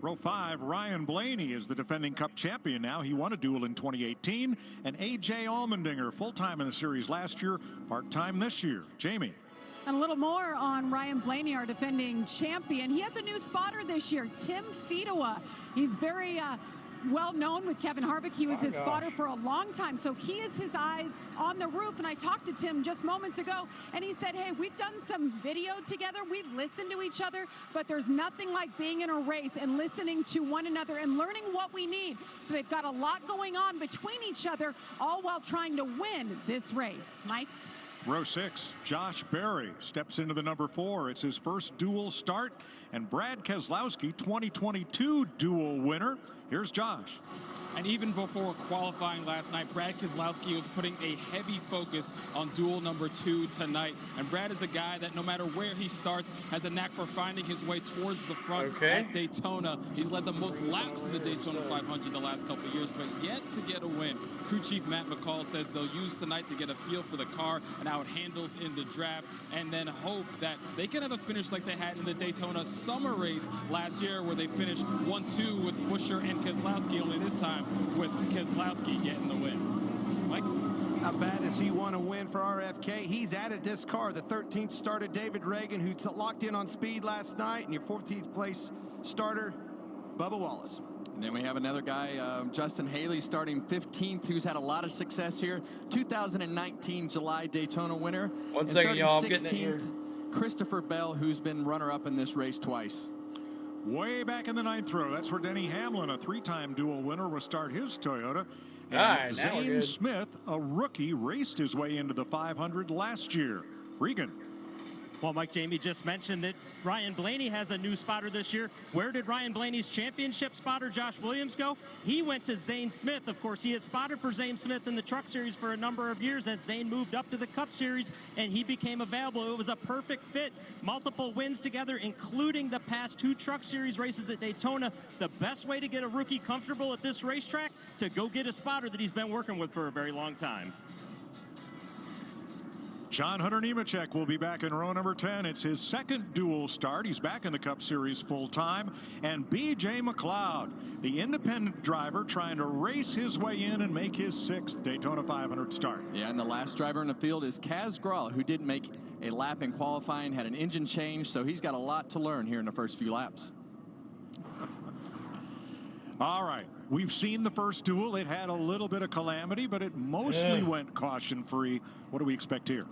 Row 5, Ryan Blaney is the defending Cup champion now. He won a duel in 2018. And A.J. Allmendinger, full-time in the series last year, part-time this year. Jamie. And a little more on Ryan Blaney, our defending champion. He has a new spotter this year, Tim Fedowa. He's very well known with Kevin Harvick. He was his spotter for a long time, so he is his eyes on the roof. And I talked to Tim just moments ago, and he said, hey, we've done some video together, we've listened to each other, but there's nothing like being in a race and listening to one another and learning what we need. So they've got a lot going on between each other, all while trying to win this race. Mike? Row 6, Josh Berry steps into the number 4. It's his first duel start. And Brad Keselowski, 2022 duel winner. Here's Josh. And even before qualifying last night, Brad Keselowski was putting a heavy focus on duel number 2 tonight. And Brad is a guy that no matter where he starts has a knack for finding his way towards the front at Daytona. He's led the most laps in the Daytona 500 the last couple of years, but yet to get a win. Crew Chief Matt McCall says they'll use tonight to get a feel for the car and how it handles in the draft, and then hope that they can have a finish like they had in the Daytona summer race last year, where they finished 1-2 with Buescher and Keselowski, only this time with Keselowski getting the win. Mike? How bad does he want to win for RFK? He's added this car. The 13th starter, David Reagan, who locked in on speed last night, and your 14th place starter, Bubba Wallace. And then we have another guy, Justin Haley, starting 15th, who's had a lot of success here. 2019 July Daytona winner. One second, y'all. I'm getting it here. Christopher Bell, who's been runner-up in this race twice. Way back in the 9th row, that's where Denny Hamlin, a 3-time duel winner, will start his Toyota. And All right, now we're Zane good. Smith, a rookie, raced his way into the 500 last year. Regan. Well, Mike, Jamie just mentioned that Ryan Blaney has a new spotter this year. Where did Ryan Blaney's championship spotter, Josh Williams, go? He went to Zane Smith. Of course, he had spotted for Zane Smith in the Truck Series for a number of years as Zane moved up to the Cup Series, and he became available. It was a perfect fit. Multiple wins together, including the past 2 Truck Series races at Daytona. The best way to get a rookie comfortable at this racetrack, to go get a spotter that he's been working with for a very long time. John Hunter Nemechek will be back in row number 10. It's his second duel start. He's back in the Cup Series full-time. And B.J. McLeod, the independent driver, trying to race his way in and make his 6th Daytona 500 start. Yeah, and the last driver in the field is Kaz Gralla, who didn't make a lap in qualifying, had an engine change, so he's got a lot to learn here in the first few laps. All right. We've seen the first duel. It had a little bit of calamity, but it mostly went caution-free. What do we expect here?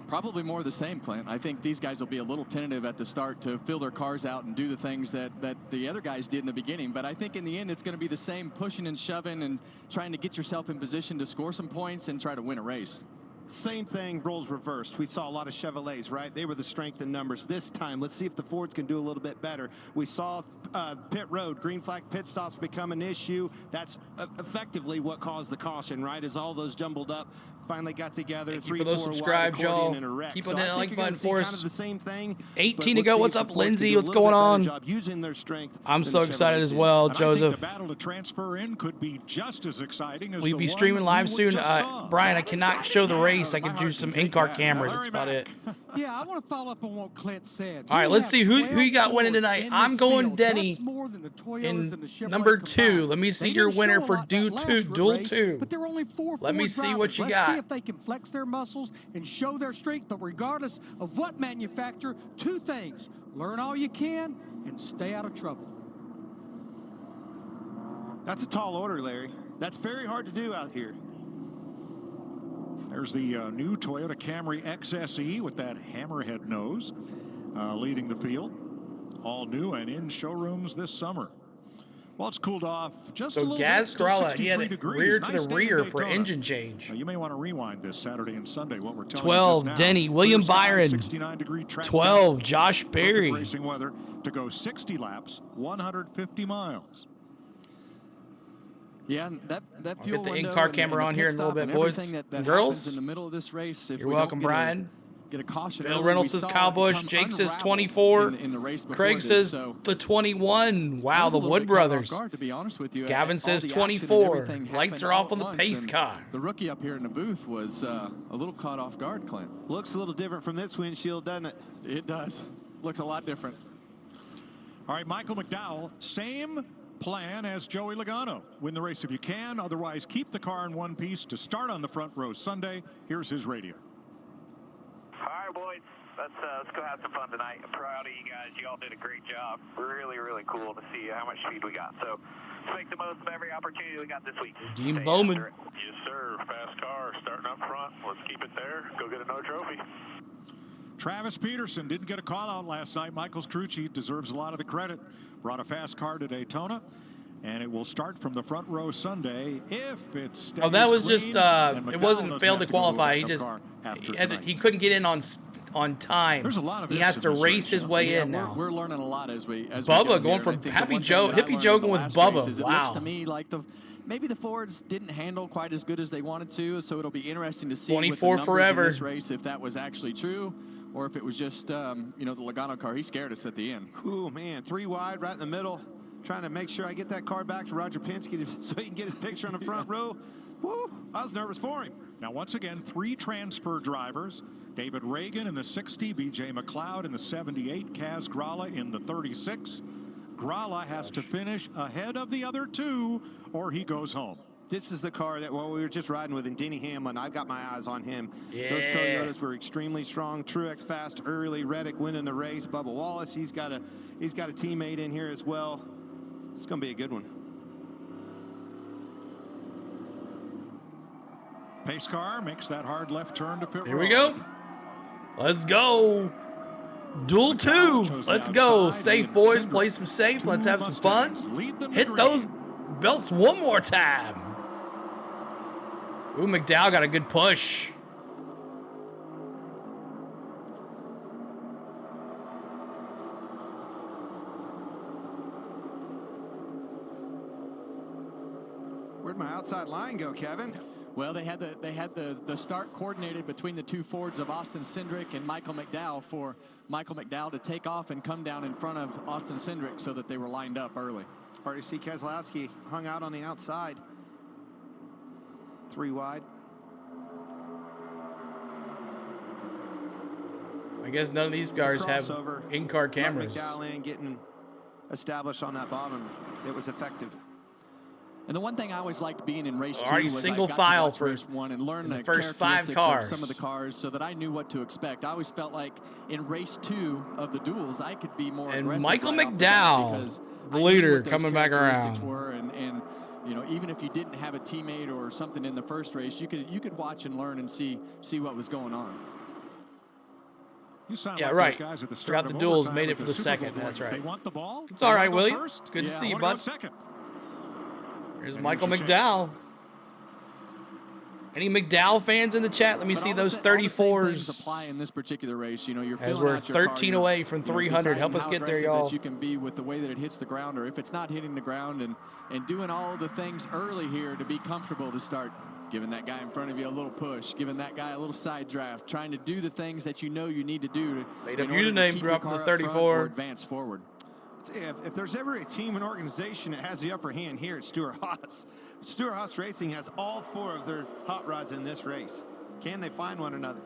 Probably more of the same, Clint. I think these guys will be a little tentative at the start to fill their cars out and do the things that the other guys did in the beginning. But I think in the end, it's going to be the same pushing and shoving and trying to get yourself in position to score some points and try to win a race. Same thing, roles reversed. We saw a lot of Chevrolets, right? They were the strength in numbers. This time, let's see if the Fords can do a little bit better. We saw pit road, green flag pit stops become an issue. That's effectively what caused the caution, right? As all those jumbled up, finally got together. Thank you for those subscribes, y'all. Keep on that like button for us. Kind of the same thing. 18 to go. What's up, Lindsay? What's going on? Using their strength. I'm so excited as well, Joseph. The battle to transfer in could be just as exciting as We'll be streaming live soon. Brian, I cannot show the race. I can do some in-car cameras. That's about it. Yeah, I want to follow up on what Clint said. All right, let's see who you got winning tonight. I'm going Denny in number 2. Let me see your winner for duel 2. But there are only 4 Let me see what you Let's got. see if they can flex their muscles and show their strength. But regardless of what manufacturer, 2 things: learn all you can and stay out of trouble. That's a tall order, Larry. That's very hard to do out here. There's the new Toyota Camry XSE with that hammerhead nose leading the field. All new and in showrooms this summer. Well, it's cooled off just a little bit. Gaz Still Gralla, he had 63 it degrees. rear to Nice the day in rear for Daytona. engine change. You may want to rewind this Saturday and Sunday. What we're telling 12, you just now. Denny. William Clear skies, Byron. 69-degree track 12, time. Josh Berry. Perfect racing weather to go 60 laps, 150 miles. Yeah, and that I'll fuel get the window in-car and camera the on pit here in a little stop bit, and boys everything that and happens girls. in the middle of this race. If You're we welcome, don't Brian. get a caution Bill early, Reynolds we says saw Kyle it Busch. become Jake says unraveled 24. in the race before Craig this, says so the 21. I Wow, was a the little Wood bit caught off brothers. guard, to be honest with you. Gavin All says the action and 24. everything Lights happened are all off on at the once, pace and car. The rookie up here in the booth was a little caught off guard, Clint. Looks a little different from this windshield, doesn't it? It does. Looks a lot different. All right, Michael McDowell, same plan as Joey Logano. Win the race if you can. Otherwise, keep the car in one piece to start on the front row Sunday. Here's his radio. All right, boys. Let's go have some fun tonight. I'm proud of you guys. You all did a great job. Really, really cool to see how much speed we got. So let's make the most of every opportunity we got this week. Dean Bowman. Yes, sir. Fast car starting up front. Let's keep it there. Go get another trophy. Travis Peterson didn't get a call out last night. Michael's crew chief deserves a lot of the credit. Brought a fast car to Daytona, and it will start from the front row Sunday if it stays. Oh, that was clean, just and it McDowell wasn't doesn't failed have to go qualify. a He backup just car after he tonight. couldn't get in on time. There's a lot of he ifs has in to this race race, his you way know. in now. We're learning a lot as we Bubba go going here. from I think the Happy one Joe, thing that I Hippie learned joking in the with last Bubba. race is it Wow. looks to me like maybe the Fords didn't handle quite as good as they wanted to, so it'll be interesting to see with the 24 numbers forever. in this race if that was actually true or if it was just the Logano car. He scared us at the end. Ooh, man, 3 wide right in the middle. Trying to make sure I get that car back to Roger Penske so he can get his picture on the front row. Woo, I was nervous for him. Now, once again, 3 transfer drivers. David Reagan in the 60, B.J. McLeod in the 78, Kaz Grala in the 36. Grala has to finish ahead of the other 2 or he goes home. This is the car that we were just riding with, and Denny Hamlin, I've got my eyes on him. Yeah. Those Toyotas were extremely strong. Truex fast early. Reddick winning the race. Bubba Wallace, he's got a teammate in here as well. It's going to be a good one. Pace car makes that hard left turn to pit road. Here we go. Let's go. Duel 2. Let's go. Safe, boys. Play some safe. Let's have some fun. Hit those belts one more time. Ooh, McDowell got a good push. Where'd my outside line go, Kevin? Well, they had the start coordinated between the 2 Fords of Austin Cindric and Michael McDowell for Michael McDowell to take off and come down in front of Austin Cindric so that they were lined up early. RDC Keselowski hung out on the outside. 3 wide. I guess none of these cars have in-car cameras. McDowell in getting established on that bottom. It was effective. And the one thing I always liked being in race 2 Already was single I got file to watch for race 1 and learn the first 5 characteristics cars. of some of the cars so that I knew what to expect. I always felt like in race 2 of the duels, I could be more And aggressive. Michael right off the bat McDowell, because the I knew leader, what those coming back characteristics around. were, and even if you didn't have a teammate or something in the first race, you could watch and learn and see what was going on. You sound Yeah, like right. those guys at the start Forgot the of duels, overtime made it of for the Super second. Bowl. That's right. They want the ball. It's They all wanna right, go Willie. first. Good to Yeah, see I you, wanna go bud. second. There's And Michael here's your McDowell. Any McDowell fans in the chat? Let me see those 34s. Apply in this particular race. You're As filling we're out your car, 13 you're, away from 300. deciding Help us how get there, aggressive y'all. that you can be with the way that it hits the ground, or if it's not hitting the ground, and doing all the things early here to be comfortable to start giving that guy in front of you a little push, giving that guy a little side draft, trying to do the things that you know you need to do Made in up order to username, keep your drop car the up front 34. or advance forward. If there's ever a team and organization that has the upper hand here, it's Stewart Haas. Stewart Haas Racing has all 4 of their hot rods in this race. Can they find one another?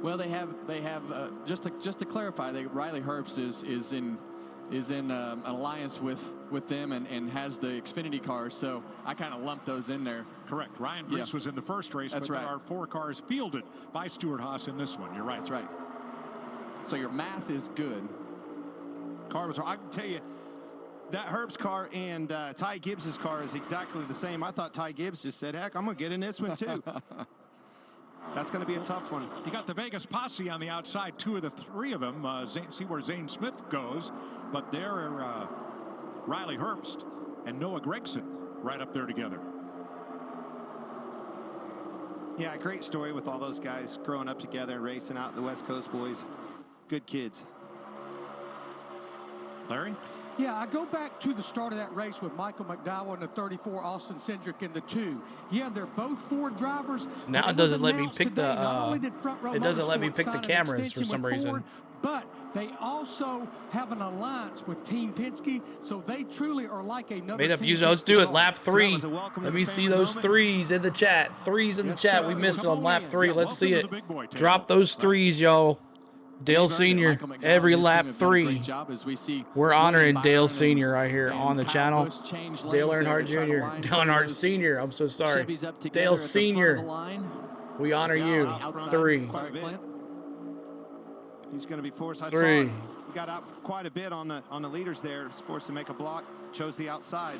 Well, they have just to clarify, Riley Herbst is in an alliance with them and has the Xfinity cars, so I kind of lumped those in there. Correct. Ryan Preece was in the first race, That's but right. there are 4 cars fielded by Stewart Haas in this one. You're right. That's right. So your math is good. Car was, I can tell you, that Herbst car and Ty Gibbs's car is exactly the same. I thought Ty Gibbs just said, heck, I'm going to get in this one too. That's going to be a tough one. You got the Vegas posse on the outside, 2 of the 3 of them. See where Zane Smith goes, but there are Riley Herbst and Noah Gragson right up there together. Yeah, great story with all those guys growing up together and racing out the West Coast boys. Good kids. Larry? Yeah, I go back to the start of that race with Michael McDowell in the 34, Austin Cindric in the 2. Yeah, they're both Ford drivers. Now it doesn't let me pick the it doesn't let me pick the cameras for some reason. But they also have an alliance with Team Penske, so they truly are like another Made up Team user. Let's Penske do it. car. Lap 3. Let me see those threes in the chat. Threes in the chat. We missed it on lap 3. Let's see it. Drop those threes, y'all. Dale Sr. every lap 3. We're honoring Dale Sr. right here on the channel. Dale Earnhardt Jr. Dale Earnhardt Sr. I'm so sorry. Dale Sr. We honor you. 3. He's going to be forced. I 3. saw he got out quite a bit on the leaders there. He's forced to make a block. Chose the outside.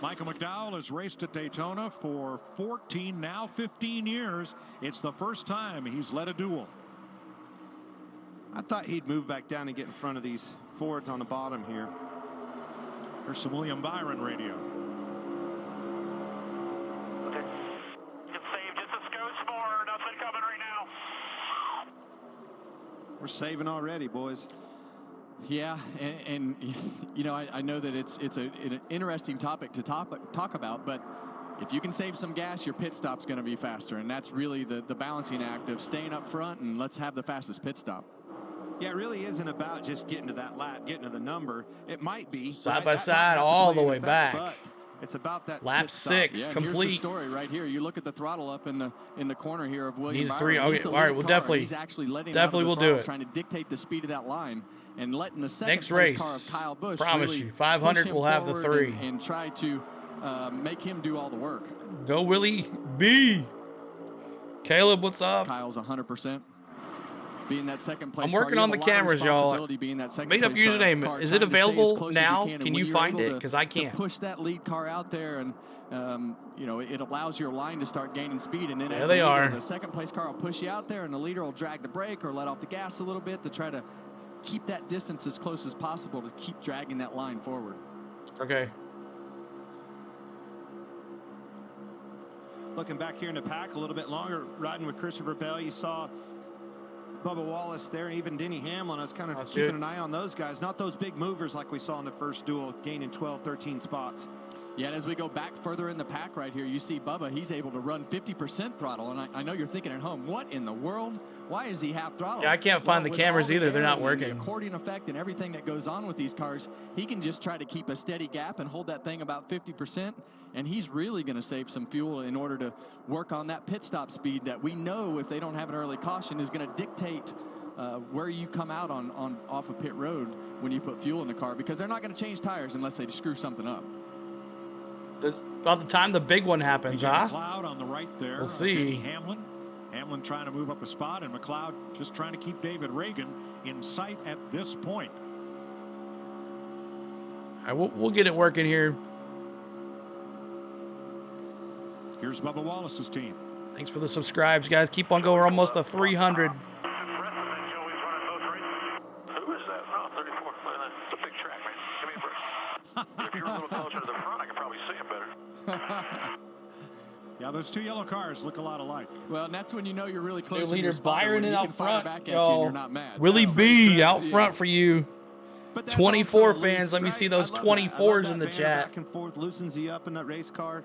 Michael McDowell has raced at Daytona for 14, now 15 years. It's the first time he's led a duel. I thought he'd move back down and get in front of these Fords on the bottom here. There's some William Byron radio. Okay. Just save just a skosh more. Nothing coming right now. We're saving already, boys. Yeah, and you know, I know that it's an interesting topic to talk about, but if you can save some gas, your pit stop's going to be faster, and that's really the balancing act of staying up front and let's have the fastest pit stop. Yeah, it really isn't about just getting to that lap, getting to the number. It might be side by side all the way back. But it's about that lap 6 complete. Here's the story right here. You look at the throttle up in the corner here of William Byron. 3. Okay, all right, we'll definitely. He's actually letting definitely out of the we'll throttle, do it. trying to dictate the speed of that line and letting the second Next place race, car of Kyle Busch promise really you, 500 push him will have the forward 3 and try to make him do all the work. Go Willie B. Caleb, what's up? Kyle's 100%. Being that second place I'm working on the cameras, y'all. Made up username. Is it available now? Can you find it? Because I can't. Push that lead car out there, and you know, it allows your line to start gaining speed. And then there as they are. The second place car will push you out there, and the leader will drag the brake or let off the gas a little bit to try to keep that distance as close as possible to keep dragging that line forward. Okay. Looking back here in the pack a little bit longer, riding with Christopher Bell, you saw Bubba Wallace there, and even Denny Hamlin. I was kind of keeping an eye on those guys. Not those big movers like we saw in the first duel, gaining 12, 13 spots. Yeah, and as we go back further in the pack right here, you see Bubba, he's able to run 50% throttle. And I know you're thinking at home, what in the world? Why is he half throttle? Yeah, I can't find the cameras either. They're not working. The accordion effect and everything that goes on with these cars, he can just try to keep a steady gap and hold that thing about 50%. And he's really going to save some fuel in order to work on that pit stop speed that we know, if they don't have an early caution, is going to dictate where you come out on off of pit road when you put fuel in the car, because they're not going to change tires unless they screw something up. That's about the time the big one happens, huh? McLeod on the right there. We'll see. Denny Hamlin. Hamlin trying to move up a spot, and McLeod just trying to keep David Reagan in sight at this point. All right, we'll get it working here. Here's Bubba Wallace's team. Thanks for the subscribes, guys. Keep on going. We're almost to 300. Who is that? Oh, 34. It's a big track, man. Give me a break. If you're a little closer to the front, I can probably see him better. Yeah, those two yellow cars look a lot alike. Well, and that's when you know you're really close. New leader Byron in out front. You're not mad. Willie B out front for you. 24 fans. Let me see those 24s in the chat. Back and forth loosens you up in that race car.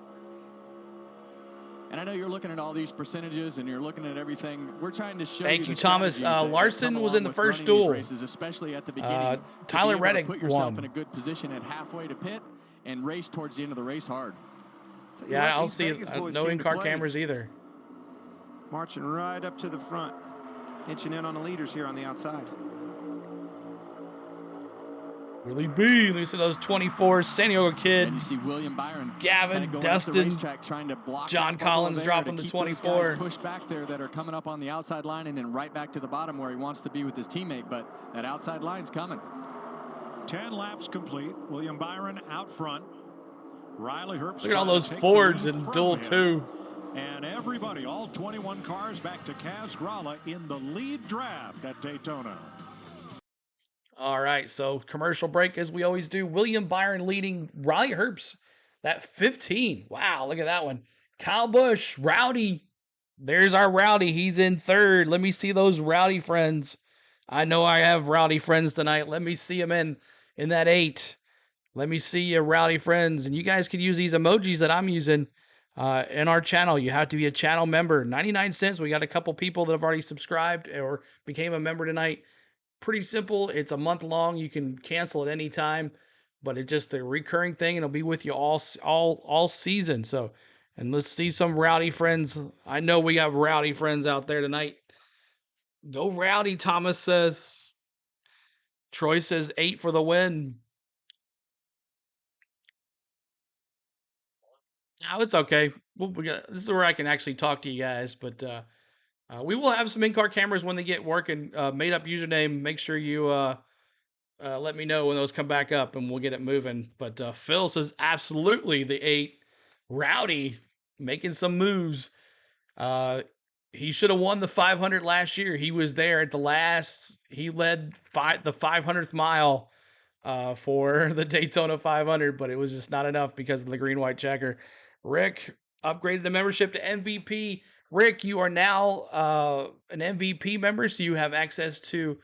And I know you're looking at all these percentages and you're looking at everything. We're trying to show Thank you you, Thomas. Larson was in the first duel. Races, especially at the beginning. Tyler Reddick put yourself won. in a good position at halfway to pit and race towards the end of the race hard. Yeah, I'll see it. No in-car cameras either. Marching right up to the front. Inching in on the leaders here on the outside. Willie B. Let me see those 24s. San Diego Kid. And you see William Byron, Gavin, Dustin, trying to block John Collins dropping the 24. Push back there that are coming up on the outside line and then right back to the bottom where he wants to be with his teammate. But that outside line's coming. 10 laps complete. William Byron out front. Riley Herbst. Look at all those Fords in duel 2. And everybody, all 21 cars, back to Kaz Grala in the lead draft at Daytona. All right, so commercial break as we always do. William Byron leading Riley Herbst. That 15. Wow, look at that one. Kyle Busch, Rowdy. There's our Rowdy. He's in third. Let me see those Rowdy friends. I know I have Rowdy friends tonight. Let me see him in in that 8. Let me see you, rowdy friends. And you guys can use these emojis that I'm using in our channel. You have to be a channel member. 99 cents. We got a couple people that have already subscribed or became a member tonight. Pretty simple. It's a month long. You can cancel at any time, but it's just a recurring thing, and it'll be with you all season. So, and let's see some rowdy friends. I know we got rowdy friends out there tonight. Go rowdy, Thomas says. Troy says 8 for the win. Oh, it's okay. This is where I can actually talk to you guys, but we will have some in-car cameras when they get working. Made up username. Make sure you let me know when those come back up, and we'll get it moving. But Phil says absolutely the 8. Rowdy making some moves. He should have won the 500 last year. He was there at the last. He led the 500th mile for the Daytona 500, but it was just not enough because of the green-white checker. Rick upgraded the membership to MVP. Rick, you are now an MVP member, so you have access to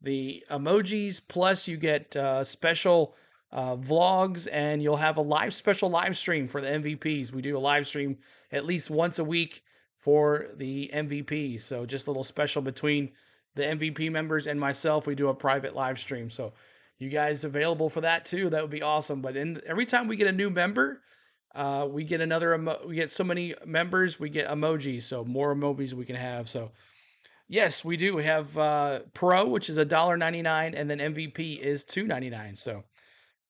the emojis, plus you get special vlogs, and you'll have a special live stream for the MVPs. We do a live stream at least once a week for the MVPs, so just a little special between the MVP members and myself. We do a private live stream, so you guys available for that too? That would be awesome. But every time we get a new member, we get we get so many members, we get emojis, so more emojis we can have. So yes, we do. We have Pro, which is $1.99, and then MVP is $2.99. So,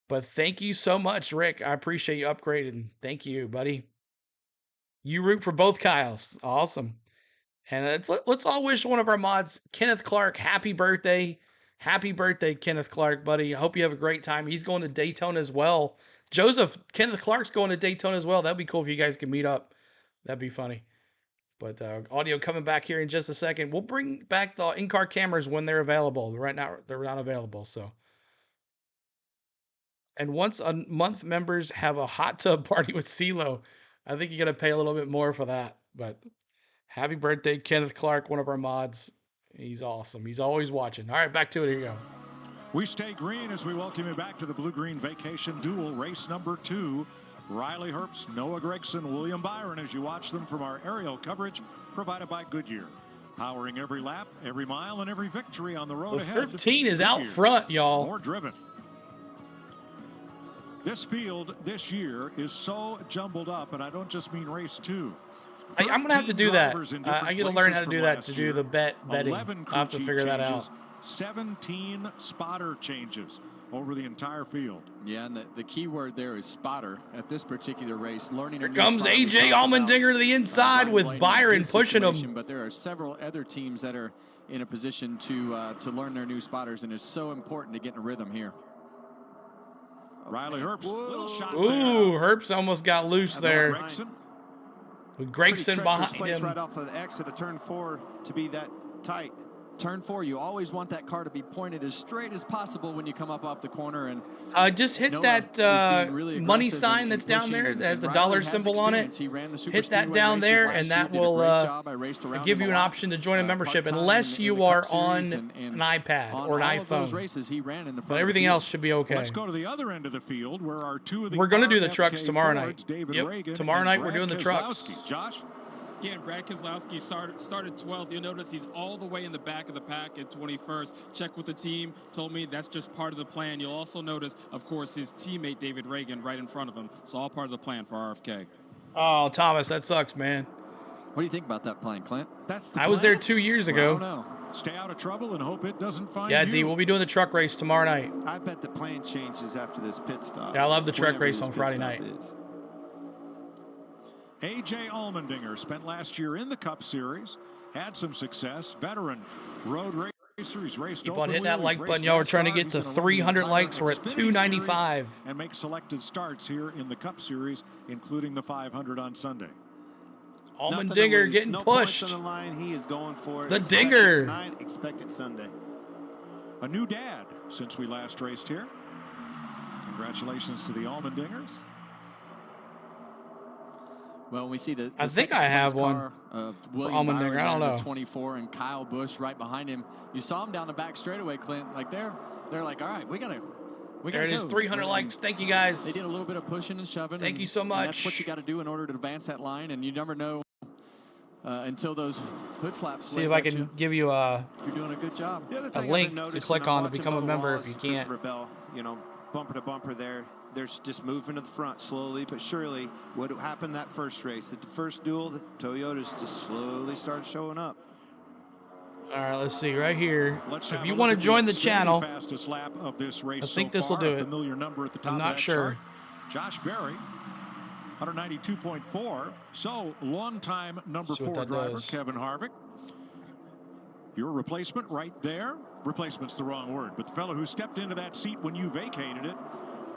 but thank you so much, Rick. I appreciate you upgrading. Thank you, buddy. You root for both Kyles. Awesome. And let's all wish one of our mods, Kenneth Clark, happy birthday. Happy birthday, Kenneth Clark, buddy. I hope you have a great time. He's going to Daytona as well. Joseph, Kenneth Clark's going to Daytona as well. That'd be cool if you guys could meet up. That'd be funny. But audio coming back here in just a second. We'll bring back the in-car cameras when they're available. Right now, they're not available. So, and once a month members have a hot tub party with CeeLo, I think you're going to pay a little bit more for that. But happy birthday, Kenneth Clark, one of our mods. He's awesome. He's always watching. All right, back to it. Here you go. We stay green as we welcome you back to the Blue Green Vacation Duel, race number 2. Riley Herbst, Noah Gregson, William Byron, as you watch them from our aerial coverage provided by Goodyear. Powering every lap, every mile, and every victory on the road ahead. 15 is out front, y'all. More driven. This field this year is so jumbled up, and I don't just mean race 2. I'm going to have to do that. I got to learn how to do that to do the betting. I'll have to figure that out. 17 spotter changes over the entire field. Yeah, and the key word there is spotter at this particular race. Learning. Here comes AJ Allmendinger to the inside with Byron pushing him. But there are several other teams that are in a position to learn their new spotters, and it's so important to get in a rhythm here. Riley Herbst, little shot there. Ooh, Herbst almost got loose there. With Gregson behind him. Right off of the exit of turn 4 to be that tight. Turn 4, you always want that car to be pointed as straight as possible when you come up off the corner. And just hit that money sign that's down there that has the dollar symbol on it. Hit that down there, and that will give you an option to join a membership, unless you are on an iPad or an iPhone. But everything else should be okay. Let's go to the other end of the field where our two of the we're going to do the trucks tomorrow night. Yep. Tomorrow night we're doing the trucks. Josh? Yeah, and Brad Keselowski started 12th. You'll notice he's all the way in the back of the pack at 21st. Check with the team. Told me that's just part of the plan. You'll also notice, of course, his teammate David Reagan right in front of him. So all part of the plan for RFK. Oh, Thomas, that sucks, man. What do you think about that plan, Clint? I was there 2 years ago. Well, I don't know. Stay out of trouble and hope it doesn't find you. Yeah, D, we'll be doing the truck race tomorrow night. I bet the plan changes after this pit stop. Yeah, I love the truck race on Friday night. AJ Allmendinger spent last year in the Cup Series, had some success, veteran road racer. He's raced Keep on hitting that like button, y'all. We're trying to get to 300 likes. We're at 295. And make selected starts here in the Cup Series, including the 500 on Sunday. Allmendinger getting pushed. On the line. He is going for it. The Dinger. Tonight, expected Sunday. A new dad since we last raced here. Congratulations to the Allmendingers. Well, we see the I think I have one. William Byron I don't know. 24 and Kyle Busch right behind him. You saw him down the back straightaway, Clint. Like they're like, all right, we There it is, 300 likes. Thank you, guys. They did a little bit of pushing and shoving. Thank you so much. And that's what you got to do in order to advance that line, and you never know until those hood flaps. See if I can give you a. If you're doing a good job. A link to click on to become a member if you can't. Christopher Bell, you know, bumper to bumper there. They're just moving to the front slowly but surely. What happened that first race? The first duel, the Toyotas just slowly started showing up. All right, let's see right here. If you want to join the channel, fastest lap of this race I think so this will far, do a it. familiar number at the top I'm of not that sure. chart. Josh Berry, 192.4. So longtime number See what 4 that driver does. Kevin Harvick. Your replacement right there. Replacement's the wrong word, but the fellow who stepped into that seat when you vacated it.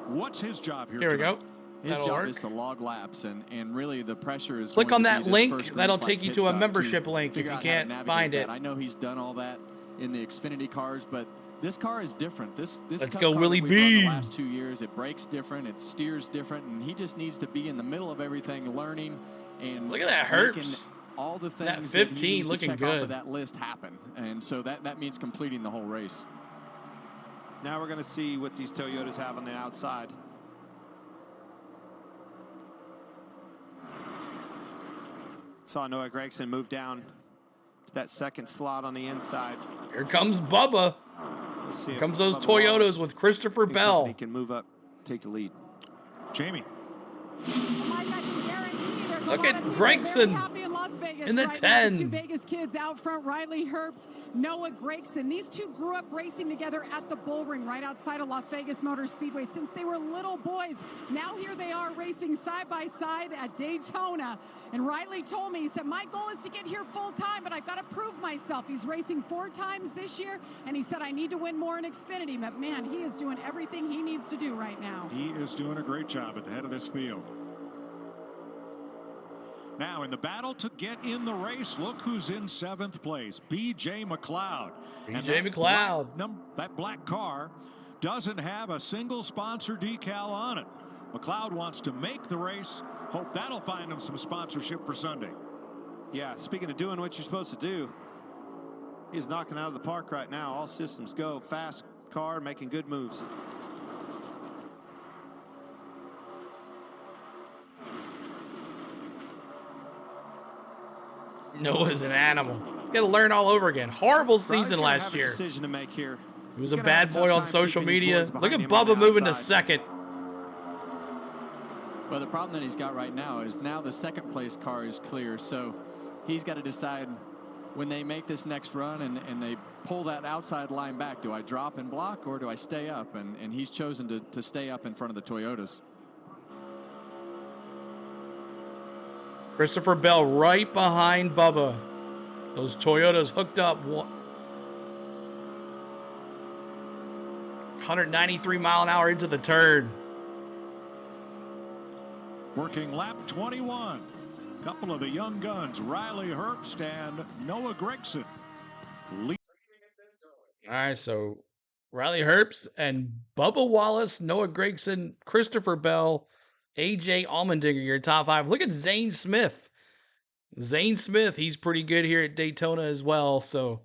What's his job here? Here we tonight? go. His That'll job work. is to log laps, and really the pressure is. Click going on to that be this link. first green That'll flag take you pit to a stop membership link if figure you out how to can't navigate find that. it. I know he's done all that in the Xfinity cars, but this car is different. This Let's Cup go, car Willie that we've run B. the last 2 years, it brakes different, it steers different, and he just needs to be in the middle of everything, learning and Look at that making Herbst. all the That things 15 that he needs looking to check off good. of that list happen, and so that means completing the whole race. Now we're going to see what these Toyotas have on the outside. Saw Noah Gragson move down to that second slot on the inside. Here comes Bubba. Let's see Here if comes those Bubba Toyotas Wallace with Christopher thinks Bell. He can move up, take the lead. Jamie. Look at Very Gregson happy in Las Vegas. in the right 10. With the two Vegas kids out front, Riley Herbst, Noah Gregson. These two grew up racing together at the Bull Ring right outside of Las Vegas Motor Speedway since they were little boys. Now here they are racing side by side at Daytona. And Riley told me, he said, my goal is to get here full time, but I've got to prove myself. He's racing 4 times this year, and he said, I need to win more in Xfinity. But man, he is doing everything he needs to do right now. He is doing a great job at the head of this field. Now in the battle to get in the race, look who's in 7th place, B.J. McLeod. B.J. McLeod. That black car doesn't have a single sponsor decal on it. McLeod wants to make the race. Hope that'll find him some sponsorship for Sunday. Yeah, speaking of doing what you're supposed to do, he's knocking out of the park right now. All systems go. Fast car, making good moves. Noah's an animal. He's got to learn all over again. Horrible Riley's season gonna last have a year. decision to make here. He was He's a gonna have bad tough boy on time social keeping these media. boys Look behind at him on the Bubba moving to outside. second. Well, the problem that he's got right now is now the second place car is clear, so he's got to decide when they make this next run and they pull that outside line back, do I drop and block or do I stay up? And he's chosen to stay up in front of the Toyotas. Christopher Bell right behind Bubba. Those Toyotas hooked up. 193 mile an hour into the turn. Working lap 21. Couple of the young guns, Riley Herbst and Noah Gregson. All right, so Riley Herbst and Bubba Wallace, Noah Gregson, Christopher Bell, AJ Allmendinger, your top 5. Look at Zane Smith. Zane Smith, he's pretty good here at Daytona as well, so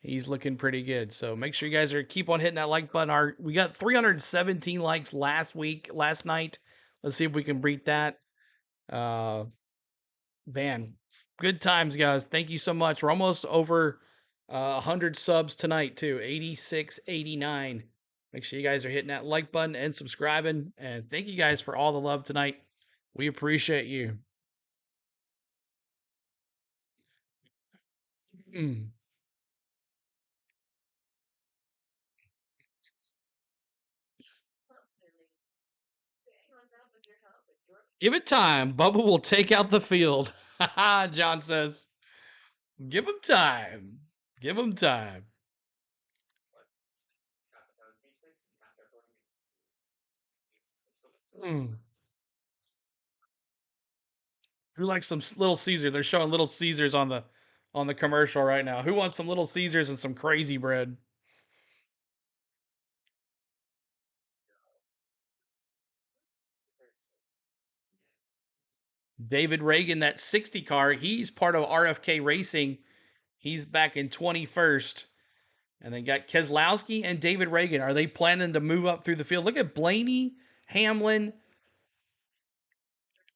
he's looking pretty good. So make sure you guys keep on hitting that like button. We got 317 likes last night. Let's see if we can beat that. Man, good times, guys. Thank you so much. We're almost over 100 subs tonight, too. 86, 89. Make sure you guys are hitting that like button and subscribing. And thank you guys for all the love tonight. We appreciate you. Give it time. Bubba will take out the field. John says, give him time. Give him time. Who likes some Little Caesar? They're showing Little Caesars on the commercial right now. Who wants some Little Caesars and some crazy bread? David Reagan, that 60 car, he's part of RFK Racing. He's back in 21st. And then got Keselowski and David Reagan. Are they planning to move up through the field? Look at Blaney, Hamlin,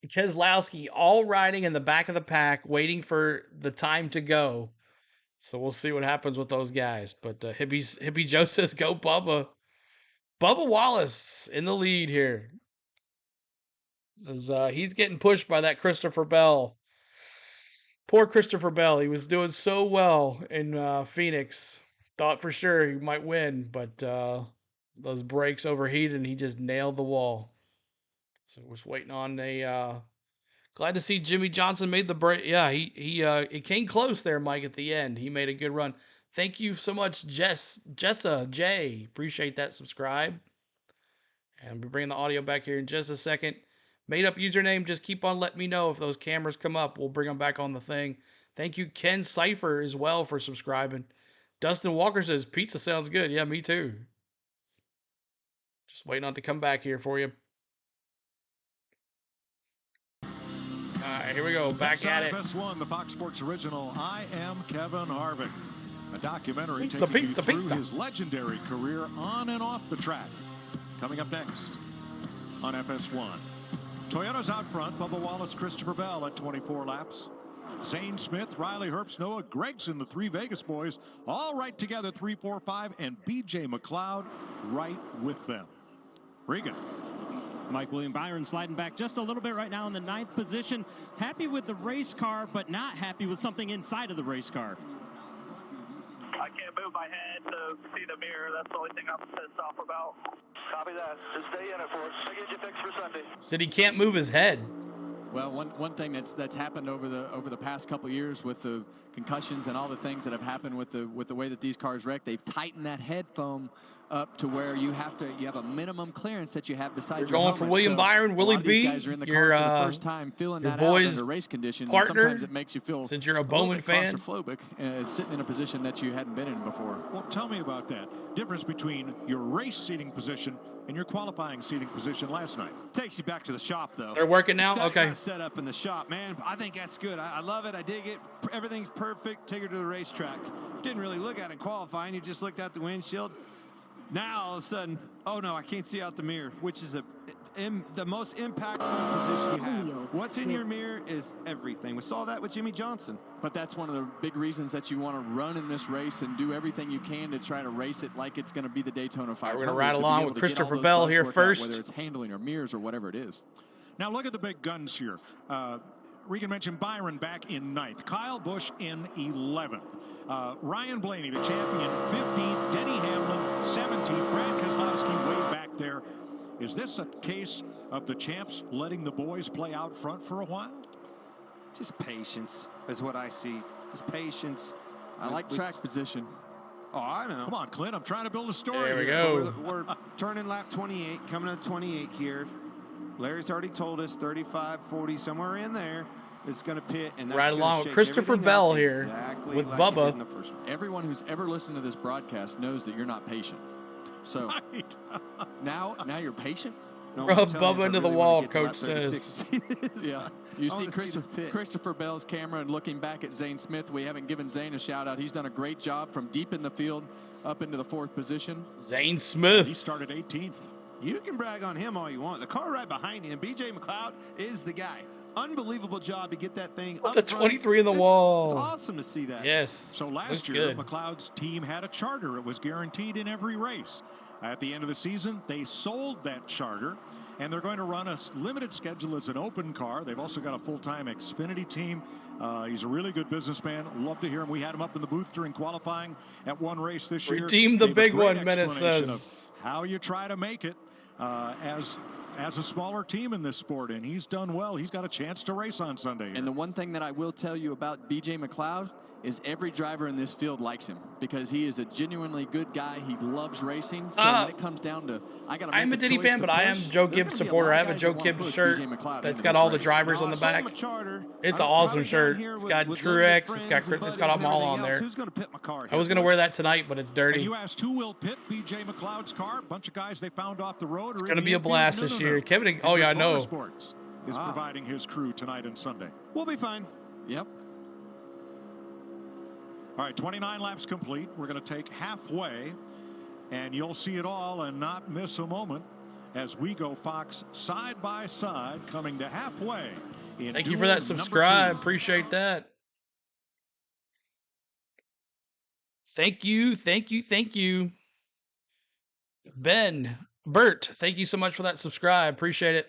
Keselowski all riding in the back of the pack, waiting for the time to go. So we'll see what happens with those guys. But Hippie Joe says, go Bubba. Bubba Wallace in the lead here. As, he's getting pushed by that Christopher Bell. Poor Christopher Bell. He was doing so well in Phoenix. Thought for sure he might win, but those brakes overheated and he just nailed the wall. So we're just waiting on a... glad to see Jimmy Johnson made the break. Yeah, it came close there, Mike, at the end. He made a good run. Thank you so much, Jessa J. Appreciate that subscribe. And we're bringing the audio back here in just a second. Made up username. Just keep on letting me know if those cameras come up. We'll bring them back on the thing. Thank you, Ken Cypher, as well, for subscribing. Dustin Walker says, pizza sounds good. Yeah, me too. Just waiting on it to come back here for you. All right, here we go. Back at it. FS1, the Fox Sports original, I Am Kevin Harvick. A documentary taking you through his legendary career on and off the track. Coming up next on FS1. Toyota's out front. Bubba Wallace, Christopher Bell at 24 laps. Zane Smith, Riley Herbst, Noah Gregson, the three Vegas boys, all right together, 3, 4, 5, and B.J. McLeod right with them. Regan. Mike William Byron sliding back just a little bit right now in the 9th position. Happy with the race car, but not happy with something inside of the race car. I can't move my head to see the mirror. That's the only thing I'm pissed off about. Copy that. Just stay in it for us. I'll get you fixed for Sunday. Said he can't move his head. Well, one thing that's happened over the past couple of years with the concussions and all the things that have happened with the way that these cars wreck, they've tightened that head foam up to where you have a minimum clearance that you have beside your helmet. Going for William Byron, Willie B. These guys are in the car for the first time, feeling that out under race conditions. Partner, and sometimes it makes you feel since you're a Bowman fan, claustrophobic, sitting in a position that you hadn't been in before. Well, tell me about that difference between your race seating position and your qualifying seating position last night. Takes you back to the shop, though. They're working now? That okay. Got set up in the shop, man. I think that's good. I love it. I dig it. Everything's perfect. Take her to the racetrack. Didn't really look at it in qualifying. You just looked out the windshield. Now, all of a sudden, oh, no, I can't see out the mirror, which is the most impactful position you have. What's in your mirror is everything. We saw that with Jimmy Johnson. But that's one of the big reasons that you want to run in this race and do everything you can to try to race it like it's going to be the Daytona 500. We're going to ride along with Christopher Bell here first. Whether it's handling or mirrors or whatever it is. Now, look at the big guns here. Regan mentioned Byron back in 9th. Kyle Busch in 11th. Ryan Blaney, the champion, 15th. Denny Hamlin, 17th. Brad Keselowski way back there. Is this a case of the champs letting the boys play out front for a while? Just patience is what I see. Just patience. I like track position. Oh, I know. Come on, Clint. I'm trying to build a story. There we here. go. We're turning lap 28, coming up 28 here. Larry's already told us 35, 40, somewhere in there. It's going to pit, and that's right along with Christopher Bell here with Bubba. Everyone who's ever listened to this broadcast knows that you're not patient. So now you're patient. No, Rub Bubba into the wall, Coach says. Yeah, you see Christopher Bell's camera and looking back at Zane Smith. We haven't given Zane a shout out. He's done a great job from deep in the field up into the 4th position. Zane Smith. He started 18th. You can brag on him all you want. The car right behind him, B.J. McLeod, is the guy. Unbelievable job to get that thing up the 23 in the wall. It's awesome to see that. Yes. So last year, McLeod's team had a charter. It was guaranteed in every race. At the end of the season, they sold that charter, and they're going to run a limited schedule as an open car. They've also got a full-time Xfinity team. He's a really good businessman. Love to hear him. We had him up in the booth during qualifying at one race this year. Redeem the big one, Menace says. How you try to make it as a smaller team in this sport, and he's done well. He's got a chance to race on Sunday here. And the one thing that I will tell you about B.J. McLeod is every driver in this field likes him because he is a genuinely good guy. He loves racing. So when it comes down to, I'm a Diddy fan, but I am Joe Gibbs supporter. I have a Joe Gibbs shirt that's got all the drivers on the back. It's an awesome shirt. It's got Truex. It's got them all on there. Who's going to pit my car? I was going to wear that tonight, but it's dirty. And you asked who will pit B.J. McLeod's car? A bunch of guys they found off the road. It's going to be a blast this year. Kevin, oh yeah, I know. Sports is providing his crew tonight and Sunday. We'll be fine. Yep. All right, 29 laps complete. We're going to take halfway, and you'll see it all and not miss a moment as we go Fox side by side coming to halfway. Thank you for that subscribe. Appreciate that. Thank you. Bert, thank you so much for that subscribe. Appreciate it.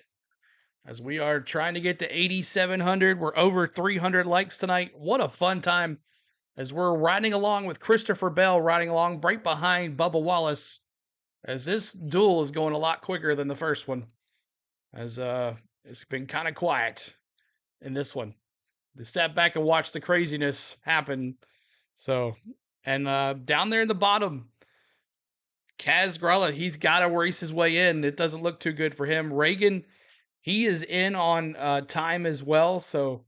As we are trying to get to 8,700. We're over 300 likes tonight. What a fun time as we're riding along with Christopher Bell, riding along right behind Bubba Wallace, as this duel is going a lot quicker than the first one, as it's been kind of quiet in this one. They sat back and watched the craziness happen. So, and down there in the bottom, Kaz Gralla, he's got to race his way in. It doesn't look too good for him. Reagan, he is in on time as well. So,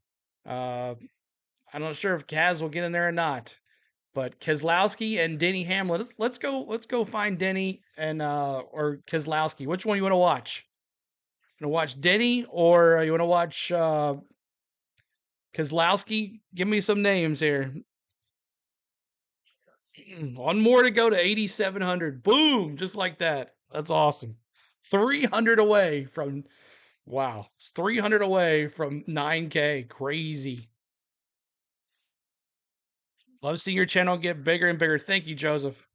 I'm not sure if Kaz will get in there or not. But Keselowski and Denny Hamlin, let's go find Denny and or Keselowski. Which one you want to watch? You want to watch Denny or you want to watch Keselowski? Give me some names here. One more to go to 8,700. Boom, just like that. That's awesome. 300 away from, wow, 300 away from 9K. Crazy. Love seeing your channel get bigger and bigger. Thank you, Joseph.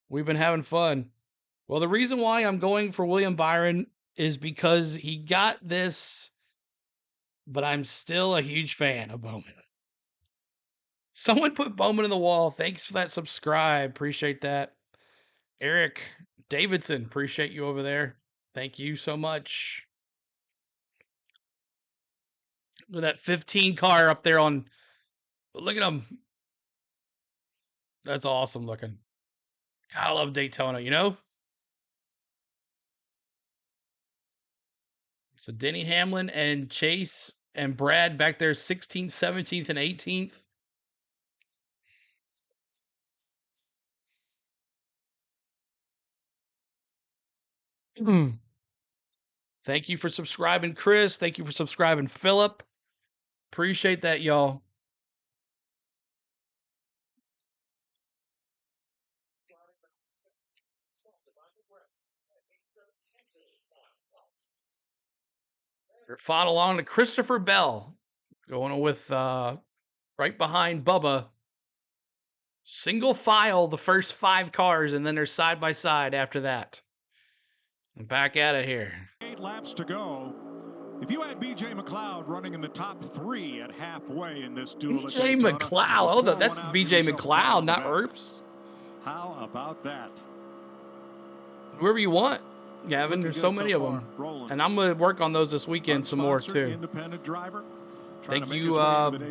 We've been having fun. Well, the reason why I'm going for William Byron is because he got this, but I'm still a huge fan of Bowman. Someone put Bowman in the wall. Thanks for that subscribe. Appreciate that. Eric Davidson, appreciate you over there. Thank you so much. Look at that 15 car up there on, look at him. That's awesome looking. God, I love Daytona, you know? So Denny Hamlin and Chase and Brad back there 16th, 17th, and 18th. Thank you for subscribing, Chris. Thank you for subscribing, Philip. Appreciate that, y'all. We're following along to Christopher Bell, going with right behind Bubba. Single file the first 5 cars, and then they're side by side after that. And back at it here. 8 laps to go. If you had BJ McLeod running in the top 3 at halfway in this duel, BJ McLeod. Oh, that's BJ McLeod, not Earps. How about that? Whoever you want, Gavin. There's so many of them, and I'm gonna work on those this weekend some more too. Independent driver. Thank you,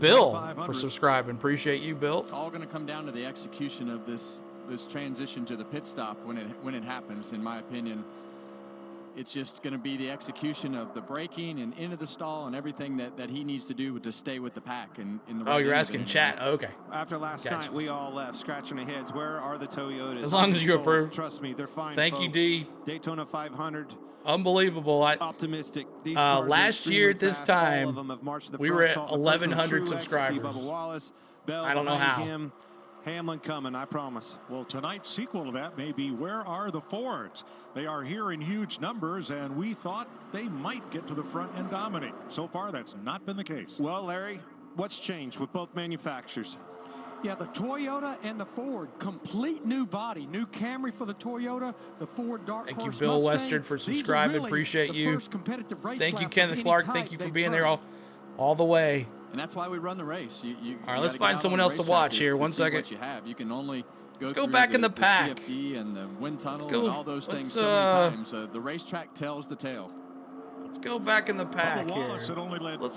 Bill, for subscribing. Appreciate you, Bill. It's all going to come down to the execution of this transition to the pit stop when it happens. In my opinion, it's just going to be the execution of the braking and into the stall and everything that he needs to do to stay with the pack. And in the oh, you're asking chat. Oh, okay. After last night, we all left scratching our heads. Where are the Toyotas? As long as you approve. Trust me, they're fine. Thank you, D. Daytona 500. Unbelievable. Optimistic. These last year at this time, we were at 1,100 subscribers. I don't know how. Hamlin coming, I promise. Well, tonight's sequel to that may be Where Are the Fords? They are here in huge numbers, and we thought they might get to the front and dominate. So far, that's not been the case. Well, Larry, what's changed with both manufacturers? Yeah, the Toyota and the Ford, complete new body, new Camry for the Toyota, the Ford Dark Horse Thank you, Bill Mustang. Western, for subscribing. Really Appreciate you. Thank you, Kenneth Clark. Thank you for being there all the way. And that's why we run the race. All right, let's find someone else to watch here. 1 second. What you have. You can only let's go back in the pack. The CFD and the wind tunnel and all those things so many times. The racetrack tells the tale. Let's go back in the pack here. Let's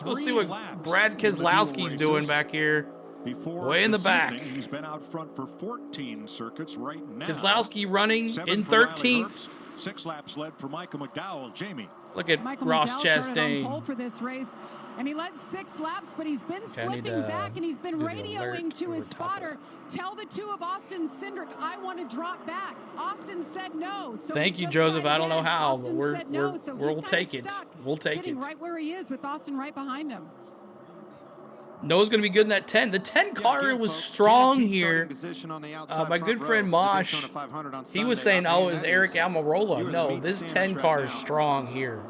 go see what Brad Keselowski's doing back here. Way in the back. He's been out front for 14 circuits right now. Keselowski running in 13th. 6 laps led for Michael McDowell. Jamie. Look at Michael Ross McDowell Chastain. started on pole for this race, and he led 6 laps, but he's been slipping back, and he's been radioing to his spotter, tell the 2 of Austin Cindric, I want to drop back. Austin said no. So thank you, Joseph. I don't know how, but we'll take it. We'll take it. Sitting right where he is with Austin right behind him. Noah's going to be good in that 10. The 10 car was strong here. My good friend Mosh, he was saying, oh, it was Eric Almirola. No, this 10 car is strong here.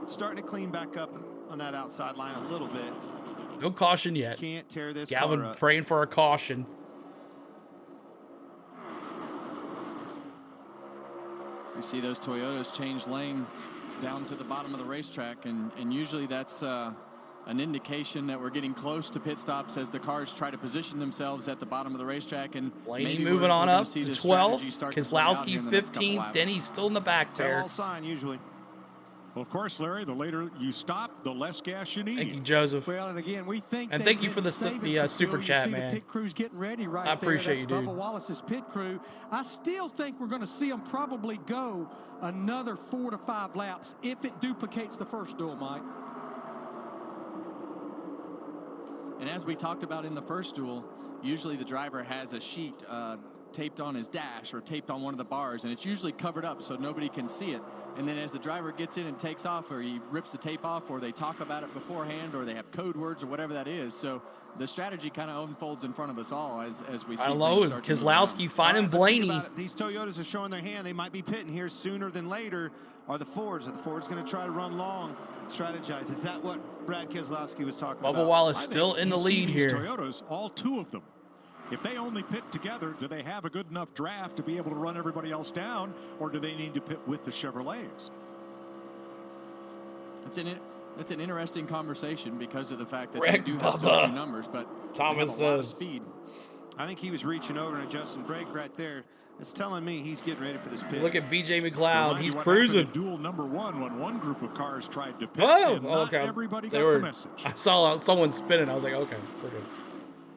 Starting to clean back up on that outside line a little bit. No caution yet. Can't tear this Galvin car up. praying for a caution. You see those Toyotas change lane down to the bottom of the racetrack, and usually that's an indication that we're getting close to pit stops as the cars try to position themselves at the bottom of the racetrack. And Blaney moving on up to 12. Keselowski 15. Denny's still in the back there. All sign usually. Well, of course, Larry, the later you stop, the less gas you need. Thank you, Joseph. Well, and again, we think. And thank you for the super chat, man. The pit crew's getting ready right I appreciate there. That's you, dude. Bubba Wallace's pit crew. I still think we're going to see them probably go another 4 to 5 laps if it duplicates the first duel, Mike. And as we talked about in the first duel, usually the driver has a sheet taped on his dash or taped on one of the bars, and it's usually covered up so nobody can see it. And then as the driver gets in and takes off, or he rips the tape off, or they talk about it beforehand, or they have code words or whatever that is. So the strategy kind of unfolds in front of us all as we see. I know Keselowski finding Blaney. These Toyotas are showing their hand. They might be pitting here sooner than later. Are the Fords? Are the Fords going to try to run long, strategize? Is that what Brad Keselowski was talking about? Bubba Wallace still in the lead here. Toyotas, all 2 of them. If they only pit together, do they have a good enough draft to be able to run everybody else down, or do they need to pit with the Chevrolets? It's an interesting conversation because of the fact that they do have so few numbers, but Thomas have a lot of speed. I think he was reaching over and adjusting brake right there. It's telling me he's getting ready for this pit. Look at BJ McLeod. He's cruising. Duel number 1 when one group of cars tried to pit. Oh, and not okay. Everybody got the message. I saw someone spinning. I was like, okay, we're good.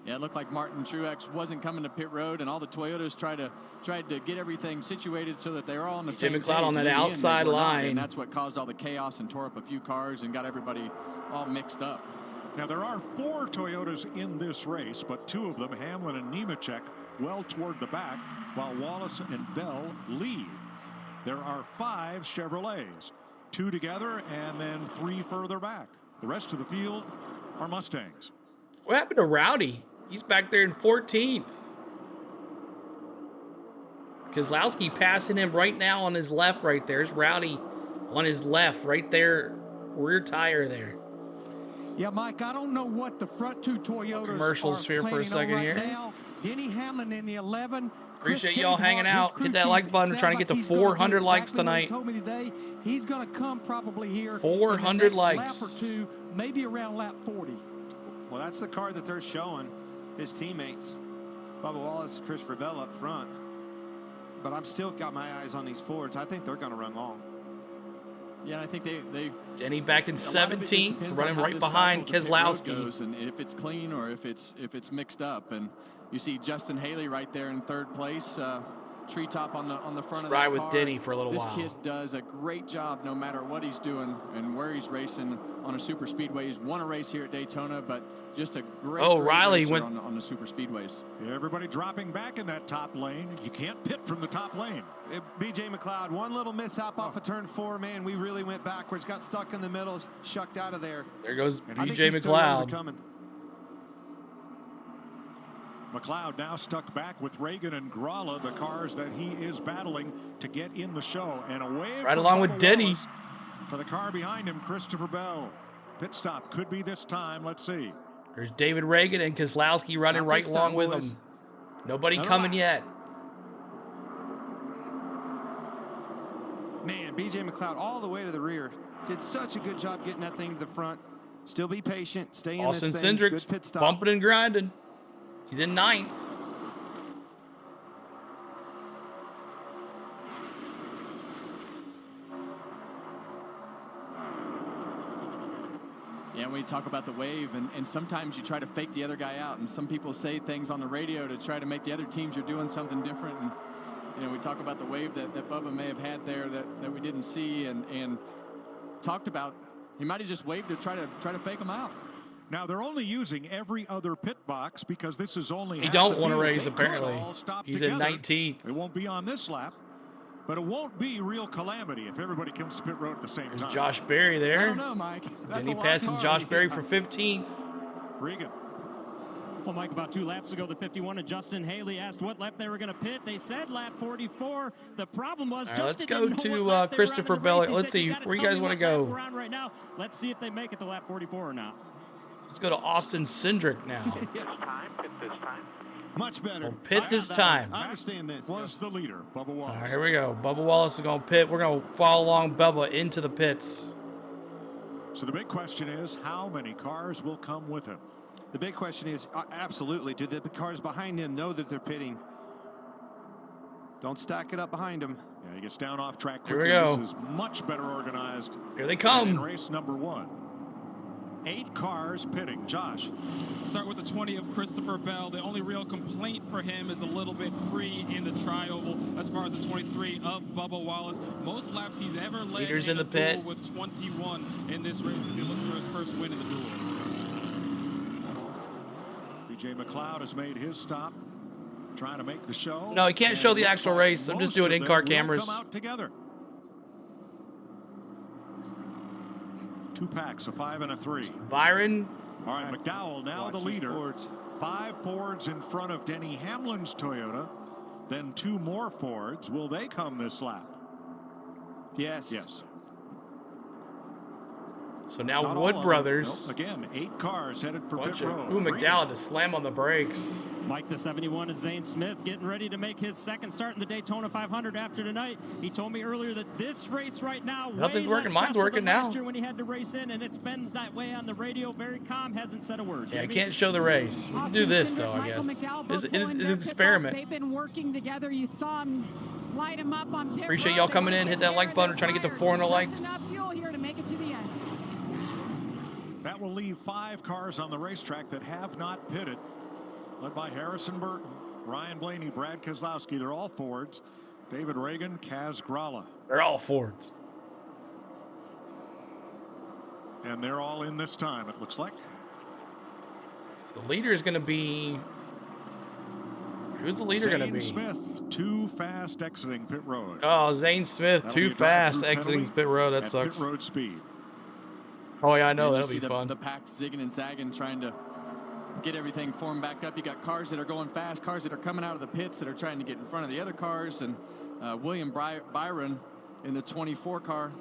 Yeah, it looked like Martin Truex wasn't coming to pit road, and all the Toyotas tried to get everything situated so that they were all on the same page. McLeod on that outside line. And that's what caused all the chaos and tore up a few cars and got everybody all mixed up. Now, there are 4 Toyotas in this race, but 2 of them, Hamlin and Nemechek, well toward the back, while Wallace and Bell lead. There are 5 Chevrolets, 2 together and then 3 further back. The rest of the field are Mustangs. What happened to Rowdy? He's back there in 14th. Keselowski passing him right now on his left right there. There's Rowdy on his left right there, rear tire there. Yeah, Mike, I don't know what the front 2 Toyotas commercials are here for a second right here. Now. Denny Hamlin in the 11. Appreciate y'all hanging out. Hit that like button. We're trying to get to 400 likes tonight. He told me today he's going to come probably here 400 likes. Lap or 2, maybe around lap 40. Well, that's the car that they're showing his teammates. Bubba Wallace, Christopher Bell up front. But I'm still got my eyes on these Fords. I think they're going to run long. Yeah, I think they Denny back in 17th, running right behind Keselowski. And if it's clean or if it's mixed up. And you see Justin Haley right there in 3rd place. Treetop on the front of the car. Ride with Denny for a little while. This kid does a great job no matter what he's doing and where he's racing on a super speedway. He's won a race here at Daytona, but just a great, Riley racer went on the super speedways. Everybody dropping back in that top lane. You can't pit from the top lane. BJ McLeod, one little mishap off of turn 4. Man, we really went backwards, got stuck in the middle, shucked out of there. There goes BJ McLeod. McLeod now stuck back with Reagan and Gralla, the cars that he is battling to get in the show. And away right along with Denny. To the car behind him, Christopher Bell. Pit stop could be this time. Let's see. There's David Reagan and Keselowski running right along with him. Nobody coming yet. Man, BJ McLeod all the way to the rear. Did such a good job getting that thing to the front. Still be patient. Stay in Austin this thing. Cindric Good pit stop. bumping and grinding. He's in 9th. Yeah, we talk about the wave, and sometimes you try to fake the other guy out, and some people say things on the radio to try to make the other teams are doing something different. And you know, we talk about the wave that Bubba may have had there that we didn't see, and talked about he might have just waved to try to fake him out. Now they're only using every other pit box because this is only. He don't want to race apparently. He's in 19th. It won't be on this lap, but it won't be real calamity if everybody comes to pit road at the same time. Josh Berry there. I don't know, Mike. Denny passing Josh Berry for 15th. Regan. Well, Mike, about 2 laps ago, the 51 and Justin Haley asked what lap they were going to pit. They said lap 44. The problem was All right, Justin let's go didn't know what lap to they were on in Christopher the Bell. race. He Let's said, see, "You gotta where you tell guys me want to what lap go? we're on right now. Let's see if they make it to lap 44 or not." Let's go to Austin Cindric now. Pit this time. Much better. We'll pit this time. I understand this. Was the leader, Bubba Wallace. All right, here we go. Bubba Wallace is going to pit. We're going to follow along Bubba into the pits. So the big question is, how many cars will come with him? The big question is, absolutely, do the cars behind him know that they're pitting? Don't stack it up behind him. Yeah, he gets down off track Here quickly. we go. This is much better organized. Here they come. In race number 1. 8 cars pitting. Josh. Start with the 20 of Christopher Bell. The only real complaint for him is a little bit free in the tri-oval as far as the 23 of Bubba Wallace. Most laps he's ever led Leaders in in a the pit. duel with 21 in this race as he looks for his first win in the duel. BJ McLeod has made his stop, trying to make the show. No, he can't show the actual race. I'm just doing in-car cameras. Come out together. 2 packs, a 5 and a 3. Byron. All right, McDowell now the leader. 5 Fords in front of Denny Hamlin's Toyota. Then 2 more Fords. Will they come this lap? Yes. Yes. So now Not Wood all of them. Brothers. Nope. Again, 8 cars headed for pit road. Ooh, McDowell to slam on the brakes. Mike, the 71 is Zane Smith getting ready to make his second start in the Daytona 500 after tonight. He told me earlier that this race right now, Nothing's way working. less Mine's stressful working than now. last year when he had to race in, and it's been that way on the radio. Very calm, hasn't said a word. Yeah, I Jimmy? can't show the race. We can do this, though, I guess. It's an experiment. They've been working together. You saw them light them up on pit Appreciate road. y'all They coming went in. Hit in that there, like button. We're their trying to get to tires, 400 just likes. enough fuel here to make it to the end. That will leave 5 cars on the racetrack that have not pitted, led by Harrison Burton, Ryan Blaney, Brad Keselowski. They're all Fords. David Reagan, Kaz Gralla. They're all Fords. And they're all in this time, it looks like. So the leader is going to be... Who's the leader going to be? Zane Smith, too fast exiting pit road. Oh, Zane Smith, That'll too be a fast drive-through exiting penalty pit road. That at sucks. Pit road speed. Oh, yeah, I know. And you That'll see be fun. The pack zigging and zagging, trying to get everything formed back up. You got cars that are going fast, cars that are coming out of the pits that are trying to get in front of the other cars, and William Byron in the 24 car.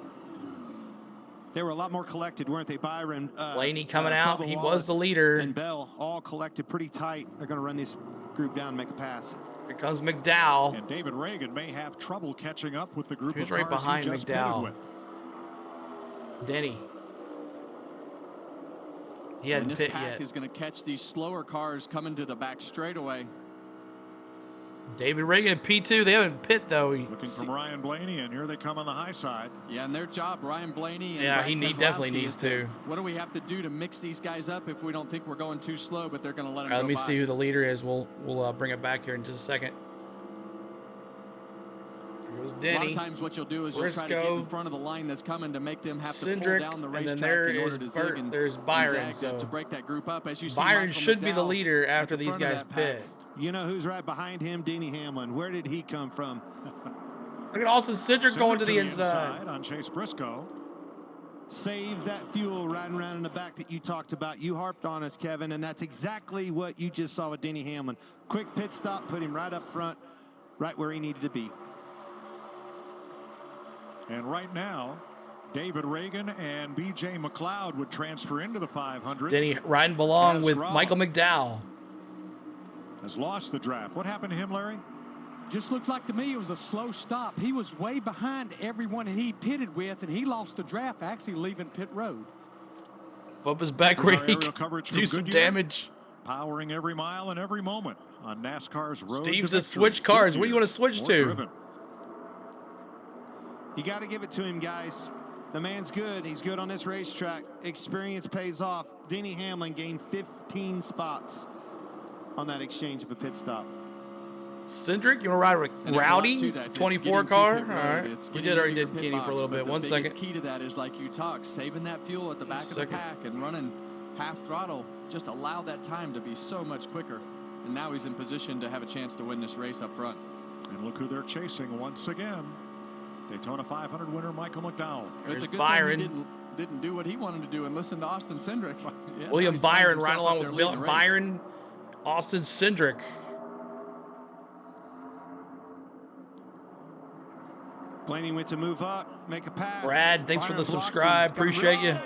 They were a lot more collected, weren't they? Byron, Blaney coming out. Bubba He was Wallace the leader. And Bell all collected pretty tight. They're going to run this group down and make a pass. Here comes McDowell. And David Reagan may have trouble catching up with the group Who's of right cars behind he just McDowell? pitted with. Denny. He hadn't And this pit pack yet. is going to catch these slower cars coming to the back straightaway. David Reagan at P2. They haven't pit, though. Looking from Ryan Blaney, and here they come on the high side. Yeah, and their job, Ryan Blaney and Yeah, Brad he Keselowski, definitely needs is to. What do we have to do to mix these guys up if we don't think we're going too slow, but they're going to let them All right, go let me by? see who the leader is. We'll bring it back here in just a second. Here goes Denny. A lot of times what you'll do is you'll try to get in front of the line that's coming to make them have to pull Cindric, down the and then racetrack there in order is to zig Bert. and There's Byron, zag to so break that group up. As you see Byron Michael should be the McDowell leader at after the these front of guys that pack. pit. You know who's right behind him? Denny Hamlin. Where did he come from? Look at Austin Cindric going to the inside. On Chase Briscoe. Save that fuel riding around in the back that you talked about. You harped on us, Kevin, and that's exactly what you just saw with Denny Hamlin. Quick pit stop, put him right up front, right where he needed to be. And right now, David Reagan and B.J. McLeod would transfer into the 500. Denny riding along Kaz with Gralla Michael McDowell. has lost the draft. What happened to him, Larry? Just looked like to me it was a slow stop. He was way behind everyone that he pitted with, and he lost the draft actually leaving pit road. Bubba's back Here's where our he aerial can coverage do from some Goodyear. damage. Powering every mile and every moment on NASCAR's road Steve's to a victory. switch cars. What do you want to switch More to? driven. You got to give it to him, guys. The man's good. He's good on this racetrack. Experience pays off. Denny Hamlin gained 15 spots on that exchange of a pit stop. Cindric, you want to ride with And there's a lot Rowdy? to that. It's 24 getting to car? pit All road. right. It's We getting already into your did pit Kenny for a box, little but bit. the 1 biggest second. key to that is, like you talked, saving that fuel at the back of the pack and running half throttle. Just allow that time to be so much quicker. And now he's in position to have a chance to win this race up front. And look who they're chasing once again. Daytona 500 winner Michael McDowell. It's a good Byron. thing he didn't do what he wanted to do and listen to Austin Cindric. Yeah, William now he finds Byron himself right up along there with leading the race. Byron. Austin Cindric. Blaney went to move up, make a pass. Brad, thanks for Byron the blocked subscribe. him. Got him Appreciate you.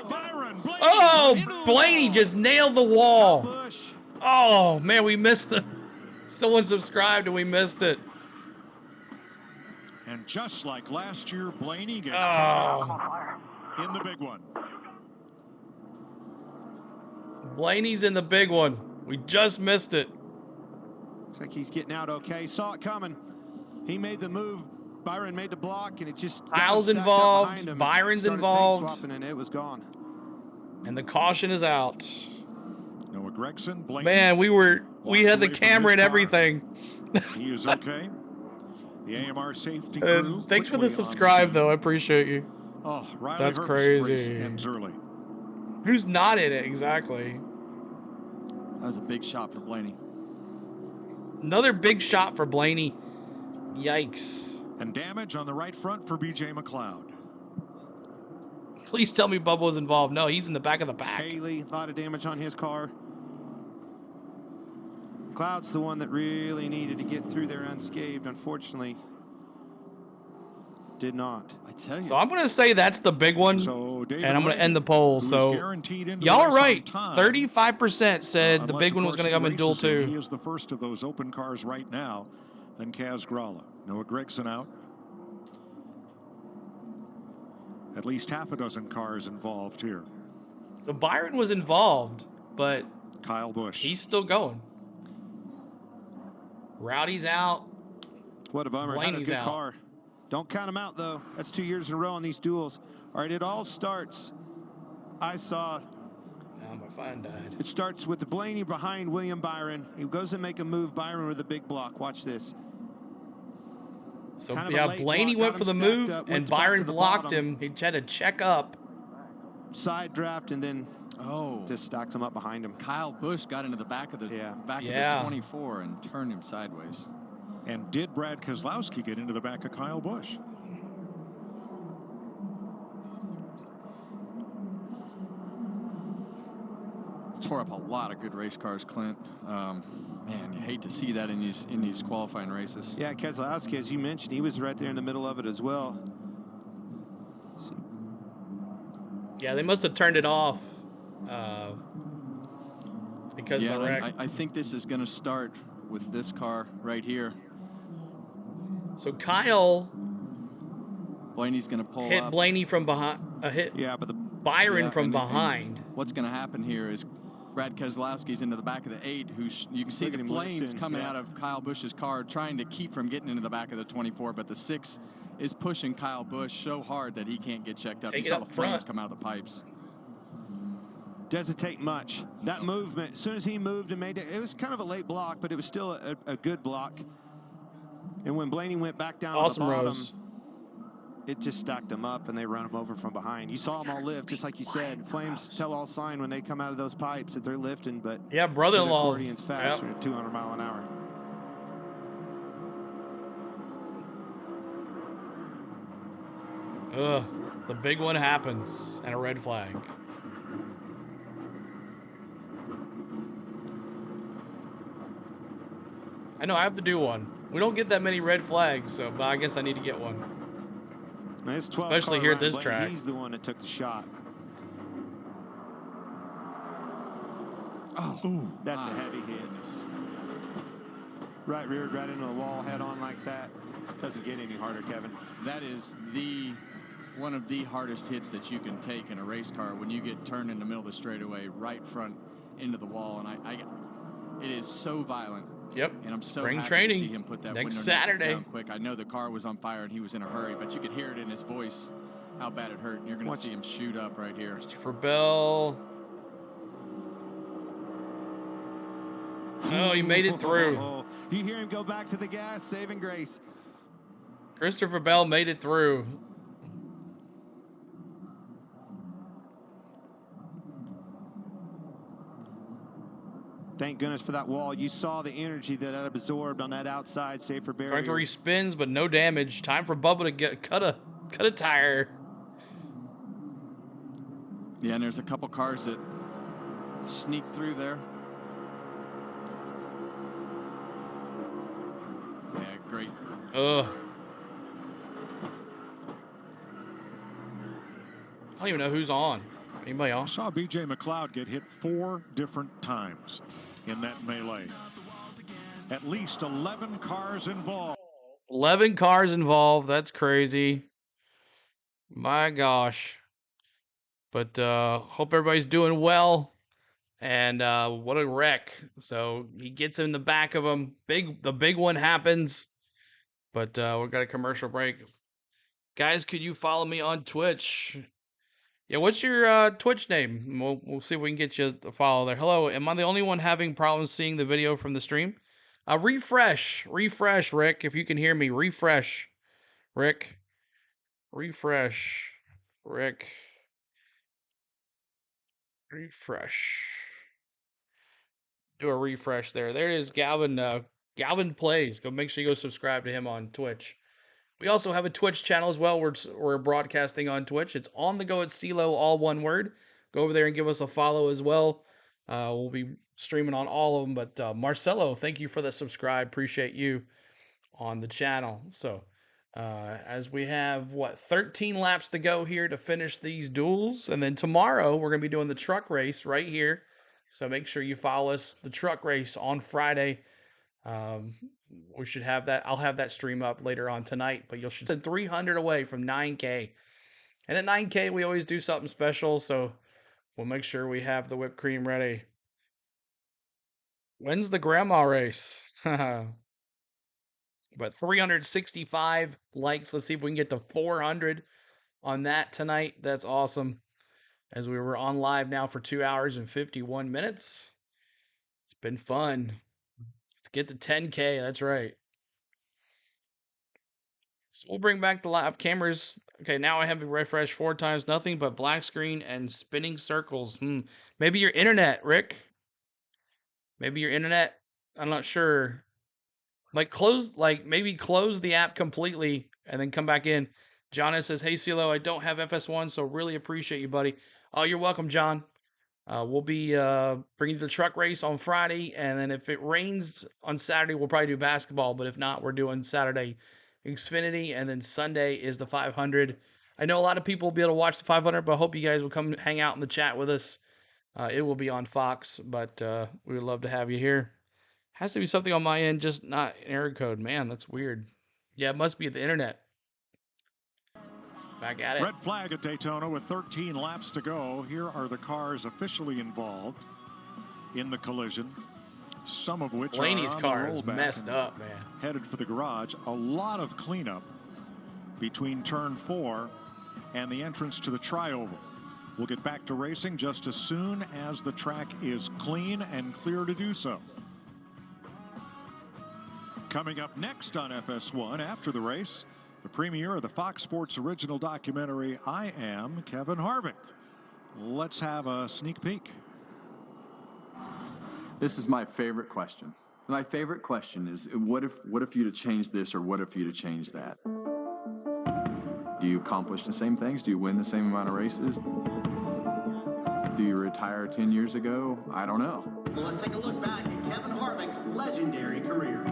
Blaney Oh, Blaney just nailed the wall. Busch. Oh, man, we missed the... Someone subscribed and we missed it. And just like last year, Blaney gets caught in the big one. Blaney's in the big one. We just missed it. Looks like he's getting out okay. Saw it coming. He made the move. Byron made the block, and it just Kyle's stacked up involved. behind him. Byron's Started involved. tank swapping, and it was gone. And the caution is out. Noah Gregson, Blaney. Man, we had the away from camera his and car. everything. He is okay. The AMR safety crew. Thanks for quickly the on subscribe, scene. though. I appreciate you. Oh, Riley That's Herbst's crazy. race ends early. Who's not in it exactly? That was a big shot for Blaney. Another big shot for Blaney. Yikes. And damage on the right front for BJ McLeod. Please tell me Bubba was involved. No, he's in the back of the pack. Haley, a lot of damage on his car. Cloud's the one that really needed to get through there unscathed. Unfortunately, did not. I tell you. So I'm going to say that's the big one, So David and I'm going Wade, to end the poll. who is So guaranteed into the y'all are race on right. time, 35% said the unless, big of one was course, going to come he in duel races in. He 2. is the first of those open cars right now. Then Kaz Gralla. Noah Gregson out. At least half a dozen cars involved here. So Byron was involved, but Kyle Busch. he's still going. Rowdy's out. What a bummer. Had a Blaney's good out. car. Don't count him out, though. That's 2 years in a row on these duels. All right, it all starts. I saw. Now my phone died. It starts with the Blaney behind William Byron. He goes to make a move. Byron with a big block. Watch this. So Kind of a yeah, late Blaney block, went got for the him stacked move, up, went and back Byron to the blocked bottom. him. He had to check up. Side draft, and then just stacks him up behind him. Kyle Busch got into the back of the of the 24 and turned him sideways. And did Brad Keselowski get into the back of Kyle Busch? Tore up a lot of good race cars, Clint. Man, you hate to see that in these qualifying races. Yeah, Keselowski, as you mentioned, he was right there in the middle of it as well. Yeah, they must have turned it off because of the wreck. I think this is going to start with this car right here. So Kyle Blaney's going to pull hit up. Blaney from behind. Yeah, but the Byron from and behind. What's going to happen here is Brad Keselowski's into the back of the 8, you can see Look at the him flames lifting, coming out of Kyle Busch's car, trying to keep from getting into the back of the 24, but the 6 is pushing Kyle Busch so hard that he can't get checked up. Take You it saw up the flames front. come out of the pipes. doesn't take much. That movement, as soon as he moved and made it, it was kind of a late block, but it was still a good block. And when Blaney went back down to the bottom, Rose. it just stacked them up, and they run them over from behind. You saw them all lift, just like you said. Flames tell all sign when they come out of those pipes that they're lifting, but Yeah, brother-in-law's. accordion's faster at 200 mile an hour. Ugh, the big one happens, and a red flag. I know I have to do one. We don't get that many red flags, so but I guess I need to get one. Nice 12 Especially car here at Ryan this Blaney, track. He's the one that took the shot. Oh, that's a heavy hit. Right rear, right into the wall, head on like that. Doesn't get any harder, Kevin. That is one of the hardest hits that you can take in a race car when you get turned in the middle of the straightaway, right front into the wall, and it is so violent. Yep. And I'm so Spring happy training to see him put that next window Saturday. down quick. I know the car was on fire and he was in a hurry, but you could hear it in his voice how bad it hurt. And you're going to see him shoot up right here. For Bell. Oh, he made it through. You hear him go back to the gas, saving grace. Christopher Bell made it through. Thank goodness for that wall. You saw the energy that it absorbed on that outside safer barrier. Trying to spins, but no damage. Time for Bubba to cut a tire. Yeah, and there's a couple cars that sneak through there. great. Ugh. I don't even know who's on. Anybody on? I saw B.J. McLeod get hit 4 different times in that melee. At least 11 cars involved. 11 cars involved. That's crazy. My gosh. But hope everybody's doing well. And what a wreck. So he gets in the back of him. The big one happens. But we've got a commercial break. Guys, could you follow me on Twitch? Yeah, what's your Twitch name? We'll see if we can get you to follow there. Hello, am I the only one having problems seeing the video from the stream? Refresh, Rick, if you can hear me. Refresh, Rick. Refresh, Rick. Refresh. Do a refresh there. There it is, Galvin. Galvin Plays. Go make sure you go subscribe to him on Twitch. We also have a Twitch channel as well. We're broadcasting on Twitch. It's On The Go at CeeLo, all one word. Go over there and give us a follow as well. We'll be streaming on all of them. But Marcelo, thank you for the subscribe. Appreciate you on the channel. So as we have, 13 laps to go here to finish these duels. And then tomorrow, we're going to be doing the truck race right here. So make sure you follow us. The truck race on Friday. We should have that. I'll have that stream up later on tonight, but you'll should 300 away from 9K. And at 9K, we always do something special, so we'll make sure we have the whipped cream ready. When's the grandma race? But 365 likes. Let's see if we can get to 400 on that tonight. That's awesome. As we were on live now for 2 hours and 51 minutes. It's been fun. Let's get to 10K. That's right. So we'll bring back the live cameras. Okay, now I have to refresh 4 times. Nothing but black screen and spinning circles. Maybe your internet, Rick. Maybe your internet. I'm not sure. Maybe close the app completely and then come back in. John says, hey, CeeLo, I don't have FS1, so really appreciate you, buddy. Oh, you're welcome, John. We'll be bringing the truck race on Friday, and then if it rains on Saturday, we'll probably do basketball, but if not, we're doing Saturday Xfinity, and then Sunday is the 500. I know a lot of people will be able to watch the 500, but I hope you guys will come hang out in the chat with us. It will be on Fox, but we would love to have you here. Has to be something on my end, just not error code. Man, that's weird. Yeah, it must be the internet. Back at it. Red flag at Daytona with 13 laps to go. Here are the cars officially involved in the collision, some of which Blaney's are on car the is rollback messed up, man. Headed for the garage. A lot of cleanup between turn 4 and the entrance to the tri-oval. We'll get back to racing just as soon as the track is clean and clear to do so. Coming up next on FS1 after the race, the premiere of the Fox Sports original documentary, I Am Kevin Harvick. Let's have a sneak peek. This is my favorite question. My favorite question is, what if you'd have changed this or what if you'd have changed that? Do you accomplish the same things? Do you win the same amount of races? Do you retire 10 years ago? I don't know. Well, let's take a look back at Kevin Harvick's legendary career.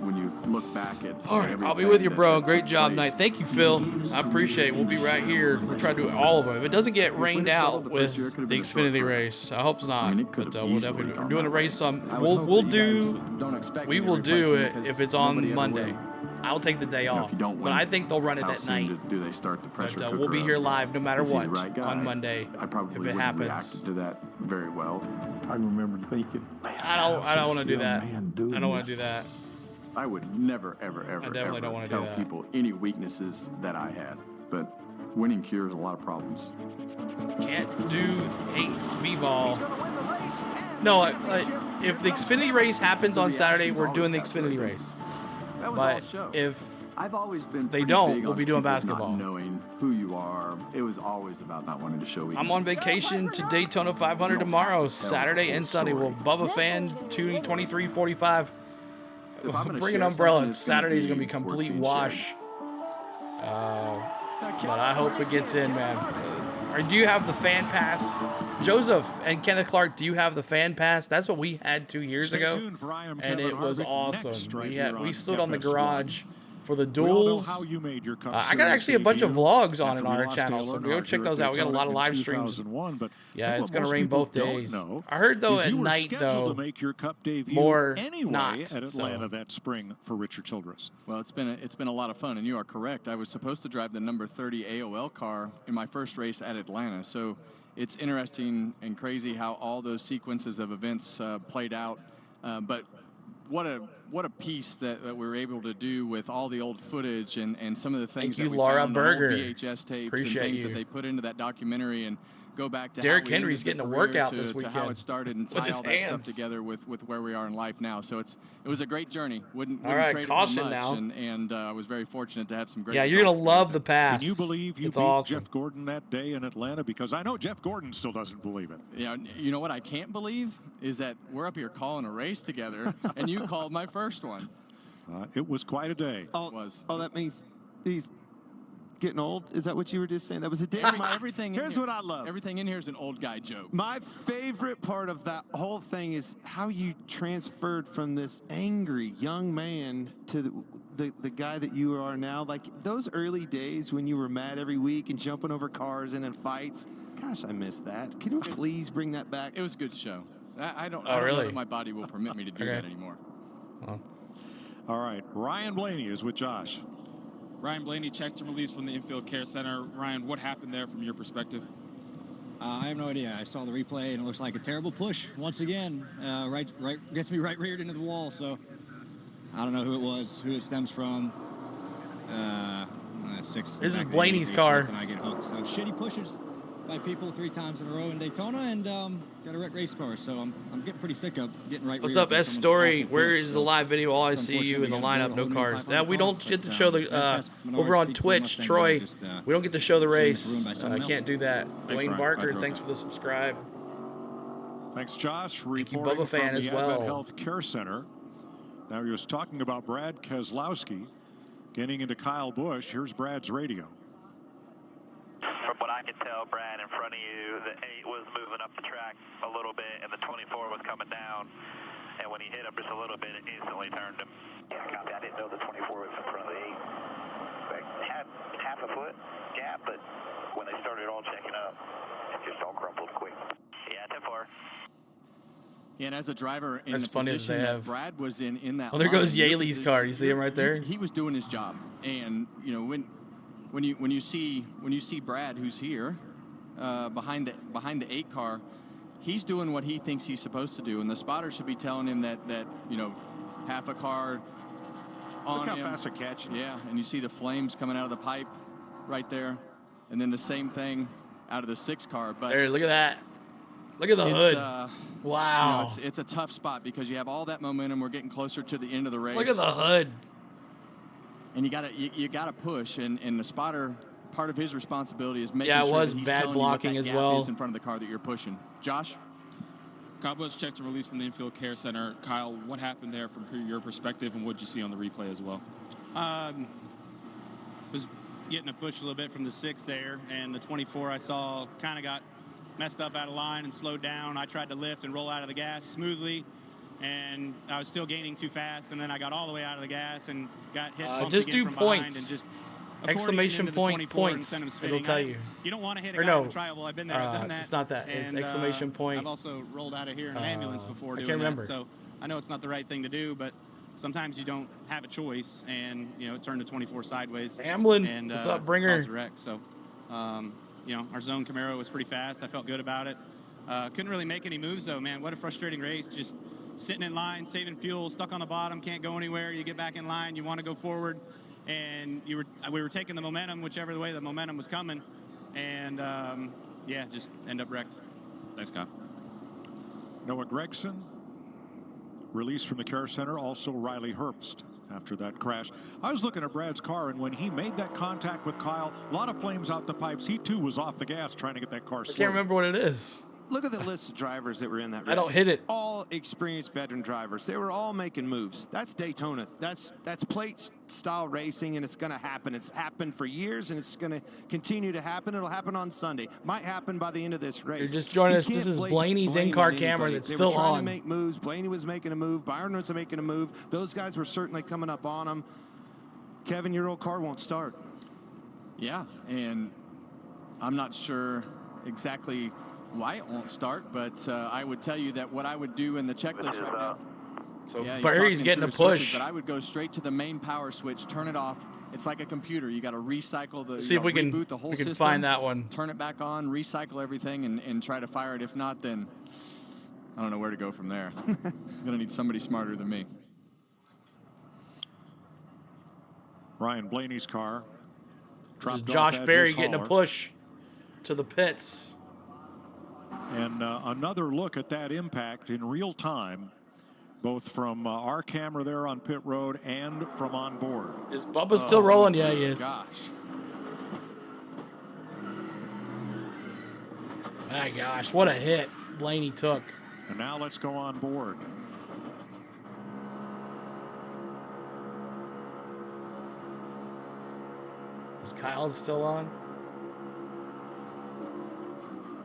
When you look back at all right, I'll be with you, bro. Great job tonight. Thank you, Phil. I appreciate it. We'll be right here. We'll try to do all of them. If it doesn't get rained out with the Xfinity race, I hope it's not. But we'll definitely we're doing a race on. We will do it if it's on Monday. I'll take the day off. But I think they'll run it at night. Do they start the pressure But we'll be here live no matter what on Monday. I probably if it happens. Reacted to that very well. I remember thinking, man, I don't want to do that. I don't want to do that. I would never, ever, ever, definitely don't ever wanna do tell that. people any weaknesses that I had. But winning cures a lot of problems. Can't do 8 V-ball. No, if the Xfinity race happens on Saturday, we're doing the Xfinity race. That was But all show. if I've always been they pretty don't, big we'll on be doing people basketball. Not knowing who you are. It was always about not wanting to show weakness. I'm on vacation to Daytona 500 tomorrow, Saturday and Sunday. Well, Bubba Fan 23:45. If I'm gonna Bring an share umbrella. something, it's Saturday's gonna gonna be be complete worth being wash. But I hope it gets in, man. Or do you have the fan pass? Joseph and Kenneth Clark, do you have the fan pass? That's what we had 2 years ago, tuned for I Am and Kevin it was Harvick awesome. next right We here we on stood on the FS1. garage for the We all know duels. how you made your Cup I got Series actually a bunch of debut vlogs on after it we on our lost channel, Dale so go Earnhardt check here those at out. We got a lot of Daytona in live streams. 2001, but Yeah, I think it's what gonna most rain people both don't days. know I heard though is at you were night scheduled though, to make your Cup debut more anyway not, at Atlanta so. that spring for Richard Childress. Well, it's been a lot of fun, and you are correct. I was supposed to drive the number 30 AOL car in my first race at Atlanta, so it's interesting and crazy how all those sequences of events played out. But what a piece that we were able to do with all the old footage and some of the things Thank you, that we Laura found on Berger. old VHS tapes Appreciate and things you. that they put into that documentary and go back to Derrick how we Henry's ended the getting a career workout to, this to weekend how it started and with tie his all that stuff hands. together with where we are in life now. So it was a great journey. Wouldn't All right, trade caution it for much, now. and I was very fortunate to have some great. Yeah, you're gonna results love the pass. Can you believe you It's beat awesome. Jeff Gordon that day in Atlanta? Because I know Jeff Gordon still doesn't believe it. Yeah, you know what I can't believe is that we're up here calling a race together, and you called my first one. It was quite a day. Oh, that means he's getting old? Is that what you were just saying? That was a day. Everything. Here's what I love. Everything in here is an old guy joke. My favorite part of that whole thing is how you transferred from this angry young man to the guy that you are now. Like those early days when you were mad every week and jumping over cars and in fights. Gosh, I miss that. Can you please bring that back? It was a good show. I don't really? know that my body will permit me to do that anymore. All right, Ryan Blaney is with Josh. Ryan Blaney checked and released from the infield care center. Ryan, what happened there from your perspective? I have no idea. I saw the replay, and it looks like a terrible push once again. Right, gets me right reared into the wall. So I don't know who it was, who it stems from. Six. This is Blaney's car. And I get hooked. So shitty pushes by people 3 times in a row in Daytona, and got a wrecked race car. So I'm getting pretty sick of getting right. What's reared up, by S someone's Story? awful Where push. is the live video? All I see you in the lineup, no cars. Now we don't get to show the over on Twitch, Troy. We don't get to show the race. I can't do that. Dwayne Barker, thanks for the subscribe. Thanks, Josh. Thank you, Reporting Bubba Fan, from as the well. Advent Health Care Center. Now he was talking about Brad Keselowski getting into Kyle Busch. Here's Brad's radio. From what I can tell, Brad, in front of you, the 8 was moving up the track a little bit, and the 24 was coming down. And when he hit him just a little bit, it instantly turned him. Yeah, copy. I didn't know the 24 was in front of the 8. Like, had half a foot gap, but when they started all checking up, it just all crumpled quick. Yeah, 10-4. And as a driver in As the funny as position they that have. Brad was in that Oh, there goes line, Yaley's car. You see him right there? He was doing his job. And you know when you see Brad, who's here behind the 8 car, he's doing what he thinks he's supposed to do, and the spotter should be telling him that you know, half a car on Look how him. fast they're catching. Yeah, and you see the flames coming out of the pipe right there, and then the same thing out of the 6 car. But There, look at that. Look at the hood. Wow. You know, it's a tough spot because you have all that momentum. We're getting closer to the end of the race. Look at the hood. And you gotta push, and the spotter, part of his responsibility is making Yeah, it sure was that he's bad telling you what blocking that as gap well. is in front of the car that you're pushing. Josh? Kyle Busch checked and released from the infield care center. Kyle, what happened there from your perspective, and what did you see on the replay as well? Was getting a push a little bit from the 6 there, and the 24 I saw kind of got messed up out of line and slowed down. I tried to lift and roll out of the gas smoothly, and I was still gaining too fast, and then I got all the way out of the gas and got hit bumped just again do from behind points. and just Exclamation accordioned into the point 24 and points. sent him It'll spinning. tell you. You don't want to hit a Or guy no, in a trial. I've been there, I've done that. it's not that. It's And, exclamation point. I've also rolled out of here in an ambulance before I doing can't remember. that, so I know it's not the right thing to do, but sometimes you don't have a choice, and you know it turned to 24 sideways. Hamlin, and what's up, Bringer? caused a wreck. So, you know, our zone Camaro was pretty fast. I felt good about it. Couldn't really make any moves though, man. What a frustrating race. Just sitting in line, saving fuel, stuck on the bottom, can't go anywhere. You get back in line, you want to go forward, and we were taking the momentum, whichever way the momentum was coming, and yeah, just end up wrecked. Thanks, Kyle. Noah Gregson, released from the care center. Also Riley Herbst after that crash. I was looking at Brad's car, and when he made that contact with Kyle, a lot of flames out the pipes. He too was off the gas trying to get that car I slowed. can't remember what it is. Look at the list of drivers that were in that race. I don't hit it. All experienced veteran drivers. They were all making moves. That's Daytona. That's plates style racing, and it's going to happen. It's happened for years, and it's going to continue to happen. It'll happen on Sunday. Might happen by the end of this race. You're just joining us. This is Blaney's in-car camera that's still on. They were trying to make moves. Blaney was making a move. Byron was making a move. Those guys were certainly coming up on him. Kevin, your old car won't start. Yeah, and I'm not sure exactly why it won't start, but I would tell you that what I would do in the checklist right now. So yeah, Barry's getting a push. But I would go straight to the main power switch, turn it off. It's like a computer. You got to recycle the. See if we can reboot the whole system, find that one. Turn it back on, recycle everything, and try to fire it. If not, then I don't know where to go from there. I'm gonna need somebody smarter than me. Ryan Blaney's car. This is Josh Berry getting a push to the pits. And another look at that impact in real time, both from our camera there on pit road and from on board. Is Bubba still rolling? Yeah, he is. Gosh. My gosh, what a hit Blaney took. And now let's go on board. Is Kyle's still on?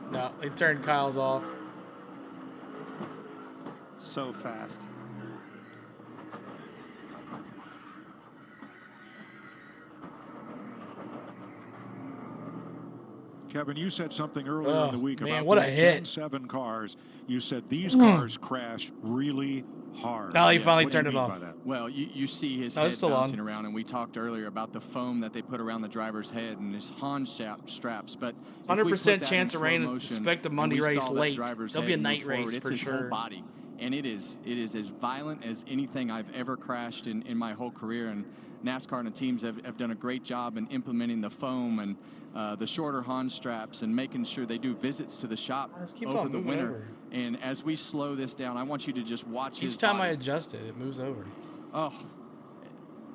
No, they turned Kyle's off. So fast. Kevin, you said something earlier in the week about what a these hit. Gen 7 cars. You said these cars crash really hard. Now he finally What do you turned it mean off. by that? Well, you see his No, head it's still bouncing on. around, and we talked earlier about the foam that they put around the driver's head and his Hans straps. But 100% chance of rain. Expect a Monday race late. There'll be a night race it's for his sure. whole body, and it is as violent as anything I've ever crashed in my whole career. And NASCAR and the teams have done a great job in implementing the foam and the shorter Hans straps and making sure they do visits to the shop over the winter. Over. And as we slow this down, I want you to just watch his Each time body. I adjust it, it moves over. Oh,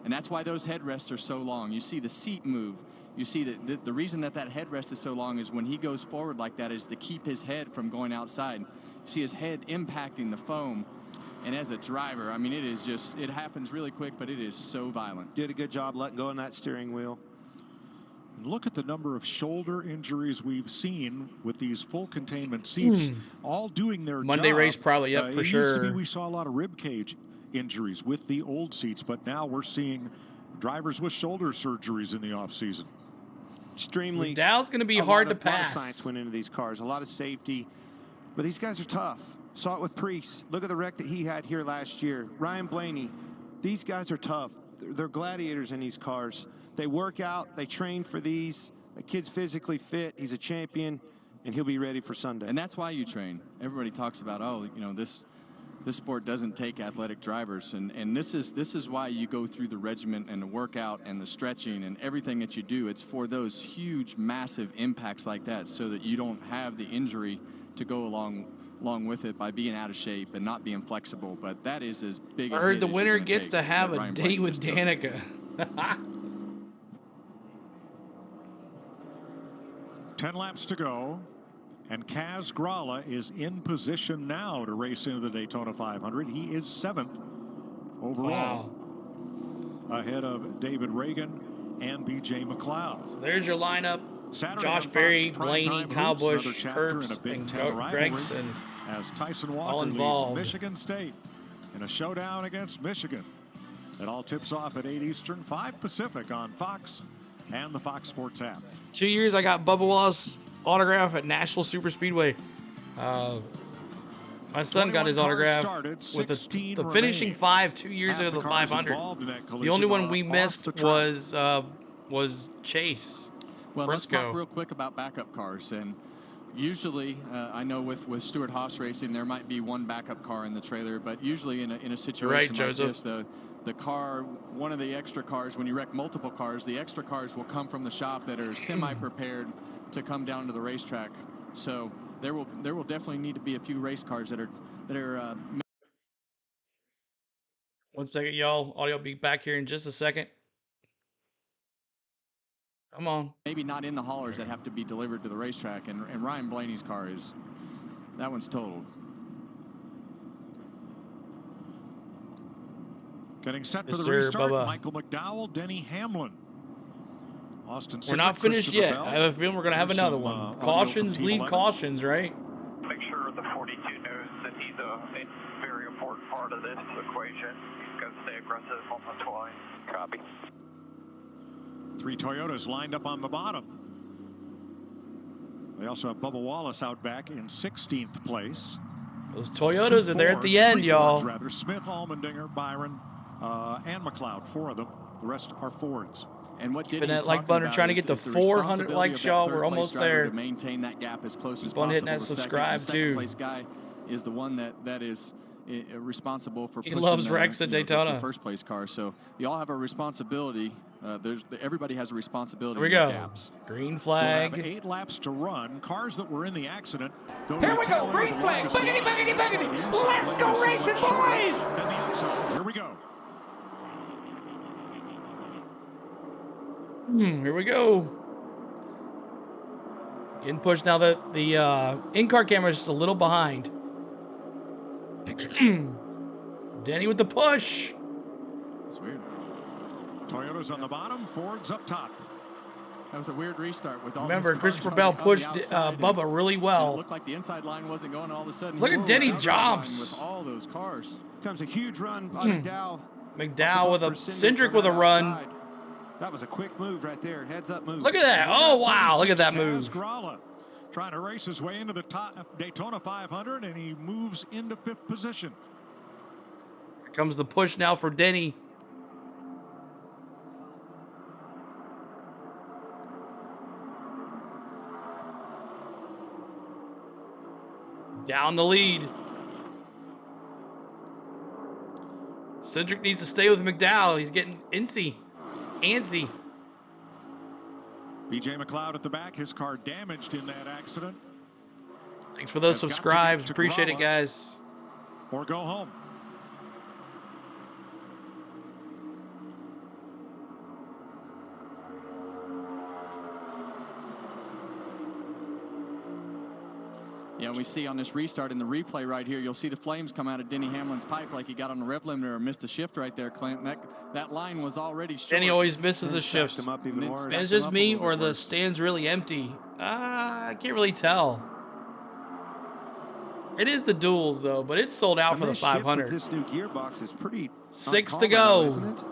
and that's why those headrests are so long. You see the seat move. You see that the reason that headrest is so long is when he goes forward like that is to keep his head from going outside. You see his head impacting the foam. And as a driver, I mean, it happens really quick, but it is so violent. Did a good job letting go on that steering wheel. And look at the number of shoulder injuries we've seen with these full containment seats, all doing their Monday job. race probably, yep, for It used to be sure. we saw a lot of rib cage injuries with the old seats, but now we're seeing drivers with shoulder surgeries in the offseason. Extremely. Dowd's going to be a hard lot to of, pass. A lot of science went into these cars, a lot of safety, but these guys are tough. Saw it with Priest. Look at the wreck that he had here last year. Ryan Blaney, these guys are tough. They're gladiators in these cars. They work out, they train for these. The kid's physically fit, he's a champion, and he'll be ready for Sunday. And that's why you train. Everybody talks about, oh, you know, this sport doesn't take athletic drivers, and this is why you go through the regimen and the workout and the stretching and everything that you do. It's for those huge, massive impacts like that, so that you don't have the injury to go along with it by being out of shape and not being flexible. But that is as big. I heard the winner gets to have a date with Danica. 10 laps to go, and Kaz Gralla is in position now to race into the Daytona 500. He is 7th overall, ahead of David Reagan and B.J. McLeod. So there's your lineup. Saturday Josh on Berry, Fox Blaney, Primetime Kyle Hoops, Busch, another chapter in a Herbst, Big and Ten rivalry Gregson. as Tyson all Walker leads involved. Michigan State in a showdown against Michigan. It all tips off at 8 Eastern, 5 Pacific on Fox and the Fox Sports app. 2 years I got Bubba Wallace autograph at Nashville Super Speedway. My son got his autograph with the finishing 5 2 years ago, the 500. The only one we missed was Chase. Well, let's Briscoe. talk real quick about backup cars. And usually, I know with Stewart Haas Racing, there might be one backup car in the trailer, but usually in a situation like this, the car, one of the extra cars, when you wreck multiple cars, the extra cars will come from the shop that are semi-prepared to come down to the racetrack. So there will definitely need to be a few race cars that are 1 second, y'all. Audio will be back here in just a second. Come on. maybe not in the haulers that have to be delivered to the racetrack. And Ryan Blaney's car that one's totaled. Getting set for Yes, the sir, restart, Bubba. Michael McDowell, Denny Hamlin. Austin We're not Cindric, finished Christopher yet. Bell. I have a feeling we're going to have Here's another some, one. audio from Cautions Team bleed 11. cautions, right? Make sure the 42 knows that he's a very important part of this equation. He's got to stay aggressive on the 20. Copy. 3 Toyotas lined up on the bottom. They also have Bubba Wallace out back in 16th place. Those Toyotas are there at the end, y'all. Rather, Smith, Allmendinger, Byron, and McLeod, 4 of them. The rest are Fords. And what Keeping Denny's that like talking button, about trying to get to is the 400 responsibility likes, of that y'all. third We're place almost driver there. to maintain that gap as close as Keep on hitting possible. that The subscribe, second too. place guy is the one that is responsible for He pushing loves Rex at Daytona. the first place car. So you all have a responsibility. Everybody has a responsibility. Here we in the go. gaps. Green We'll flag. have 8 laps to run. Cars that were in the accident go Here to we the go. tail end Green of the flag. longest Buggity, line. buggity, Let's go buggity. to the inside Let's lane. go You'll see racing, much shorter boys. than the outside. Here we go. Here we go. Getting pushed now that the in-car camera is just a little behind. Denny with the push. It's weird. Toyota's on the bottom, Ford's up top. That was a weird restart with all Remember, these cars Christopher on Bell the pushed outside, and Bubba really well. It looked like the inside line wasn't going. All of a sudden, Look he at blew Denny the outside line Jobs. with all those cars. Comes a huge run by McDowell. McDowell with a Cindric coming with a out run. outside. That was a quick move right there. Heads up move. Look at that. Oh, wow. Look at that move. Gralla trying to race his way into the top Daytona 500, and he moves into 5th position. Here comes the push now for Denny. Down the lead. Cindric needs to stay with McDowell. He's getting antsy. BJ McLeod at the back, his car damaged in that accident. Thanks for those subscribes. Appreciate it, guys. Or go home. Yeah, we see on this restart in the replay right here, you'll see the flames come out of Denny Hamlin's pipe like he got on the rev limiter or missed a shift right there, Clint. That line was already short. Denny always misses the shifts. Even worse. And it's just me or the stand's really empty. I can't really tell. It is the duels, though, but it's sold out for the 500. This new gearbox is pretty 6 to go. isn't it?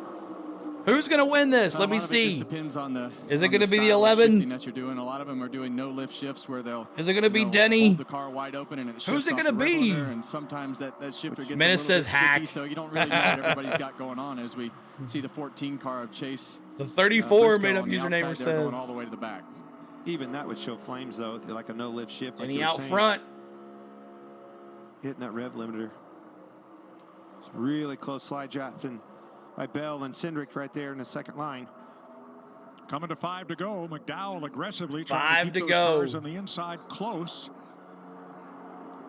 Who's going to win this? Let me It see. just depends on the. Is it on going to the be the style of 11? shifting that you're doing. A lot of them are doing no lift shifts where they'll. Is it going to be hold Denny? the car wide open and it Who's shifts it off gonna the rev be? limiter, and sometimes that shifter gets Menace a little says bit sticky, hack. so you don't really know what everybody's got going on as we see the 14 car of Chase. The 34 Briscoe made up on the username outside says. there going all the way to the back. Even that would show flames, though, like a no lift shift. Like Denny you were out saying. front. Hitting that rev limiter. It's really close slide drafting by Bell and Cindric right there in the second line. Coming to 5 to go. McDowell aggressively trying 5 to to keep those go. cars on the inside close.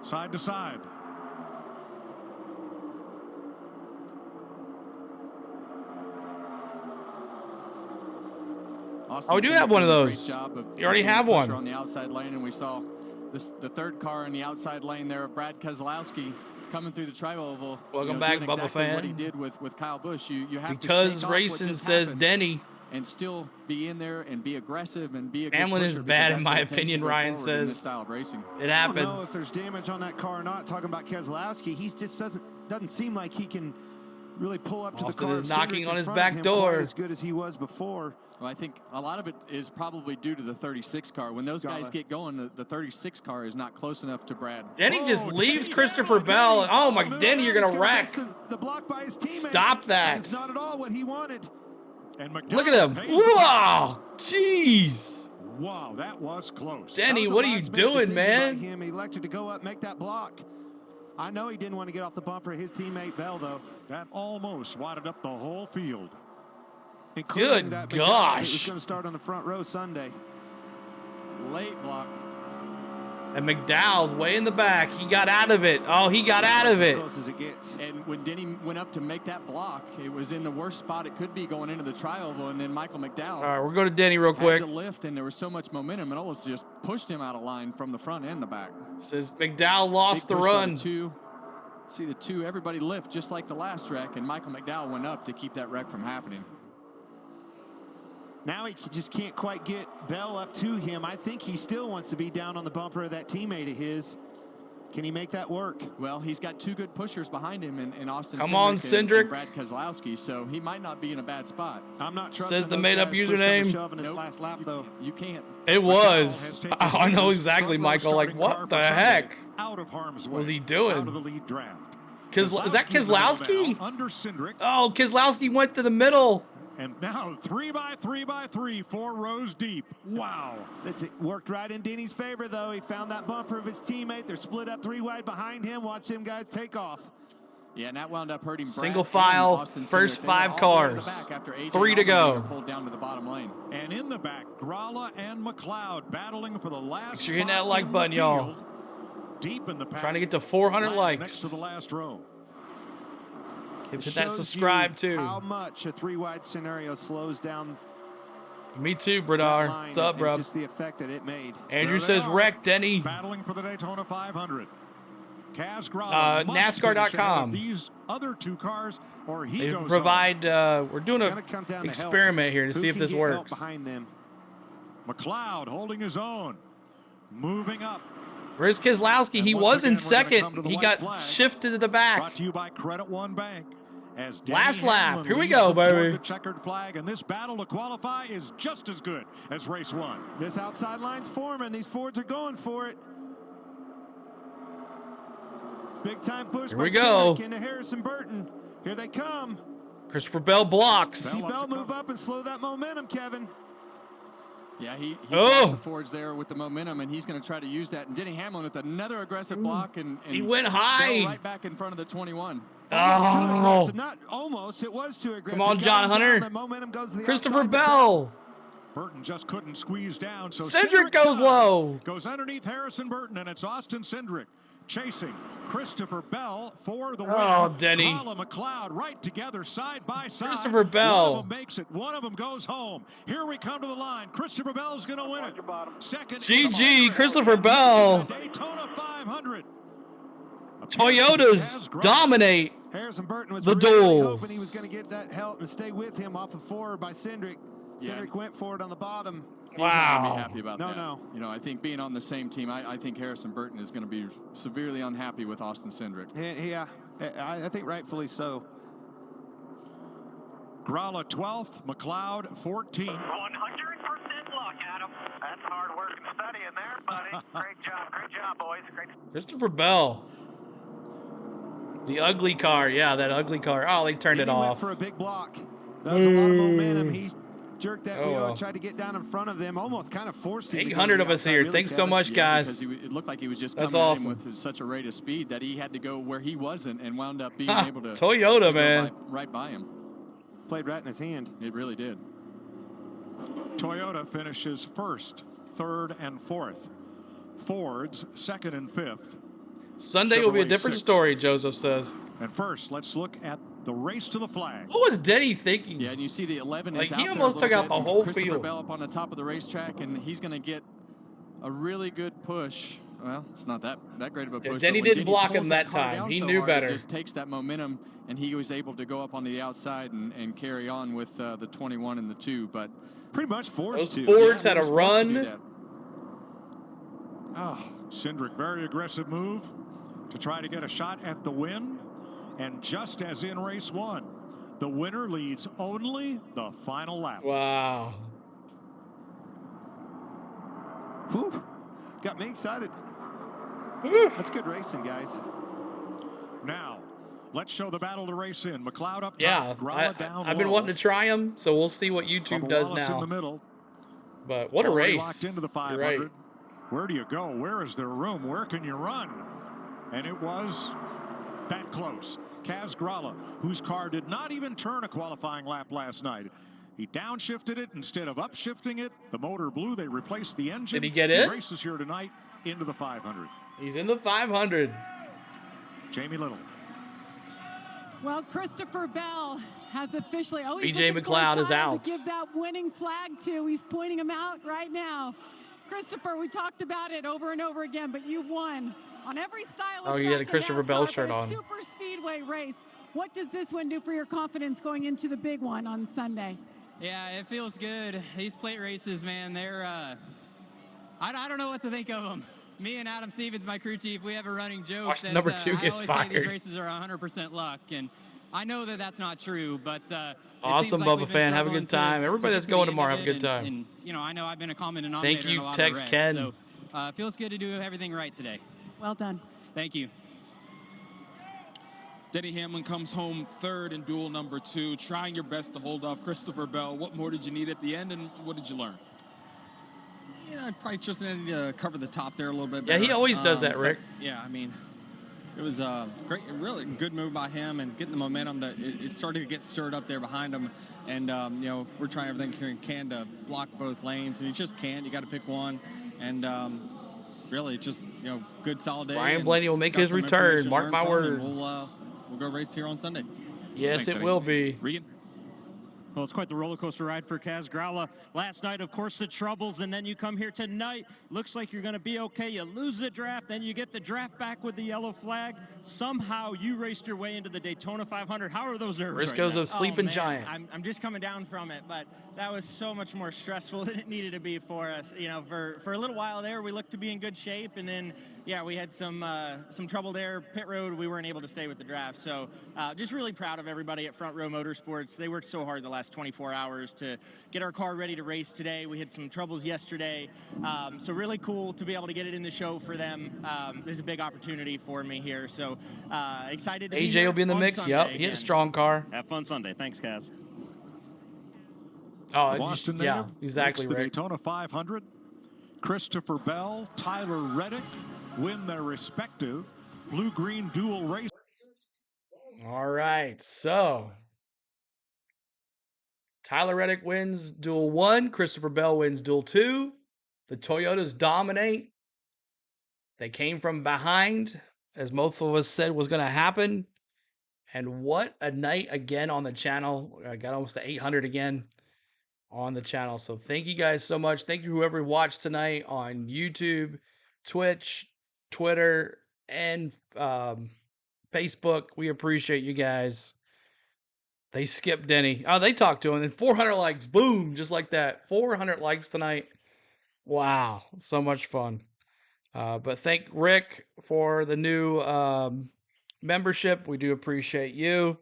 Side to side. Austin Oh, we do Cindric have one of doing a great those. job of You already getting have pressure one. on the outside lane, and we saw the third car in the outside lane there, Brad Keselowski, coming through the tri-oval. Welcome back, doing Bubba exactly fan. what he did with Kyle Busch. You have Because to shake off racing what just says happened Denny. and still be in there and be aggressive and be a Hamlin good is pusher, bad because in that's my what it takes to opinion, go Ryan forward in says. this style of racing. It I don't know happens. if there's damage on that car or not. Talking about Keselowski, he just doesn't seem like he can really pull up to Austin the car. is of knocking Cindric on in his front of back him door. quite as good as he was before. Well, I think a lot of it is probably due to the 36 car. When those guys get going, the 36 car is not close enough to Brad. Denny just leaves Christopher Bell. Oh, my, Denny, you're going to wreck. The block by his teammate. Stop that. It's not at all what he wanted. And McDowell Look at him. pays the Wow. Jeez. Wow, that was close. Denny, That was a what are you last-minute doing, decision by man? him. He elected to go up, make that block. I know he didn't want to get off the bumper of his teammate Bell, though. That almost wadded up the whole field. Including Good that McDowell gosh. that was going to start on the front row Sunday. Late block. And McDowell's way in the back. He got out of it. Oh, he got out of As it. close as it gets. And when Denny went up to make that block, it was in the worst spot it could be going into the tri-oval, and then Michael McDowell All right, we're going to Denny real quick. had to lift, and there was so much momentum, and almost just pushed him out of line from the front and the back. Says McDowell lost Big the push by run. two See the two, everybody lift just like the last wreck, and Michael McDowell went up to keep that wreck from happening. Now he just can't quite get Bell up to him. I think he still wants to be down on the bumper of that teammate of his. Can he make that work? Well, he's got two good pushers behind him in Austin Come on, Cindric. and Brad Keselowski, so he might not be in a bad spot. I'm not trusting Says the made-up username. His last lap, though. You can't. It was. I know exactly, Michael. Like, what the heck Out of harm's way. was he doing? Out of the lead draft. Is that Keselowski? Under Cindric. Oh, Keselowski went to the middle. And now 3x3x3, 4 rows deep. Wow. It worked right in Denny's favor, though. He found that bumper of his teammate. They're split up 3 wide behind him. Watch them guys take off. Yeah, and that wound up hurting Brad Single file, first 5 cars. 3 to go. Pulled down to the bottom lane. And in the back, Gralla and McLeod battling for the last Make sure you hit that spot like in button, the y'all. field. Deep in the pack. Trying to get to 400 likes. Next to the last row. Hit that subscribe too. How much a 3-wide scenario slows down. Me too, Bradar. What's up, bro? Just the effect that it made. Andrew says wreck, Denny. Battling for the Daytona 500. Kaz Gralla NASCAR.com. These other 2 cars, or he They goes provide. We're doing an experiment here to see if this works. Behind them. McLeod holding his own, moving up. Where's Keselowski? He was in second. He got shifted to the back. Brought to you by Credit One Bank. As last lap. Hamlin Here we leads go, them toward baby. The checkered flag, and this battle to qualify is just as good as race 1. This outside line's forming. These Fords are going for it. Big time push. Here we go. Into Harrison Burton. Here they come. Christopher Bell blocks. See Bell move up and slow that momentum, Kevin. Yeah, he blocked the Fords there with the momentum, and he's going to try to use that. And Denny Hamlin with another aggressive block, and he went high. Right back in front of the 21. Oh. Not almost. It was too aggressive. Come on, John Hunter. The momentum goes to the Christopher Bell. Burton just couldn't squeeze down, so Cindric goes low. Goes underneath Harrison Burton, and it's Austin Cindric chasing Christopher Bell for the win. Oh, Denny. Gralla McLeod right together, side by side. Christopher Bell. One of them makes it. One of them goes home. Here we come to the line. Christopher Bell's going to win it. Second. GG, Christopher Bell. Daytona 500. Toyotas dominate Harrison Burton was the really duels. hoping he was going to get that help and stay with him off of 4 by Cindric. Cindric went for it on the bottom. He's not going to be happy about No, that. no. You know, I think being on the same team, I think Harrison Burton is going to be severely unhappy with Austin Cindric. Yeah, I think rightfully so. Gralla 12th, McLeod 14th. 100% luck, Adam. That's hard work and study in there, buddy. Great job, boys. Great. Christopher Bell. The ugly car. Yeah, that ugly car. Oh, they turned it He went off. for a big block. That was a lot of momentum. He jerked that wheel and tried to get down in front of them. Almost kind of forced him. 800 of us here. Thanks so much, guys. Because it looked like he was just That's coming awesome. at him with such a rate of speed that he had to go where he wasn't and wound up being able to Toyota, to go man. right by him. Played right in his hand. It really did. Toyota finishes 1st, 3rd, and 4th. Ford's 2nd and 5th. Sunday will be a Chevrolet different 6th. story, Joseph says. And first, let's look at the race to the flag. What was Denny thinking? Yeah, and you see the 11 Like, is out he there almost a took little out the bit. whole Christopher field. Bell up on the top of the racetrack, and he's going to get a really good push. Well, it's not that great of a push. Denny but when didn't block pulls him that that car time. down He so knew hard, better. It just takes that momentum, and he was able to go up on the outside and carry on with the 21 and the 2. But pretty much forced Those to. Fords had he a was forced to do run. that. Oh, Cindric, very aggressive move to try to get a shot at the win. And just as in race 1, the winner leads only the final lap. Wow. Whew. Got me excited. That's good racing, guys. Now, let's show the battle to race in. McLeod up top, Yeah, Gralla down I've been low. wanting to try him, so we'll see what YouTube Bubba does Wallace now. in the middle. But what a Already race. Locked into the You're 500. right. Where do you go? Where is there room? Where can you run? And it was that close. Kaz Gralla, whose car did not even turn a qualifying lap last night. He downshifted it instead of upshifting it. The motor blew. They replaced the engine. Did he get it? He races here tonight into the 500. He's in the 500. Jamie Little. Well, Christopher Bell has officially. Oh, he's BJ looking for a McLeod is child out. to give that winning flag to. He's pointing him out right now. Christopher, we talked about it over and over again, but you've won. on every style Oh, of he track had a Christopher in Bell NASCAR, shirt but a on. super speedway race. What does this one do for your confidence going into the big one on Sunday? Yeah, it feels good. These plate races, man, they're, I don't know what to think of them. Me and Adam Stevens, my crew chief, we have a running joke Watch the that number 2 I get always fired. say these races are 100% luck, and I know that that's not true, but Awesome, Bubba fan. Have a good time. Everybody that's going tomorrow, have a good time. And, you know, I know I've been a common denominator Thank in a you, lot Tex of wrecks, Ken. so it feels good to do everything right today. Well done. Thank you. Denny Hamlin comes home third in duel number 2, trying your best to hold off Christopher Bell. What more did you need at the end, and what did you learn? You know, I probably just needed to cover the top there a little bit Yeah, better. he always does that, but, Rick. yeah, I mean, it was a great, really good move by him and getting the momentum that it started to get stirred up there behind him. And, you know, we're trying everything here in can to block both lanes, and you just can't. You got to pick one. And really, just, you know, good solid day. Ryan Blaney will make got his some return. information to Mark learn my from, words. and we'll go race here on Sunday. Yes, Thanks, it Denny. will be. Regan? Well, it's quite the roller coaster ride for Kaz Grala. Last night, of course, the troubles, and then you come here tonight. Looks like you're going to be okay. You lose the draft, then you get the draft back with the yellow flag. Somehow you raced your way into the Daytona 500. How are those nerves Briscoe's right now? of sleeping man. giant. I'm just coming down from it, but that was so much more stressful than it needed to be for us. You know, for a little while there, we looked to be in good shape, and then, yeah, we had some trouble there. Pit road, we weren't able to stay with the draft. So just really proud of everybody at Front Row Motorsports. They worked so hard the last 24 hours to get our car ready to race today. We had some troubles yesterday. So really cool to be able to get it in the show for them. This is a big opportunity for me here. So excited to be AJ here will be in the on mix. Sunday Yep, he had a again. strong car. Have fun Sunday. Thanks, Kaz. Oh, Boston yeah, native exactly, makes the Rick. Daytona 500. Christopher Bell, Tyler Reddick win their respective Blue-Green Duel race. All right, so Tyler Reddick wins Duel 1. Christopher Bell wins Duel 2. The Toyotas dominate. They came from behind, as most of us said was going to happen. And what a night again on the channel. I got almost to 800 again on the channel. So thank you guys so much. Thank you whoever watched tonight on YouTube, Twitch, Twitter, and Facebook. We appreciate you guys. They skipped Denny. Oh, they talked to him. And 400 likes. Boom. Just like that. 400 likes tonight. Wow. So much fun. But thank Rick for the new membership. We do appreciate you.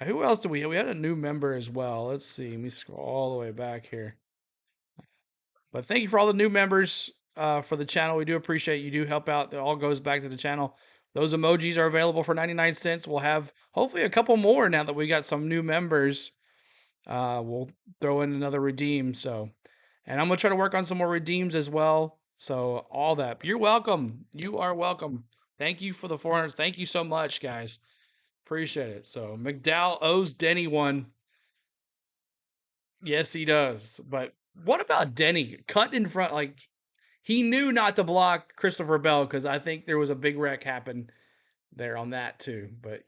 Who else do we have? We had a new member as well. Let's see. Let me scroll all the way back here. But thank you for all the new members for the channel. We do appreciate you. Do help out. It all goes back to the channel. Those emojis are available for 99 cents. We'll have hopefully a couple more now that we got some new members. We'll throw in another redeem. So, and I'm going to try to work on some more redeems as well. So all that. You're welcome. You are welcome. Thank you for the 400. Thank you so much, guys. Appreciate it. So McDowell owes Denny one. Yes, he does. But what about Denny? Cut in front. Like, he knew not to block Christopher Bell because I think there was a big wreck happen there on that too. But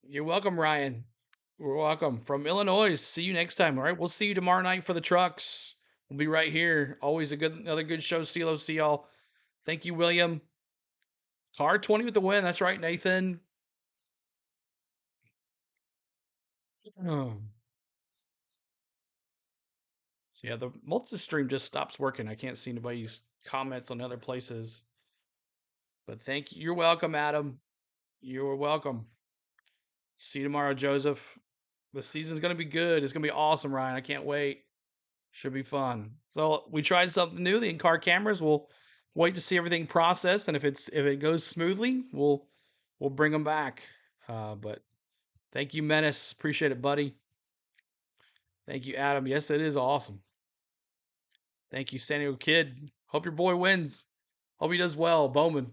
you're welcome, Ryan. We're welcome. From Illinois. See you next time. All right. We'll see you tomorrow night for the trucks. We'll be right here. Always another good show. CeeLo, see y'all. Thank you, William. Car 20 with the win. That's right, Nathan. Oh. So yeah, the multi-stream just stops working. I can't see anybody's comments on other places. But thank you. You're welcome, Adam. You're welcome. See you tomorrow, Joseph. The season's going to be good. It's going to be awesome, Ryan. I can't wait. Should be fun. So we tried something new. The in-car cameras. We'll wait to see everything processed, and if it goes smoothly, we'll bring them back. But thank you, Menace. Appreciate it, buddy. Thank you, Adam. Yes, it is awesome. Thank you, San Diego Kid. Hope your boy wins. Hope he does well, Bowman.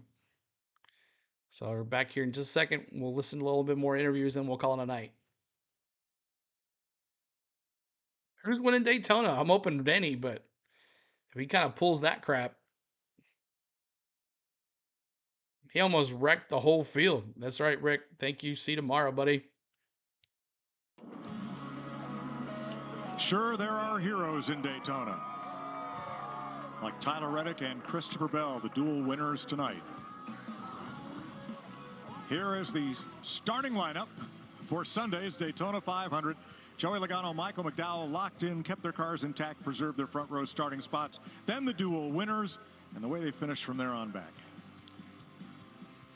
So we're back here in just a second. We'll listen to a little bit more interviews, and we'll call it a night. Who's winning Daytona? I'm open to any, but if he kind of pulls that crap, he almost wrecked the whole field. That's right, Rick. Thank you. See you tomorrow, buddy. Sure, there are heroes in Daytona. like Tyler Reddick and Christopher Bell, the dual winners tonight. Here is the starting lineup for Sunday's Daytona 500. Joey Logano, Michael McDowell locked in, kept their cars intact, preserved their front row starting spots. Then the dual winners, and the way they finished from there on back.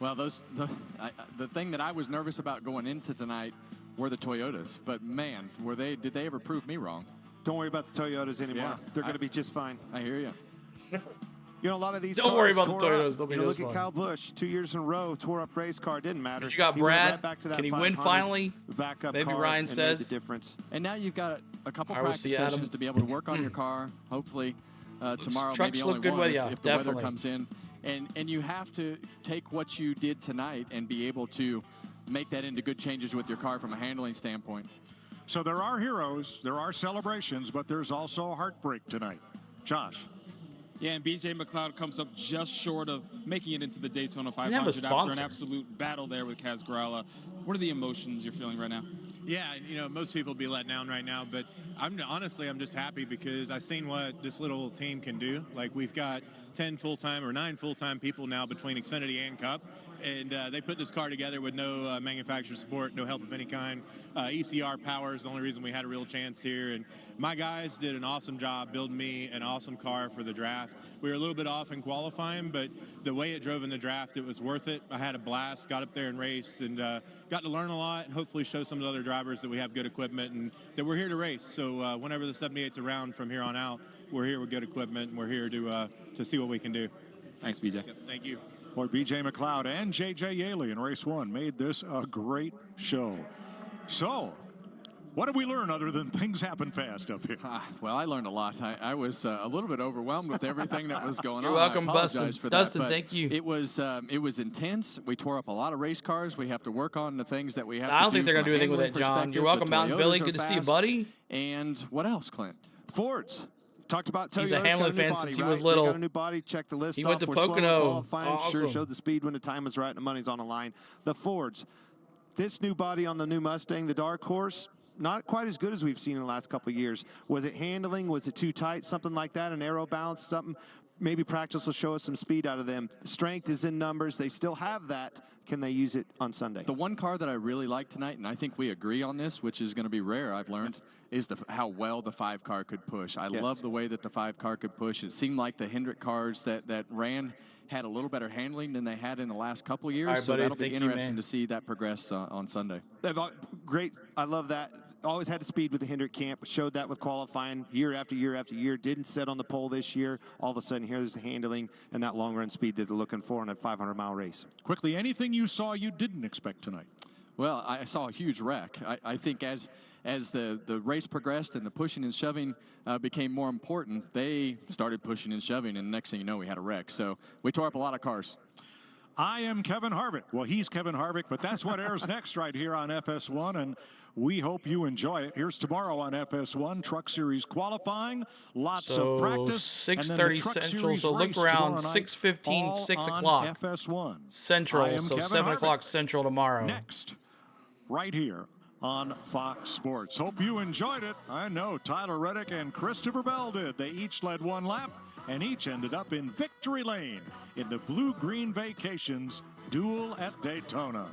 Well, the thing that I was nervous about going into tonight were the Toyotas. But, man, did they ever prove me wrong? Don't worry about the Toyotas anymore. Yeah, They're going to be just fine. I hear you. You know, a lot of these Don't cars worry about the tore Toyotas. up. They'll be You know, just look at fine. Kyle Busch, 2 years in a row, tore up race car. Didn't matter. But you got He went Brad. right back to that Can he win 500 finally? Backup Maybe car Ryan and says. made the difference. And now you've got a couple I will practice see Adam. sessions to be able to work on your car. Hopefully tomorrow, trucks maybe look only good one with ya, if the weather definitely. comes in. And you have to take what you did tonight and be able to make that into good changes with your car from a handling standpoint. So there are heroes, there are celebrations, but there's also a heartbreak tonight. Josh. Yeah, and B.J. McLeod comes up just short of making it into the Daytona have a 500 after sponsor. an absolute battle there with Kaz Grala. What are the emotions you're feeling right now? Yeah, you know, most people be let down right now, but I'm just happy because I've seen what this little team can do. Like, we've got 10 full-time or 9 full-time people now between Xfinity and Cup, and they put this car together with no manufacturer support, no help of any kind. ECR power is the only reason we had a real chance here, and my guys did an awesome job building me an awesome car for the draft. We were a little bit off in qualifying, but the way it drove in the draft, it was worth it. I had a blast, got up there and raced, and got to learn a lot and hopefully show some of the other drivers that we have good equipment and that we're here to race. So whenever the 78's around from here on out, we're here with good equipment, and we're here to see what we can do. Thanks, BJ. Yep, thank you. Boy, B.J. McLeod and J.J. Yaley in race 1 made this a great show. So, what did we learn other than things happen fast up here? Well, I learned a lot. I was a little bit overwhelmed with everything that was going on. You're welcome, I apologize Dustin. for Dustin, that, but thank you. It was intense. We tore up a lot of race cars. We have to work on the things that we have I to don't do think they're from gonna do a anything with handling that, John. perspective. You're welcome, The Mountain Billy. Toyotas Good are to see you, fast. buddy. And what else, Clint? Fords. Talked about Toyota's He's a got Hamlin new fan body, since he right? was little. They got a new body. Check the list He off. went to We're slow in Pocono. qualifying. Sure Awesome. showed the speed when the time was right and the money's on the line. The Fords. This new body on the new Mustang, the Dark Horse, not quite as good as we've seen in the last couple of years. Was it handling? Was it too tight? Something like that? An aero balance? Something? Maybe practice will show us some speed out of them. Strength is in numbers. They still have that. Can they use it on Sunday? The one car that I really like tonight, and I think we agree on this, which is going to be rare, I've learned, is how well the 5 car could push. I love the way that the 5 car could push. It seemed like the Hendrick cars that ran had a little better handling than they had in the last couple of years. All right, so buddy, that'll be thank you, interesting man. to see that progress on Sunday. Great. I love that. Always had the speed with the Hendrick camp. Showed that with qualifying year after year after year. Didn't sit on the pole this year. All of a sudden, here's the handling and that long run speed that they're looking for in a 500-mile race. Quickly, anything you saw you didn't expect tonight? Well, I saw a huge wreck. I think as the race progressed and the pushing and shoving became more important, they started pushing and shoving, and next thing you know, we had a wreck. So we tore up a lot of cars. I am Kevin Harvick. Well, he's Kevin Harvick, but that's what airs next right here on FS1, and we hope you enjoy it. Here's tomorrow on FS1, Truck Series qualifying, lots of practice. 6:30 Central, so look around 6:15, 6 o'clock FS1. Central, so Kevin 7 Harvick. o'clock Central tomorrow. Next, right here on Fox Sports. Hope you enjoyed it. I know Tyler Reddick and Christopher Bell did. They each led 1 lap, and each ended up in victory lane in the Blue-Green Vacations Duel at Daytona.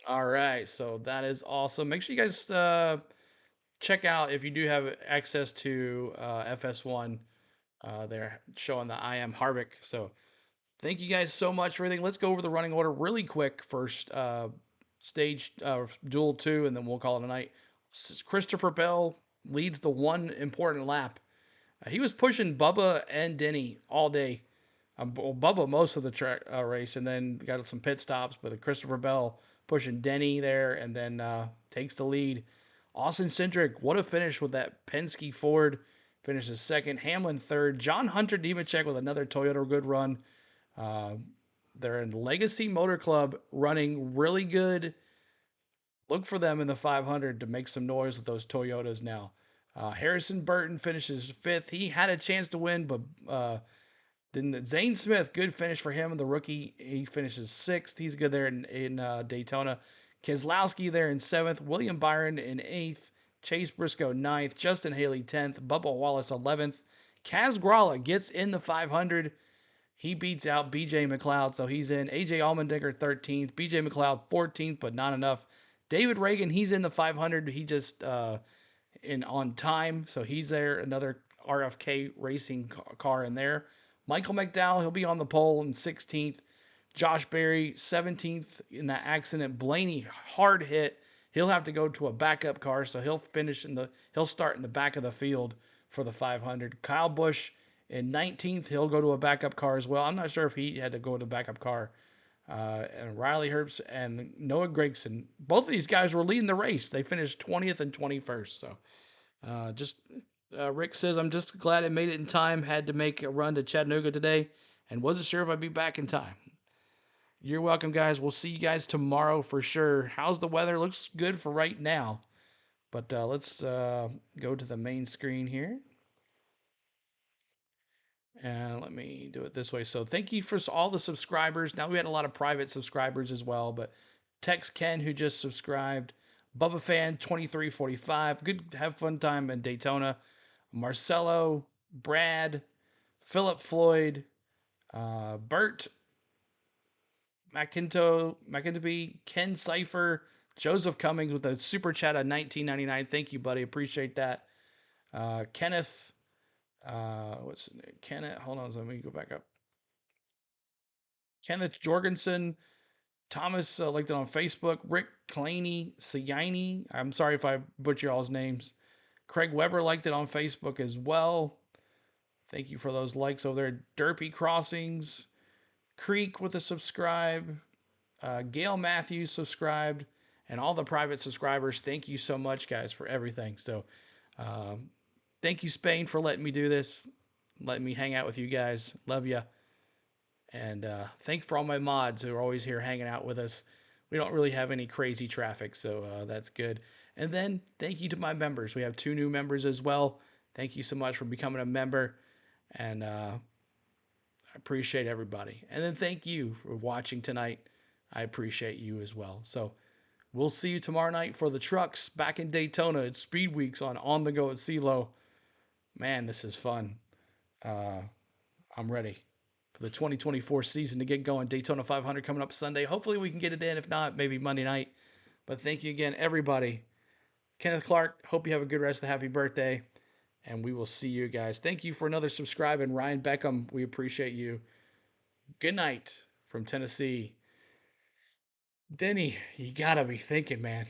All right, so that is awesome. Make sure you guys check out if you do have access to FS1. They're showing the I Am Harvick. So thank you guys so much for everything. Let's go over the running order really quick. First stage Duel 2, and then we'll call it a night. Christopher Bell leads the one important lap. He was pushing Bubba and Denny all day. Bubba most of the race, and then got some pit stops. But Christopher Bell pushing Denny there, and then takes the lead. Austin Cindric, what a finish with that Penske Ford. Finishes second. Hamlin third. John Hunter Nemechek with another Toyota good run. They're in Legacy Motor Club running really good. Look for them in the 500 to make some noise with those Toyotas now. Harrison Burton finishes fifth. He had a chance to win, but then Zane Smith, good finish for him, the rookie. He finishes sixth. He's good there in Daytona. Keselowski there in seventh. William Byron in eighth. Chase Briscoe ninth. Justin Haley 10th. Bubba Wallace 11th. Kaz Gralla gets in the 500. He beats out BJ McLeod, so he's in. AJ Allmendinger 13th, BJ McLeod 14th, but not enough. David Reagan, he's in the 500. He just in on time, so he's there. Another RFK racing car in there. Michael McDowell, he'll be on the pole in 16th. Josh Berry 17th in that accident. Blaney hard hit. He'll have to go to a backup car, so he'll start in the back of the field for the 500. Kyle Busch in 19th, he'll go to a backup car as well. I'm not sure if he had to go to a backup car. And Riley Herbst and Noah Gragson, both of these guys were leading the race. They finished 20th and 21st. So Rick says, I'm just glad I made it in time. Had to make a run to Chattanooga today and wasn't sure if I'd be back in time. You're welcome, guys. We'll see you guys tomorrow for sure. How's the weather? Looks good for right now. But let's go to the main screen here. And let me do it this way. So thank you for all the subscribers. Now we had a lot of private subscribers as well, but Tex Ken, who just subscribed, Bubba Fan 2345, good have fun time in Daytona. Marcelo, Brad, Philip Floyd, Bert, McIntoby, Ken Cipher, Joseph Cummings with a super chat of $19.99. Thank you, buddy. Appreciate that. Kenneth, what's his name? Kenneth, hold on, let me go back up. Kenneth Jorgensen, Thomas liked it on Facebook. Rick Claney, Siani, I'm sorry if I butcher all's names. Craig Weber liked it on Facebook as well. Thank you for those likes over there. Derpy Crossings, Creek with a subscribe. Gail Matthews subscribed. And all the private subscribers, thank you so much, guys, for everything. So thank you, Spain, for letting me do this. Letting me hang out with you guys. Love you. And thank for all my mods who are always here hanging out with us. We don't really have any crazy traffic, so that's good. And then thank you to my members. We have 2 new members as well. Thank you so much for becoming a member. And I appreciate everybody. And then thank you for watching tonight. I appreciate you as well. So we'll see you tomorrow night for the trucks back in Daytona. It's Speed Weeks on the Go at CeeLo. Man, this is fun. I'm ready for the 2024 season to get going. Daytona 500 coming up Sunday. Hopefully we can get it in. If not, maybe Monday night. But thank you again, everybody. Kenneth Clark, hope you have a good rest of the happy birthday. And we will see you guys. Thank you for another subscribe. And Ryan Beckham, we appreciate you. Good night from Tennessee. Denny, you got to be thinking, man.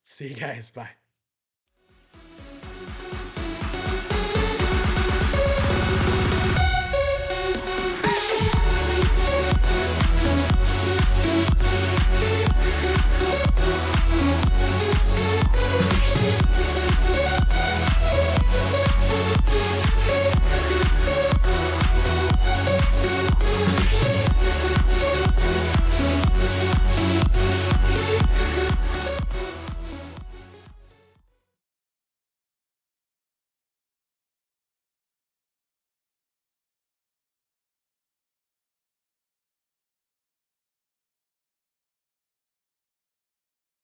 See you guys. Bye.